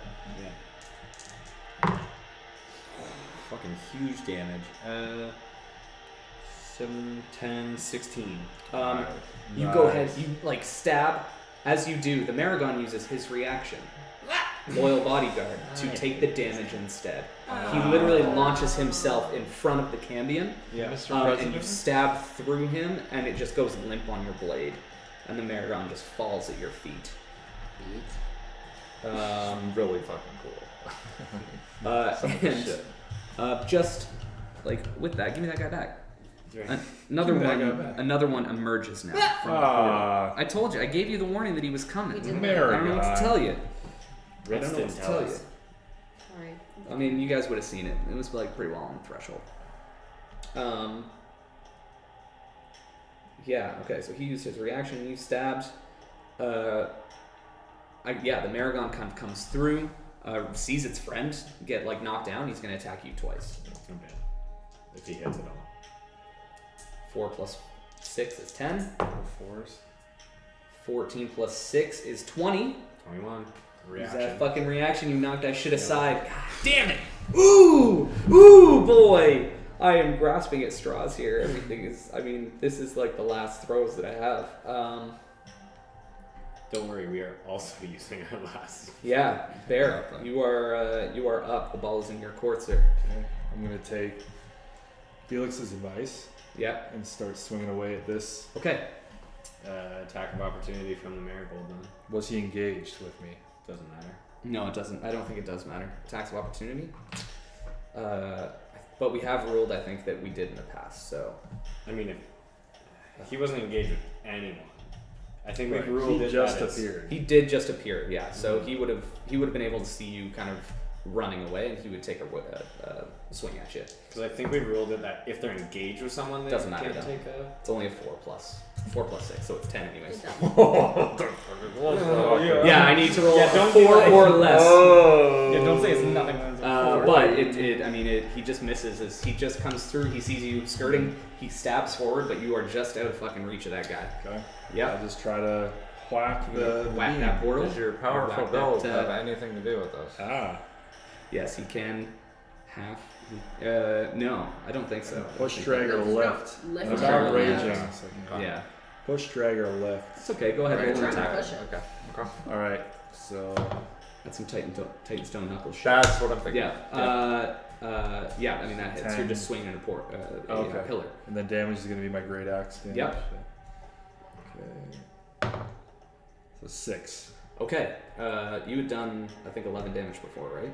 Yeah. Fucking huge damage. 7, 10, 16. You go ahead, you like stab. As you do, the Maragon uses his reaction, Loyal Bodyguard, to take the damage instead. He literally launches himself in front of the Cambion, Yeah. and you stab through him, and it just goes limp on your blade, and the Maragon just falls at your feet. Really fucking cool. And just like with that, give me that guy back. Right. Another Give me that one. guy back. Another one emerges now. From the portal. I told you. I gave you the warning that he was coming. We did. I don't know what to tell you. I Ritz don't know what didn't to tell tell you. us. Sorry. I mean, you guys would have seen it. It was like pretty well on the threshold. Yeah. Okay. So he used his reaction. You stabbed. The Maragon kind of comes through, sees its friend get like knocked down. He's gonna attack you twice. It's not bad. If he hits it all. 4 plus 6 is 10. 4s. 14 plus 6 is 20. 21. Use Reaction. that fucking reaction. You knocked that shit aside. God damn it! Ooh! Ooh, boy! I am grasping at straws here. Everything is. I mean, this is like the last throws that I have. Don't worry, we are also using our last. Yeah, Bear, you are up. The ball is in your court, sir. Okay. I'm gonna take Felix's advice Yeah. and start swinging away at this. Okay. Attack of opportunity from the Marigold then. Was he engaged with me? Doesn't matter. No, it doesn't. I don't think it does matter. Attacks of opportunity. But we have ruled, I think, that we did in the past. So. I mean, if he wasn't engaged with anyone, I think Right. we've ruled He it just that it's- appeared. He did just appear, yeah. So he would have been able to see you kind of running away, and he would take a swing at you. Because I think we've ruled it that if they're engaged with someone, they Doesn't matter, can't though. take a. It's only a 4 plus 6, so it's 10 anyways. Good job. Oh, Yeah, I need to roll Yeah, a don't 4 be like- or less. Yeah, don't say it's nothing. But he just misses as he just comes through. He sees you skirting. He stabs forward, but you are just out of fucking reach of that guy. Okay. Yep. I'll just try to whack the Whack beam. that portal. Does your powerful Whack build that, have anything to do with this? Yes, he can. Half. No, I don't think so. Push, drag, or No, lift. lift I'm or not lift. raging. Yeah, Push, drag, or lift. it's okay. Go ahead We're and roll an trying to attack. push it. Okay. All right. So That's some Titan Stone Knuckles shit. That's what I'm thinking. Yeah. I mean that hits. 10. You're just swinging a Okay. pillar. and then damage is gonna be my great axe damage. Yep. Okay. So 6. Okay. You had done I think 11 damage before, right?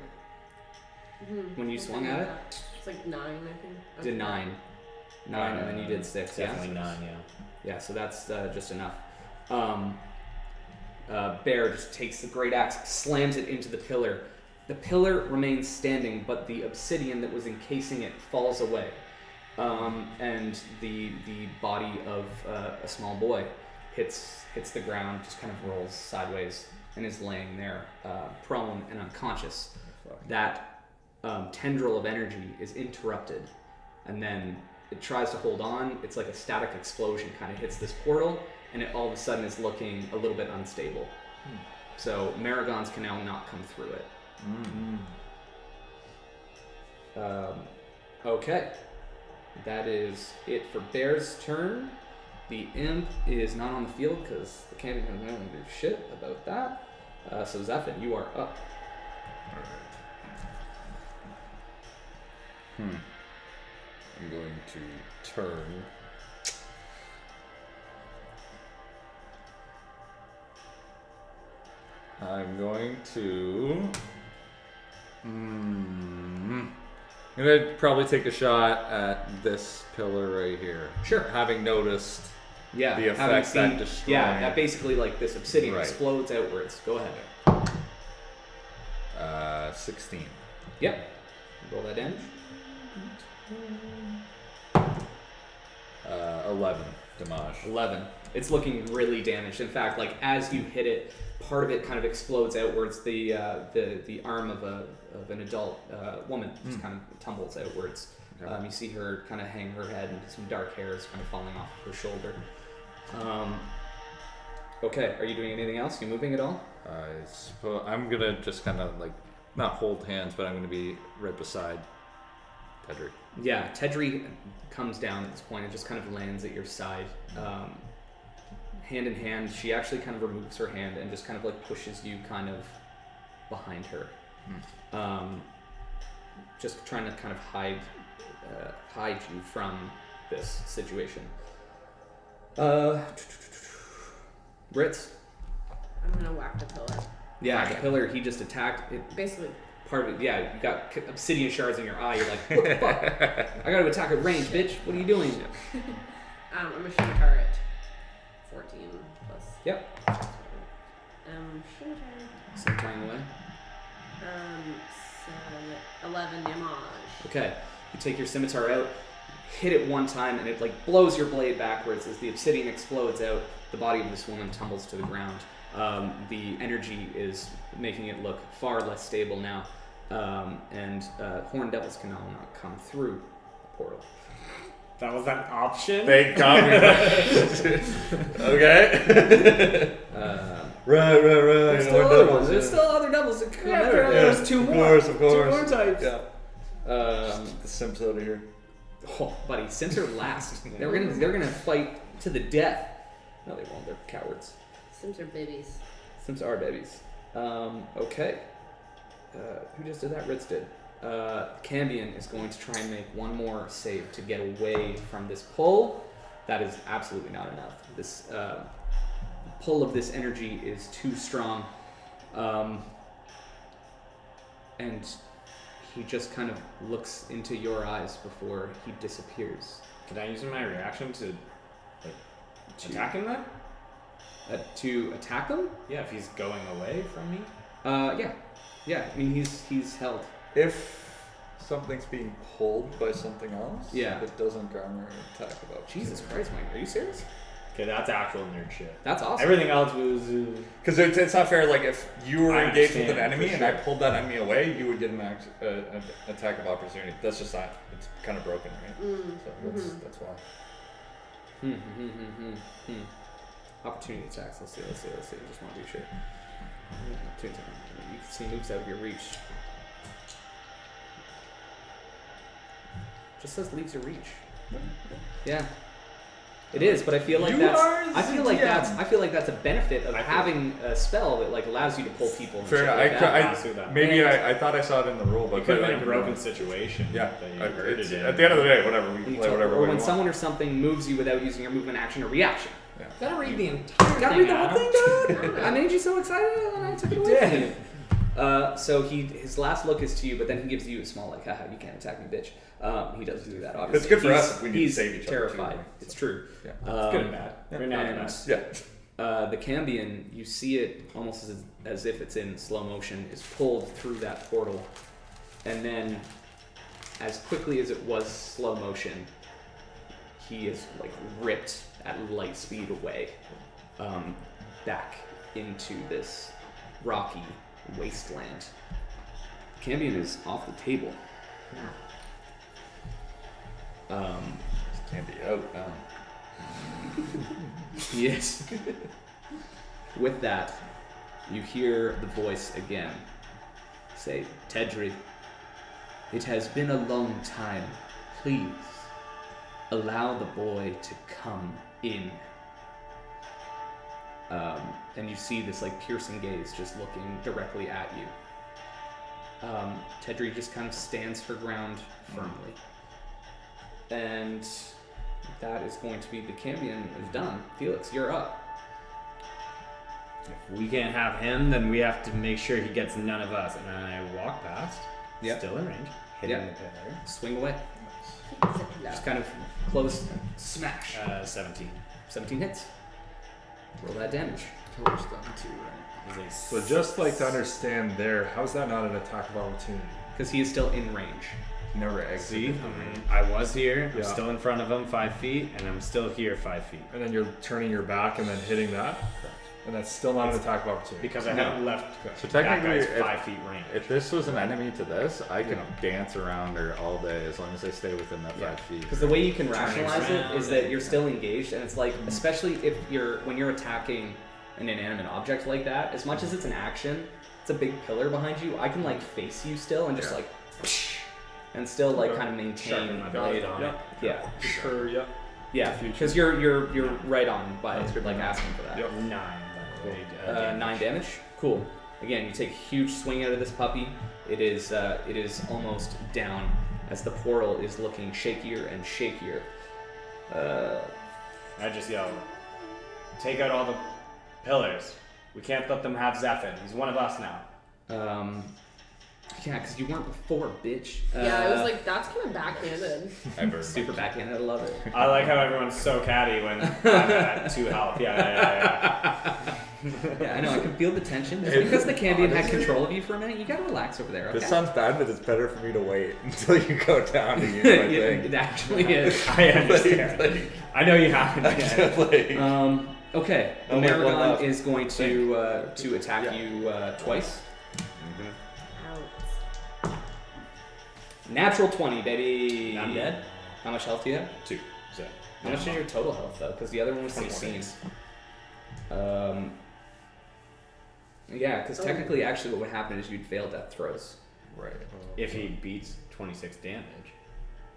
Mhm. When you swung at it? It's like 9, I think. Did 9, and then you did 6. Definitely Yeah. 9, yeah. Yeah. So that's just enough. Bear just takes the great axe, slams it into the pillar. The pillar remains standing, but the obsidian that was encasing it falls away, and the body of a small boy hits the ground, just kind of rolls sideways, and is laying there, prone and unconscious. That tendril of energy is interrupted, and then it tries to hold on. It's like a static explosion kind of hits this portal, and it all of a sudden is looking a little bit unstable. So Maragons can now not come through it. Okay, that is it for Bear's turn. The imp is not on the field because the candy doesn't know do shit about that. So Zephin, you are up. I'm going to turn. I'm going to. I'm gonna probably take a shot at this pillar right here. Sure. Having noticed Yeah, the having effect seen, that destroying. yeah, that basically like this obsidian Right. explodes outwards. Go ahead. 16. Yep. Roll that damage. 11 damage. 11. It's looking really damaged. In fact, like as you hit it, part of it kind of explodes outwards. The arm of an adult woman just kind of tumbles outwards. Okay. You see her kind of hang her head, and some dark hair is kind of falling off her shoulder. Okay, are you doing anything else? You moving at all? I suppose I'm gonna just kind of like not hold hands, but I'm gonna be right beside Tedric. Yeah, Tedri comes down at this point and just kind of lands at your side. Hand in hand, she actually kind of removes her hand and just kind of like pushes you kind of behind her. Just trying to kind of hide you from this situation. Ritz. I'm gonna whack the pillar. Yeah, the pillar, he just attacked it. Basically. Part of it, yeah, you got obsidian shards in your eye. You're like, what the fuck? I gotta attack at range, bitch. What are you doing? I'm gonna shoot a turret. 14 plus. Yep. Shoot a turret. Sometime away. 11 damage. Okay, you take your scimitar out, hit it one time, and it like blows your blade backwards as the obsidian explodes out. The body of this woman tumbles to the ground. The energy is making it look far less stable now, and horned devils can now not come through the portal. That was an option? Thank God. Okay. Right. There's still other ones. There's still other devils that come out. There's two more. Of course. Two more types. Yeah. The Simps out of here. Oh, buddy, Sims are last. They're gonna fight to the death. No, they won't. They're cowards. Sims are babies. Sims are babies. Okay. Who just did that? Ritz did. Cambion is going to try and make one more save to get away from this pull. That is absolutely not enough. This pull of this energy is too strong. And he just kind of looks into your eyes before he disappears. Can I use my reaction to attack him then? To attack him? Yeah, if he's going away from me. Yeah. I mean, he's held. If something's being pulled by something else, Yeah. it doesn't garner an attack of opportunity. Jesus Christ, Mike, are you serious? Okay, that's actual nerd shit. That's awesome. Everything else was. Because it's not fair. Like if you were I engaged with an understand, enemy for and I sure. pulled that enemy away, you would get an attack of opportunity. That's just not. It's kind of broken, right? So that's why. Opportunity attacks. Let's see. I just want to be sure. You can see moves out of your reach. Just says leaves your reach. Yeah. It is, but I feel like I feel like that's a benefit of having a spell that like allows you to pull people. And Fair shit enough. like that. I thought I saw it in the rule, but It could have I been a could broken be- situation. Yeah. that you At hurted in. the end of the day, whatever we When you play, tell- whatever or way when we someone or something moves you without using your movement action or reaction. Gotta read the entire Gotta thing. read the whole thing, dude. I made you so excited and I took it away from you. So his last look is to you, but then he gives you a small like, haha, you can't attack me, bitch. He does do that, obviously. It's good for He's- us if we need to he's save each other, terrified. too, right? It's true. Yeah. It's good and bad. Right now, and, it's bad. Yeah. the Cambion, you see it almost as if it's in slow motion, is pulled through that portal, and then, as quickly as it was slow motion, he is like ripped at light speed away, back into this rocky wasteland. Cambion is off the table. Can't be out now. Yes. With that, you hear the voice again say, Tedri, it has been a long time. Please, allow the boy to come in. And you see this like piercing gaze just looking directly at you. Tedri just kind of stands her ground firmly. And that is going to be the Cambion is done. Felix, you're up. If we can't have him, then we have to make sure he gets none of us. And then I walk past, Yep. still in range, hitting Yep. the pillar. Swing away. Just kind of close. Smash. 17. 17 hits. Roll that damage. Pillar's done too, right? Is a So just like to understand there, how's that not an attack of opportunity? Because he is still in range. never exited. See, the I was here. I'm Yeah. still in front of him 5 feet, and I'm still here 5 feet And then you're turning your back and then hitting that, and that's still not an attack of opportunity. because I haven't left So that technically, guy's if, 5 feet range. if this was an enemy to this, I could dance around her all day as long as they stay within that 5 feet. Because the way you can rationalize it around is that you're still engaged, and it's like, especially if when you're attacking an inanimate object like that, as much as it's an action, it's a big pillar behind you. I can like face you still and just like, and still like kind of Sharpen maintain. my blade on it. Yeah, Sure, yeah. yeah, because you're right on by like asking for that. Yep. 9. Blade, 9 damage. Cool. Again, you take a huge swing out of this puppy. It is almost down as the portal is looking shakier and shakier. I just yell, take out all the pillars. We can't let them have Zephyr. He's one of us now. Yeah, because you weren't before, bitch. Yeah, I was like, that's kind of backhanded. Ever. super backhanded. I love it. I like how everyone's so catty when I'm at 2 health. Yeah. Yeah, I know. I can feel the tension. Just because the Candian had control of you for a minute, you gotta relax over there. Okay? This sounds bad, but it's better for me to wait until you go down to use my it thing. actually is. I understand. Like, I know you haven't yet. like, Okay, the Only one Maragon left. is going to attack you twice. Natural 20, baby. I'm dead. How much health do you have? 2. So, How much is your total health though? Because the other one was 16. Yeah, because technically, actually, what would happen is you'd fail death throws. Right. if he beats 26 damage.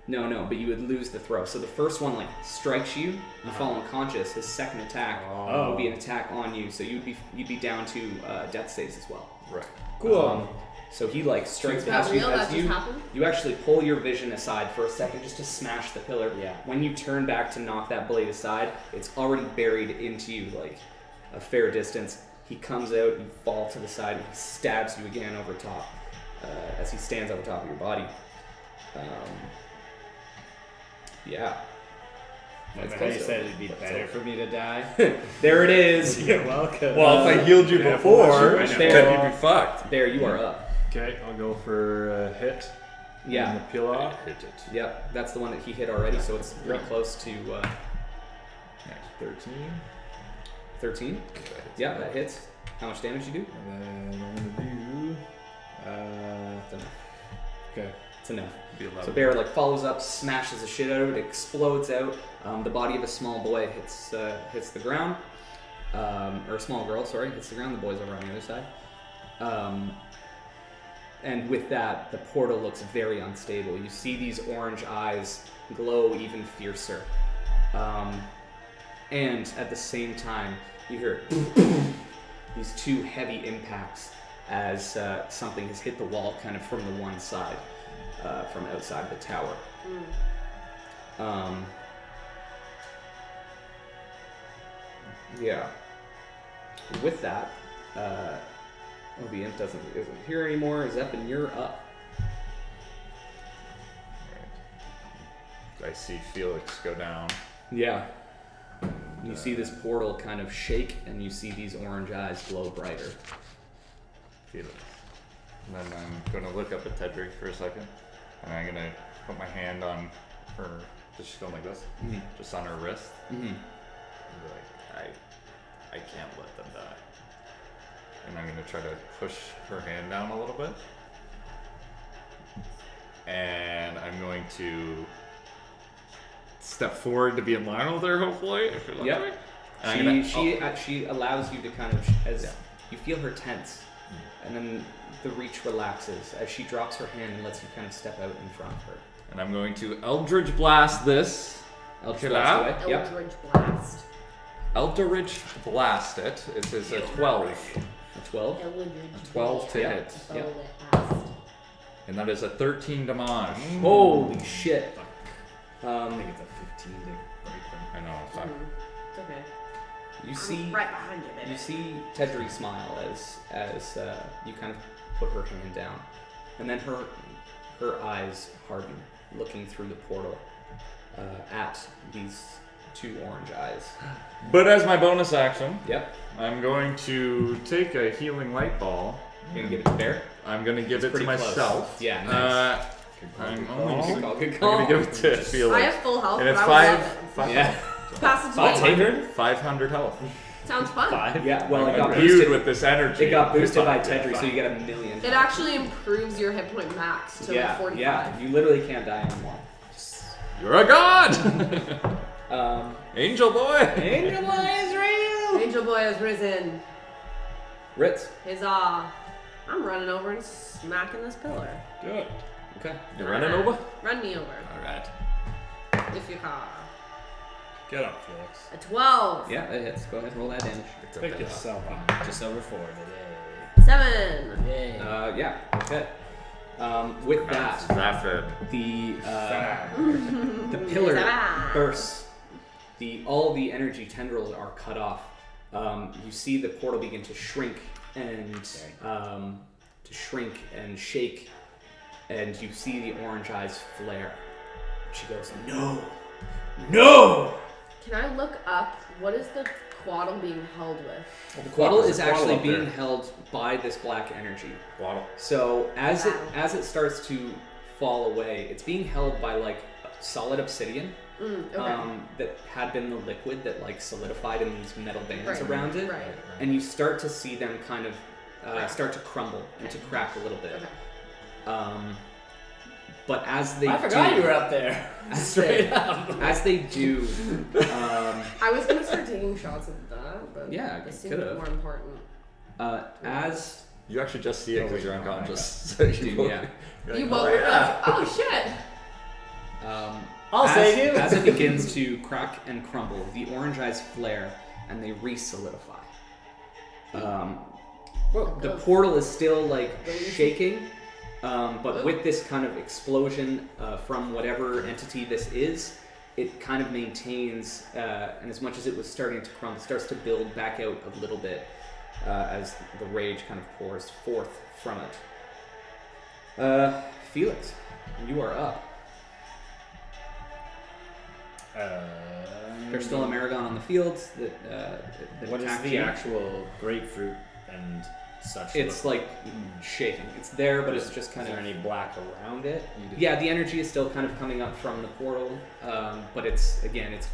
No, but you would lose the throw. So the first one like strikes you, you fall unconscious. His second attack would be an attack on you, so you'd be down to death saves as well. Right. Cool. So he like strikes Is that past you real? as That just you happened? you actually pull your vision aside for a second just to smash the pillar. Yeah. When you turn back to knock that blade aside, it's already buried into you like a fair distance. He comes out, you fall to the side, and he stabs you again over top as he stands over top of your body. Yeah. Remember how you said it'd be better for me to die? There it is. You're welcome. Well, if I healed you Yeah, before, I know. then you'd be fucked. There, you are up. Okay, I'll go for a hit. Yeah. And the peel off. Hit it. Yep, that's the one that he hit already, so it's pretty close to 13. 13. Yeah, that hits. How much damage you do? And then I'm gonna do. It's enough. Okay. It's enough. Be 11. So Bear like follows up, smashes the shit out of it, explodes out. The body of a small boy hits the ground, or a small girl, sorry, hits the ground. The boy's over on the other side. And with that, the portal looks very unstable. You see these orange eyes glow even fiercer, and at the same time, you hear these two heavy impacts as something has hit the wall, kind of from the one side. From outside the tower. Yeah. With that, the imp isn't here anymore. Zeppin, you're up. I see Felix go down. Yeah. You see this portal kind of shake, and you see these orange eyes glow brighter. Felix. And then I'm gonna look up at Tedric for a second, and I'm gonna put my hand on her. She's going like this, just on her wrist. Mm-hmm. And be like, I can't let them die. And I'm gonna try to push her hand down a little bit, and I'm going to step forward to be in line with her, hopefully. If you're Yep. lucky. And I'm gonna- She allows you to kind of, as you feel her tense, and then the reach relaxes as she drops her hand and lets you kind of step out in front of her. And I'm going to Eldritch Blast this. Eldritch Kill Blast out. away. Yep. Eldritch Blast. Eldritch Blast it. It is a 12. A 12. Eldritch 12 to Yeah. hit. Yep. Blast. And that is a 13 damage. Holy shit. I think it's a 15 to break them. I know, fuck. It's okay. You see, I'm right behind you, baby. you see Tedri smile as you kind of put her hand down, and then her eyes harden, looking through the portal at these two orange eyes. But as my bonus action, Yep. I'm going to take a healing light ball. You're gonna give it to Bear. I'm going to give It's it to pretty close. myself. Yeah, nice. I'm Good call, good I'm call. gonna give it to I Felix. have full health, And but it's I five, would love it. five, Yeah. Pass it to me. 500? 500 health. Sounds fun. 5? Yeah, well, it I'm got imbued boosted. with this energy. It got boosted by Fine. Tedry, so you get 1,000,000. It actually improves your hit point max to yeah, 45. yeah. You literally can't die anymore. You're a god! Angel boy! Angel Boy is real. Angel Boy has risen. Ritz. Huzzah. I'm running over and smacking this pillar. Do it. Okay. You're running over? Run me over. Alright. If you can. Get up, Felix. A 12. Yeah, that hits. Go ahead, roll that damage. Pick yourself up. Just over 4 today. 7. Yay. Yeah. Okay. With that, Zafid. the pillar Zah. bursts. All the energy tendrils are cut off. You see the portal begin to shrink and shake, and you see the orange eyes flare. She goes, "No, no!" Can I look up what is the quaddle being held with? The quaddle There's is a quaddle actually up being there. held by this black energy. Waddle. So as Wow. it starts to fall away, it's being held by like solid obsidian. Okay. That had been the liquid that like solidified in these metal bands Right, around it, right. and you start to see them kind of start to crumble and to crack a little bit. Okay. But as they I forgot do, you were up there. Straight up. as they do, I was gonna start taking shots at that, but Yeah, it you seemed could've. more important. as You actually just see it because you're Oh, unconscious. So Dude, yeah. you're You like, both "Oh, were yeah." like, oh shit! I'll as, save you. as it begins to crack and crumble, the orange eyes flare and they re-solidify. The portal is still like shaking, but with this kind of explosion from whatever entity this is, it kind of maintains, and as much as it was starting to crumble, starts to build back out a little bit as the rage kind of pours forth from it. Felix, you are up. There's still a Maragon on the fields that What is attacked the you. actual grapefruit and such? It's like shaking. It's there, but it's just Is kind there of. any black around it? Yeah, the energy is still kind of coming up from the portal, but it's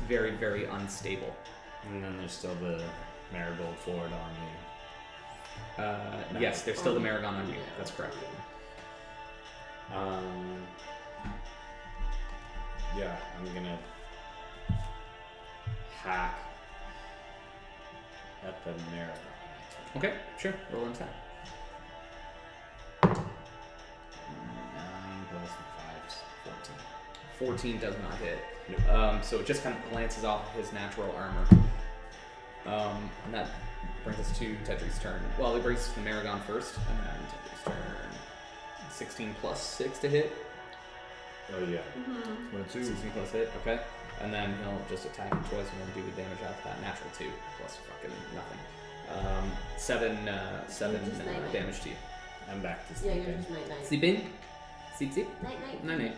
very, very unstable. And then there's still the marigold fort on you. Yes, there's still the Maragon on you. That's correct. Yeah, I'm gonna hack at the marigold. Okay, sure. Roll and attack. 9 plus 5 is 14. 14 does not hit. Nope. So it just kind of glances off his natural armor. And that brings us to Tedry's turn. Well, it brings us to the Maragon first, and then Tedry's turn. 16 plus 6 to hit. Oh yeah. 16 plus hit, okay. And then he'll just attack him twice and we'll do the damage after that. Natural 2 plus fucking nothing. 7 Just night-night. damage to you. I'm back to Yeah, sleeping. you're just night night. Sleeping? Sleep? Night night.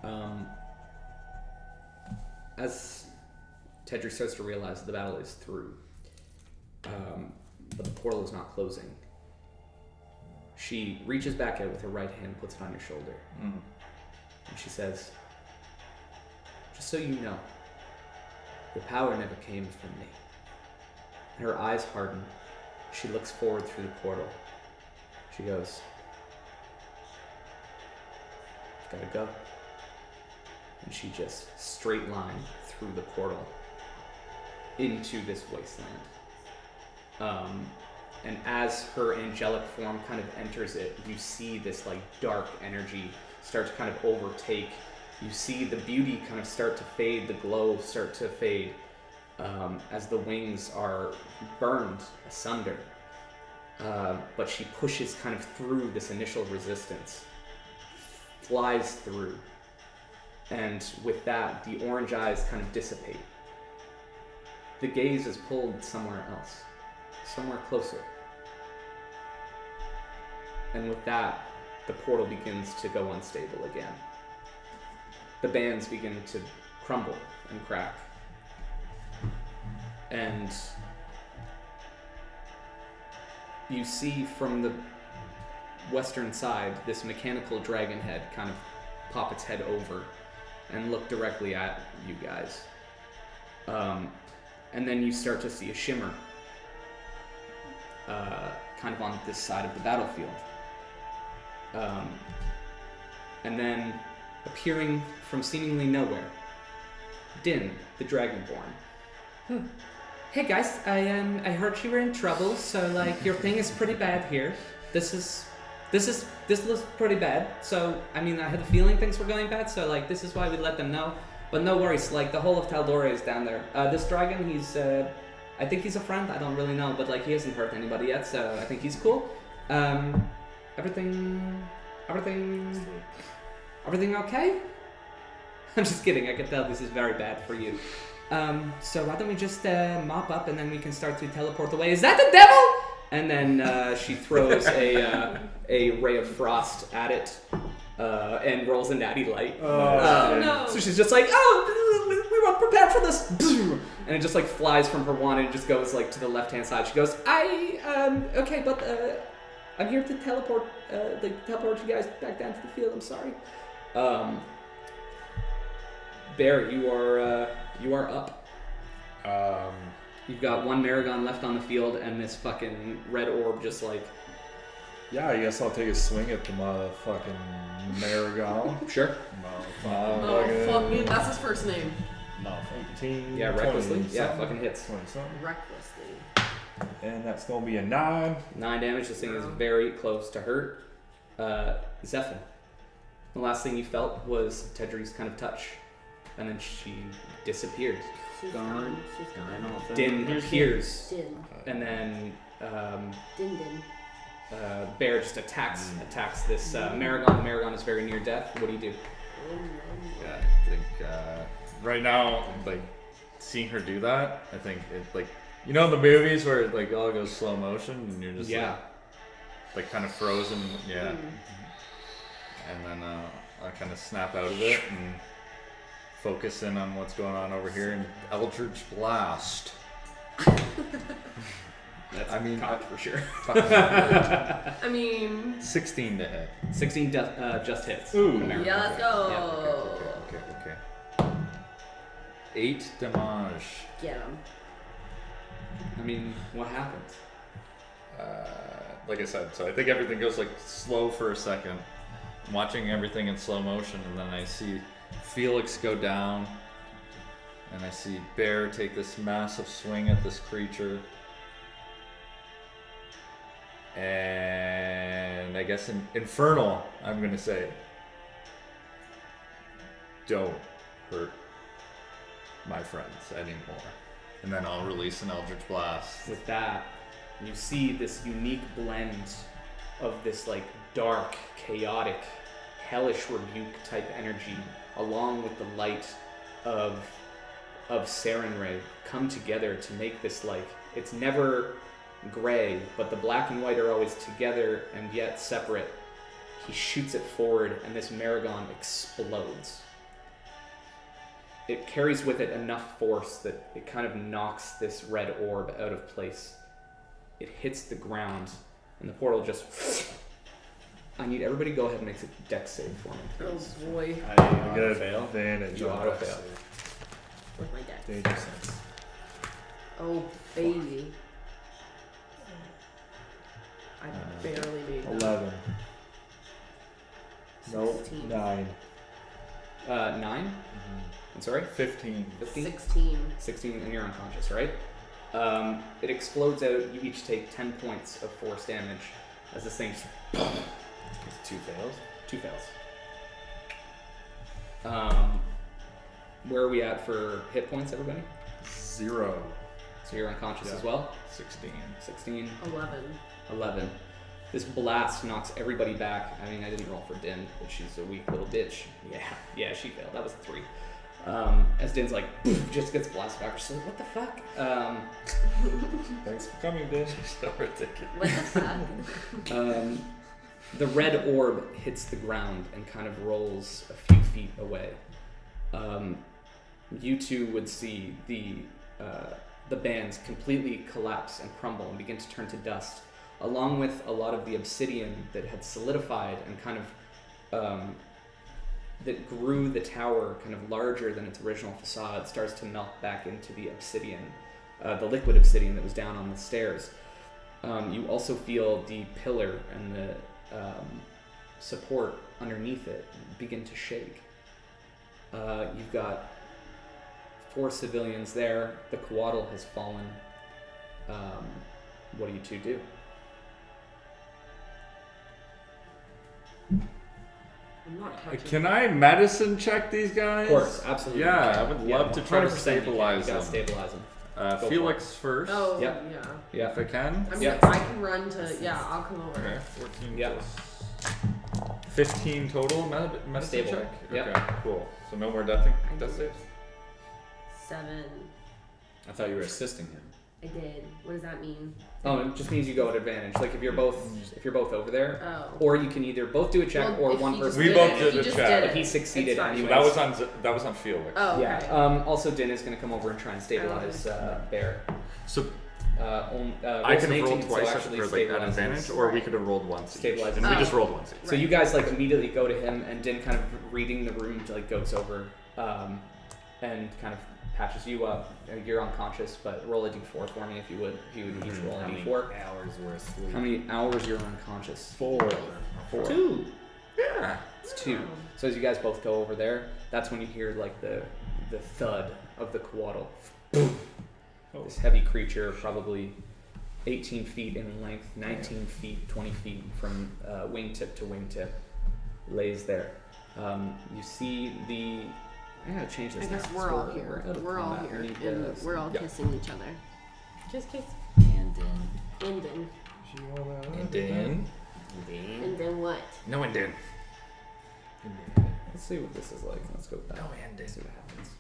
9-8. As Tedry starts to realize that the battle is through, but the portal is not closing, she reaches back out with her right hand, puts it on your shoulder, and she says, "Just so you know, your power never came from me." And her eyes harden. She looks forward through the portal. She goes, "I've gotta go." And she just straight line through the portal into this wasteland. And as her angelic form kind of enters it, you see this like dark energy start to kind of overtake. You see the beauty kind of start to fade, the glow start to fade, as the wings are burned asunder. But she pushes kind of through this initial resistance, flies through. And with that, the orange eyes kind of dissipate. The gaze is pulled somewhere else, somewhere closer. And with that, the portal begins to go unstable again. The bands begin to crumble and crack. And you see from the western side, this mechanical dragon head kind of pop its head over and look directly at you guys. And then you start to see a shimmer kind of on this side of the battlefield. And then appearing from seemingly nowhere, Din, the Dragonborn. Hey guys, I heard you were in trouble, so like your thing is pretty bad here. This looks pretty bad. So I mean, I had a feeling things were going bad, so like this is why we let them know. But no worries, like the whole of Tal'Dorei is down there. This dragon, he's I think he's a friend. I don't really know, but like he hasn't hurt anybody yet, so I think he's cool. Everything okay? I'm just kidding. I can tell this is very bad for you. So why don't we just mop up and then we can start to teleport away? Is that the devil? And then she throws a ray of frost at it and rolls a natty light. No. So she's just like, oh, we weren't prepared for this. And it just like flies from her wand and it just goes like to the left-hand side. She goes, okay, but I'm here to teleport you guys back down to the field. I'm sorry. Bear, you are up. You've got one Maragon left on the field, and this fucking red orb just like. Yeah, I guess I'll take a swing at the motherfucking Maragon. Sure. Oh, fucking, that's his first name. 18. Yeah, recklessly. 20 Yeah, something. fucking hits. 20 something. Recklessly. And that's gonna be a 9. 9 damage. This thing is very close to hurt. Zephyr. The last thing you felt was Tedri's kind of touch, and then she disappeared. She's Gone. gone. She's gone. Din appears, Din. and then Din. Bear just attacks this Maragon. The Maragon is very near death. What do you do? Yeah, I think right now, like seeing her do that, I think it like you know in the movies where it like all goes slow motion and you're just like kind of frozen. Yeah. And then I kind of snap out of it and focus in on what's going on over here and Eldritch Blast. That's cocked for sure. I mean, 16 to hit. 16 just hits. Ooh. The Maragon. yeah, let's go. Okay. 8 damage. Get him. I mean, what happens? Like I said, so I think everything goes like slow for a second. I'm watching everything in slow motion, and then I see Felix go down, and I see Bear take this massive swing at this creature. And I guess Infernal, I'm gonna say, don't hurt my friends anymore. And then I'll release an Eldritch Blast. With that, you see this unique blend of this like dark, chaotic, hellish rebuke type energy, along with the light of Sarenrae come together to make this like it's never gray, but the black and white are always together and yet separate. He shoots it forward, and this Maragon explodes. It carries with it enough force that it kind of knocks this red orb out of place. It hits the ground, and the portal just. I need everybody to go ahead and make a dex save for me, please. Oh boy. I get fail. advantage. You on auto that fail. save. With my deck. Danger sense. Oh, baby. I barely made that. 11. Nope. 16. 9. 9? I'm sorry? 15. 15? 16. 16, and you're unconscious, right? It explodes out. You each take 10 points of force damage as this thing. 2 fails. 2 fails. Where are we at for hit points, everybody? 0. So you're unconscious Yeah. as well? 16. 16, 11. 11. This blast knocks everybody back. I mean, I didn't roll for Din, but she's a weak little bitch. Yeah, she failed. That was a 3. As Din's like, just gets blasted back. She's like, what the fuck? Thanks for coming, Dan. So ridiculous. What the fuck? The red orb hits the ground and kind of rolls a few feet away. You two would see the bands completely collapse and crumble and begin to turn to dust, along with a lot of the obsidian that had solidified and kind of that grew the tower kind of larger than its original facade, starts to melt back into the obsidian, the liquid obsidian that was down on the stairs. You also feel the pillar and the support underneath it begin to shake. You've got 4 civilians there. The Coatl has fallen. What do you two do? I'm not touching Can I medicine check these guys? Of course, absolutely. Yeah, I would love to try to 100% you stabilize gotta them. stabilize them. Go Felix first. Oh, Yep. yeah. Yeah. If I can. I mean, Yeah. I can run to. Yeah, I'll come over. Okay, 14 Yeah. plus 15 total medicine Stable. check? Yeah. Okay, cool. So no more death saves? 7. I thought you were assisting him. I did. What does that mean? Oh, it just means you go at advantage. Like if you're both over there, Oh. or you can either both do a check Well, or if one he person. just We did both it, did if he the just check. did But it, he succeeded it's fine. anyway. That was on Felix. Oh, okay. Yeah. Also, Din is going to come over and try and stabilize Bear. So Rolls I could an have rolled 18, so twice actually for like an stabilizes. advantage, or we could have rolled once each. Stabilizes. And we Oh. just rolled once each. So you guys like immediately go to him, and Din kind of reading the room like goes over, and kind of patches you up. You're unconscious, but roll a d4 for me if you would. If you would each roll a How many d4. hours worth sleep? How many hours you're unconscious? 4. 4. 2. Yeah. It's 2. So as you guys both go over there, that's when you hear like the thud of the Coatl. This heavy creature, probably 18 feet in length, 19 feet, 20 feet from wingtip to wingtip, lays there. You see the. I gotta change this. I guess now. we're all here. out of We're all combat. here. We need And to- we're all yeah. kissing each other. Kiss, kiss. And then. And then. And then. And then what? No, and then. Let's see what this is like. Let's go back. No, and then. See what happens.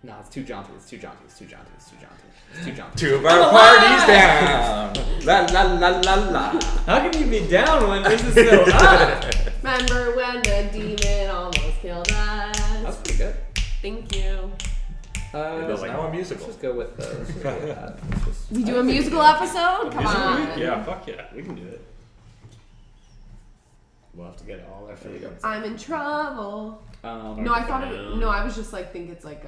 No, it's too jaunty. It's too jaunty. It's too jaunty. It's too jaunty. It's too jaunty. 2 of our parties down. La la la la la. How can you be down when this is so up? Remember when the demon almost killed us? That's pretty good. Thank you. It is now a Let's musical. just go with let's just go with that. Let's just- We do a musical episode? Come on. Yeah, fuck yeah. We can do it. We'll have to get all our favorites. I'm in trouble. No, I thought it. No, I was just like, think it's like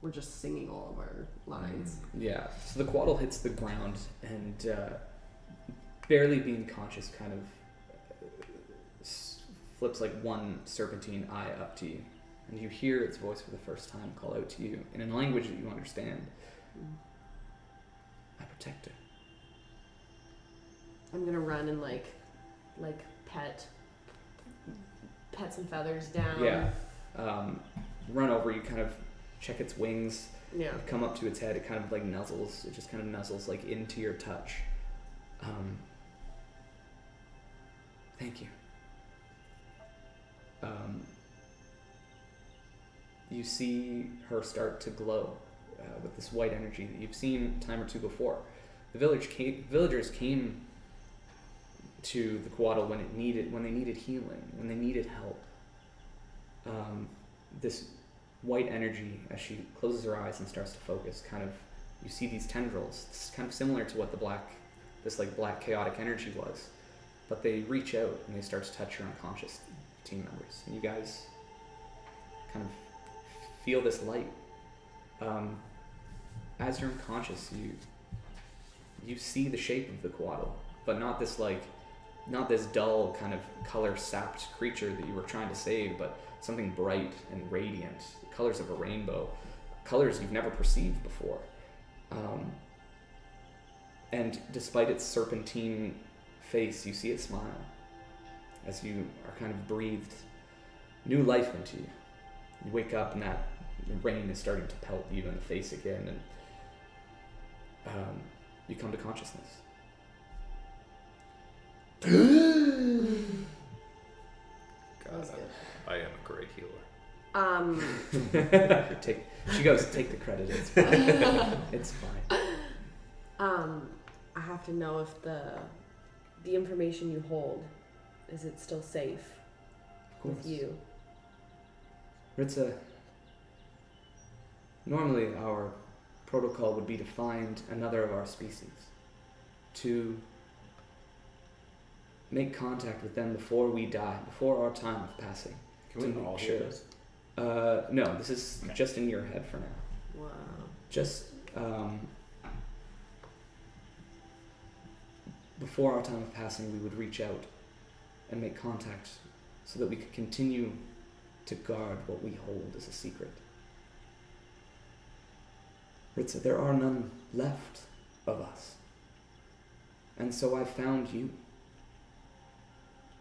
we're just singing all of our lines. Yeah. So the Coatl hits the ground and barely being conscious, kind of flips like one serpentine eye up to you, and you hear its voice for the first time call out to you in a language that you understand. I protect her. I'm gonna run and like pet some feathers down. Yeah. Run over. You kind of check its wings. Yeah. Come up to its head. It kind of like nuzzles. It just kind of nuzzles like into your touch. Thank you. You see her start to glow with this white energy that you've seen a time or two before. The villagers came to the Coatl when they needed healing, when they needed help. This white energy, as she closes her eyes and starts to focus, kind of, you see these tendrils. This is kind of similar to what this black chaotic energy was, but they reach out and they start to touch your unconscious team members. And you guys kind of feel this light. As you're unconscious, you see the shape of the Coatl, but not this dull kind of color sapped creature that you were trying to save, but something bright and radiant, colors of a rainbow, colors you've never perceived before. And despite its serpentine face, you see it smile as you are kind of breathed new life into you. You wake up and that rain is starting to pelt you in the face again, and you come to consciousness. God, I am a great healer. She goes, take the credit. It's fine. It's fine. I have to know if the information you hold, is it still safe with you? Ritza, normally our protocol would be to find another of our species, to make contact with them before we die, before our time of passing. Can we all hear this? No, this is just in your head for now. Wow. Just before our time of passing, we would reach out and make contact so that we could continue to guard what we hold as a secret. Ritza, there are none left of us. And so I found you.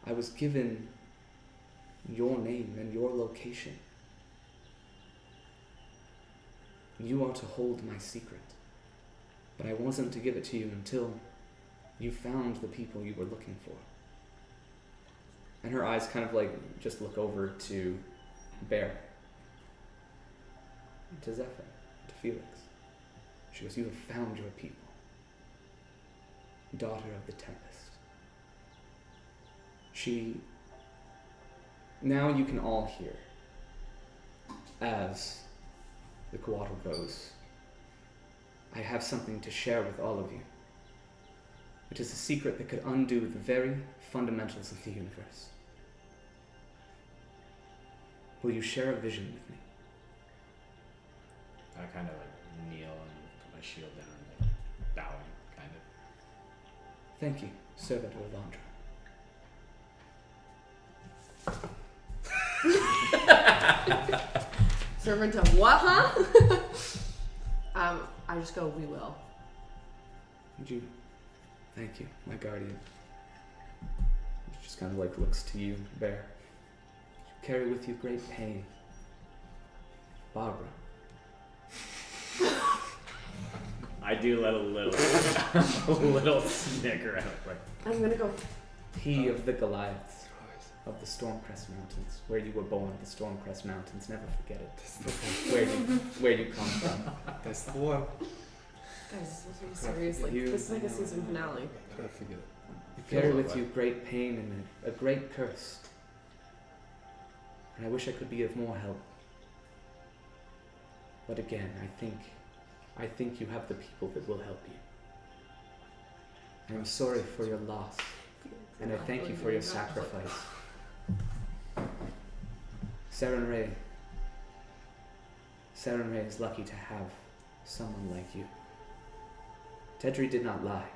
I was given your name and your location. You are to hold my secret. But I wasn't to give it to you until you found the people you were looking for. And her eyes kind of like just look over to Bear, to Zephyr, to Felix. She goes, you have found your people, daughter of the Tempest. Now you can all hear, as the Coatl goes, I have something to share with all of you. It is a secret that could undo the very fundamentals of the universe. Will you share a vision with me? I kind of like kneel and put my shield down, like bowing, kind of. Thank you, servant of Avandra. Servant of what, huh? I just go, we will. Would you? Thank you, my guardian. She just kind of like looks to you, Bear. You carry with you great pain. Barbara. I do let a little, a little snicker out. Like, I'm gonna go. He of the Goliaths, of the Stormcrest Mountains, where you were born, the Stormcrest Mountains, never forget it. Where you come from. That's the one. Guys, this is serious. Like, this is like a season finale. Try to forget it. You carry with you great pain and a great curse. And I wish I could be of more help. But again, I think you have the people that will help you. I am sorry for your loss, and I thank you for your sacrifice. Seren Ray is lucky to have someone like you. Tedri did not lie.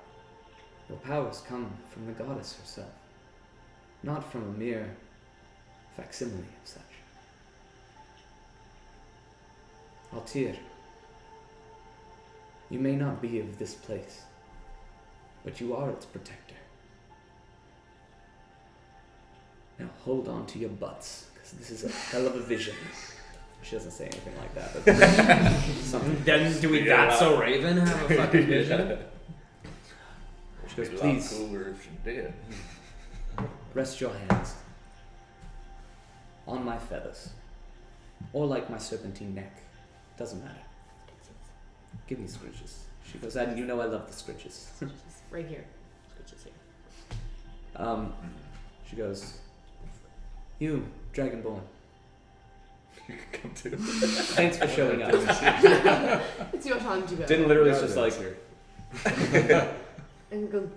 Your powers come from the goddess herself, not from a mere facsimile of such. Altir, you may not be of this place, but you are its protector. Now hold on to your butts, because this is a hell of a vision. She doesn't say anything like that, but something. do we That's So Raven have a fucking vision? She goes, It'd be a lot please, cooler if she did. rest your hands on my feathers, or like my serpentine neck. Doesn't matter. Give me scritches. She goes, and you know I love the scritches. Right here. Switches here. She goes, you, Dragonborn. You can come too. Thanks for showing up. It's your time to go. Didn't literally it's just like And go.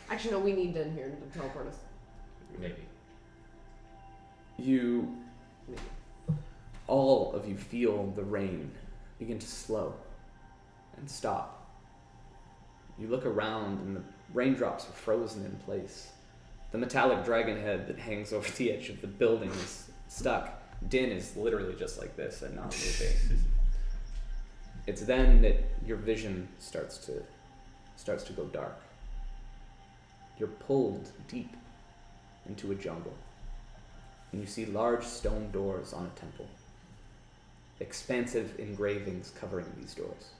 Actually, no. We need Den here to teleport us. Maybe. you, all of you feel the rain begin to slow and stop. You look around and the raindrops are frozen in place. The metallic dragon head that hangs over the edge of the building is stuck. Din is literally just like this and not moving. It's then that your vision starts to go dark. You're pulled deep into a jungle, and you see large stone doors on a temple. Expansive engravings covering these doors.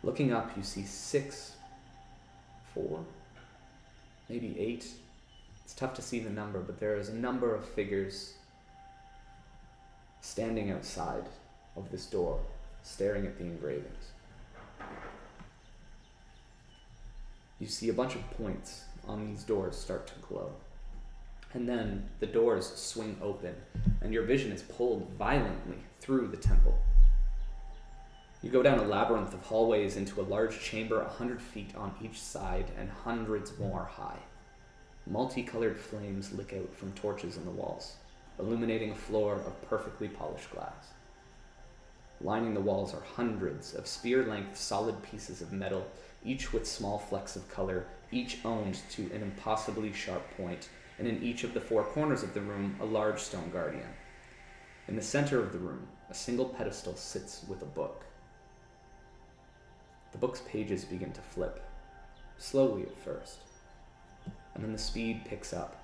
Looking up, you see 4, maybe 8. It's tough to see the number, but there is a number of figures standing outside of this door, staring at the engravings. You see a bunch of points on these doors start to glow. And then the doors swing open, and your vision is pulled violently through the temple. You go down a labyrinth of hallways into a large chamber 100 feet on each side and hundreds more high. Multicolored flames lick out from torches in the walls, illuminating a floor of perfectly polished glass. Lining the walls are hundreds of spear-length solid pieces of metal, each with small flecks of color, each owned to an impossibly sharp point, and in each of the 4 corners of the room, a large stone guardian. In the center of the room, a single pedestal sits with a book. The book's pages begin to flip, slowly at first, and then the speed picks up.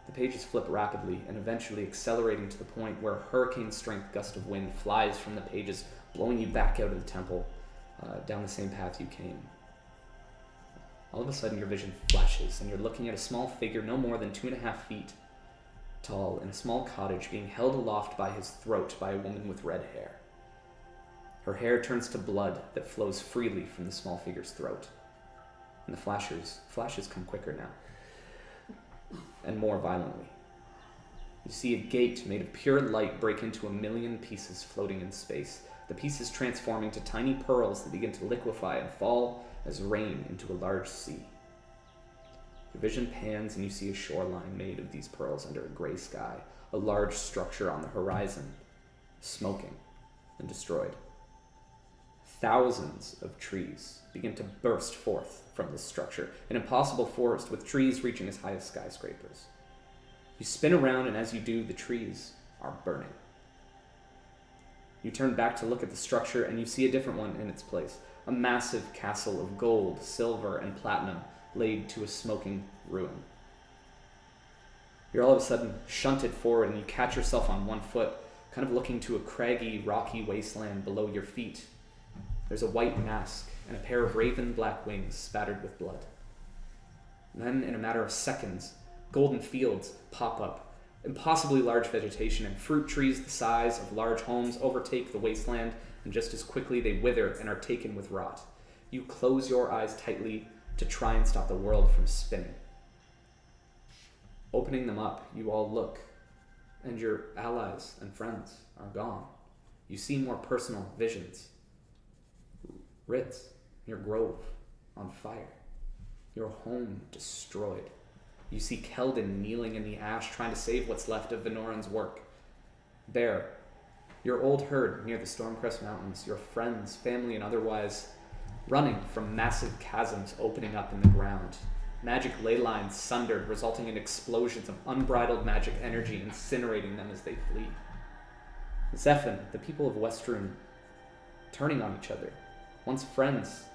The pages flip rapidly and eventually accelerating to the point where a hurricane-strength gust of wind flies from the pages, blowing you back out of the temple, down the same path you came. All of a sudden your vision flashes and you're looking at a small figure no more than 2.5 feet tall in a small cottage being held aloft by his throat by a woman with red hair. Her hair turns to blood that flows freely from the small figure's throat. And the flashes come quicker now, and more violently. You see a gate made of pure light break into 1,000,000 pieces floating in space, the pieces transforming to tiny pearls that begin to liquefy and fall as rain into a large sea. Your vision pans and you see a shoreline made of these pearls under a gray sky, a large structure on the horizon, smoking and destroyed. Thousands of trees begin to burst forth from this structure, an impossible forest with trees reaching as high as skyscrapers. You spin around, and as you do, the trees are burning. You turn back to look at the structure, and you see a different one in its place, a massive castle of gold, silver, and platinum laid to a smoking ruin. You're all of a sudden shunted forward, and you catch yourself on one foot, kind of looking to a craggy, rocky wasteland below your feet. There's a white mask and a pair of raven black wings spattered with blood. And then, in a matter of seconds, golden fields pop up, impossibly large vegetation and fruit trees the size of large homes overtake the wasteland, and just as quickly they wither and are taken with rot. You close your eyes tightly to try and stop the world from spinning. Opening them up, you all look, and your allies and friends are gone. You see more personal visions. Ritz, your grove on fire, your home destroyed. You see Keldon kneeling in the ash trying to save what's left of Venoran's work. There, your old herd near the Stormcrest Mountains, your friends, family, and otherwise, running from massive chasms opening up in the ground. Magic ley lines sundered, resulting in explosions of unbridled magic energy incinerating them as they flee. Zephan, the people of Westruun, turning on each other. Once friends,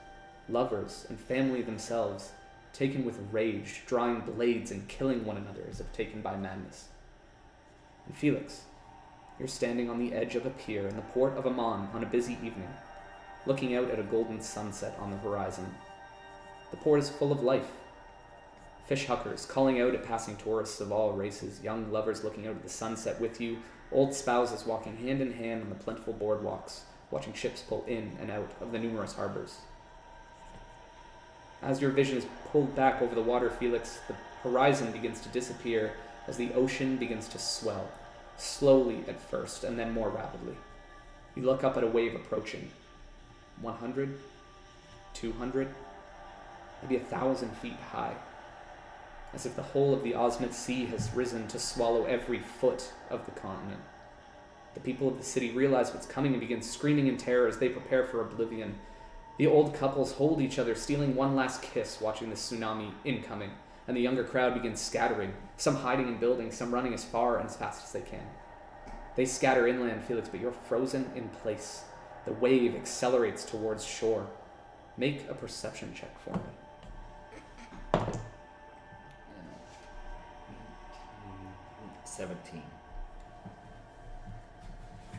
lovers, and family themselves, taken with rage, drawing blades and killing one another as if taken by madness. And Felix, you're standing on the edge of a pier in the port of Amon on a busy evening, looking out at a golden sunset on the horizon. The port is full of life. Fish huckers calling out at passing tourists of all races, young lovers looking out at the sunset with you, old spouses walking hand in hand on the plentiful boardwalks, watching ships pull in and out of the numerous harbors. As your vision is pulled back over the water, Felix, the horizon begins to disappear as the ocean begins to swell, slowly at first and then more rapidly. You look up at a wave approaching. 100, 200, maybe 1,000 feet high, as if the whole of the Osmit Sea has risen to swallow every foot of the continent. The people of the city realize what's coming and begin screaming in terror as they prepare for oblivion. The old couples hold each other, stealing one last kiss, watching the tsunami incoming, and the younger crowd begins scattering, some hiding in buildings, some running as far and as fast as they can. They scatter inland, Felix, but you're frozen in place. The wave accelerates towards shore. Make a perception check for me. 17.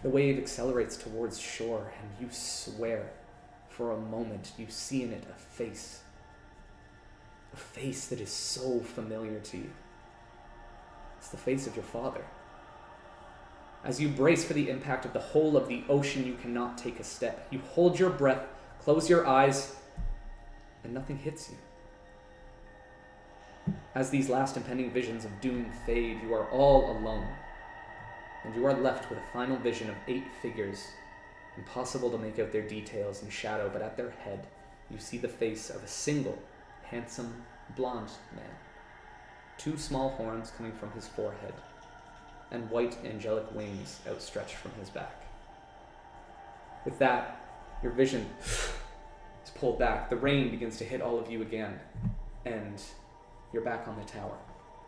The wave accelerates towards shore, and you swear, for a moment, you see in it a face that is so familiar to you. It's the face of your father. As you brace for the impact of the whole of the ocean, you cannot take a step. You hold your breath, close your eyes, and nothing hits you. As these last impending visions of doom fade, you are all alone. And you are left with a final vision of 8 figures. Impossible to make out their details in shadow, but at their head, you see the face of a single, handsome, blonde man. 2 small horns coming from his forehead, and white angelic wings outstretched from his back. With that, your vision is pulled back. The rain begins to hit all of you again, and you're back on the tower.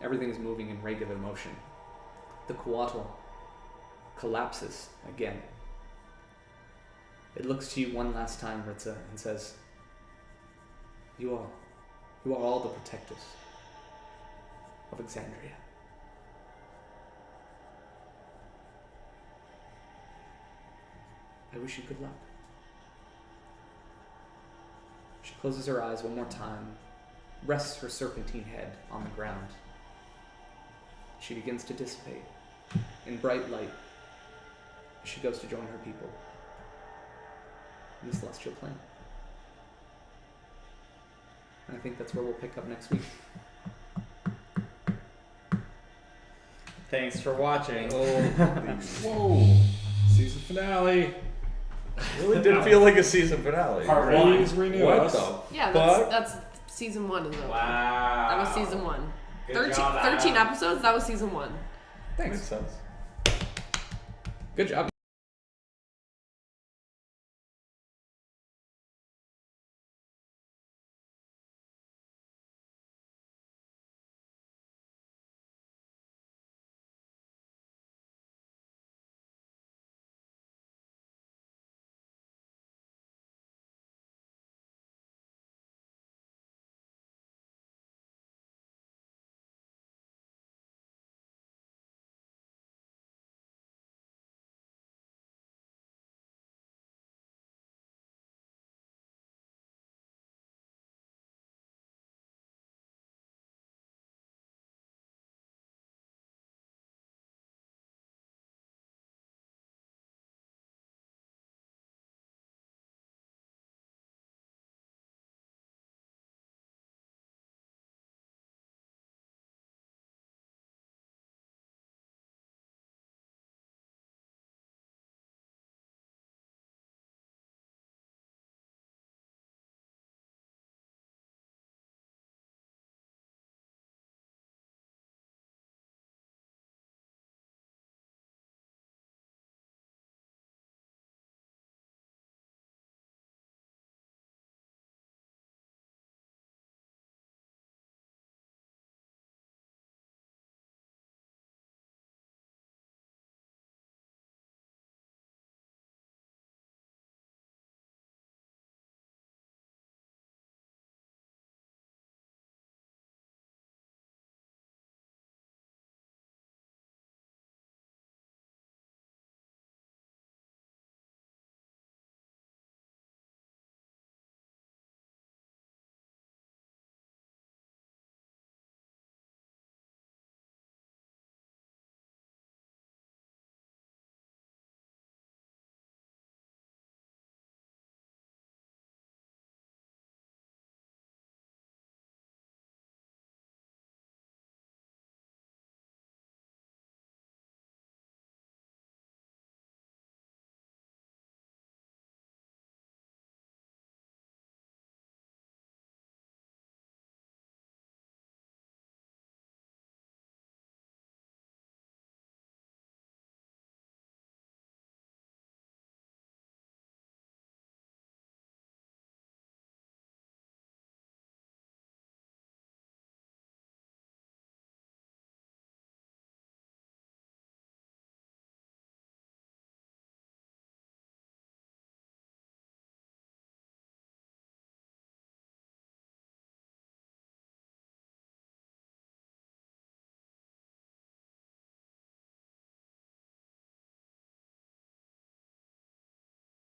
Everything is moving in regular motion. The Coatl collapses again. It looks to you one last time, Ritza, and says, You are all the protectors of Exandria. I wish you good luck. She closes her eyes one more time, rests her serpentine head on the ground. She begins to dissipate in bright light as she goes to join her people in the celestial plane. And I think that's where we'll pick up next week. Thanks for watching. Whoa! Season finale. Really did feel like a season finale. Part Ratings one. renew What us. the? Yeah, Fuck. that's season 1 is over. Wow. That was season 1. Good job, 13 Adam. episodes, that was season 1. Makes sense. Good job.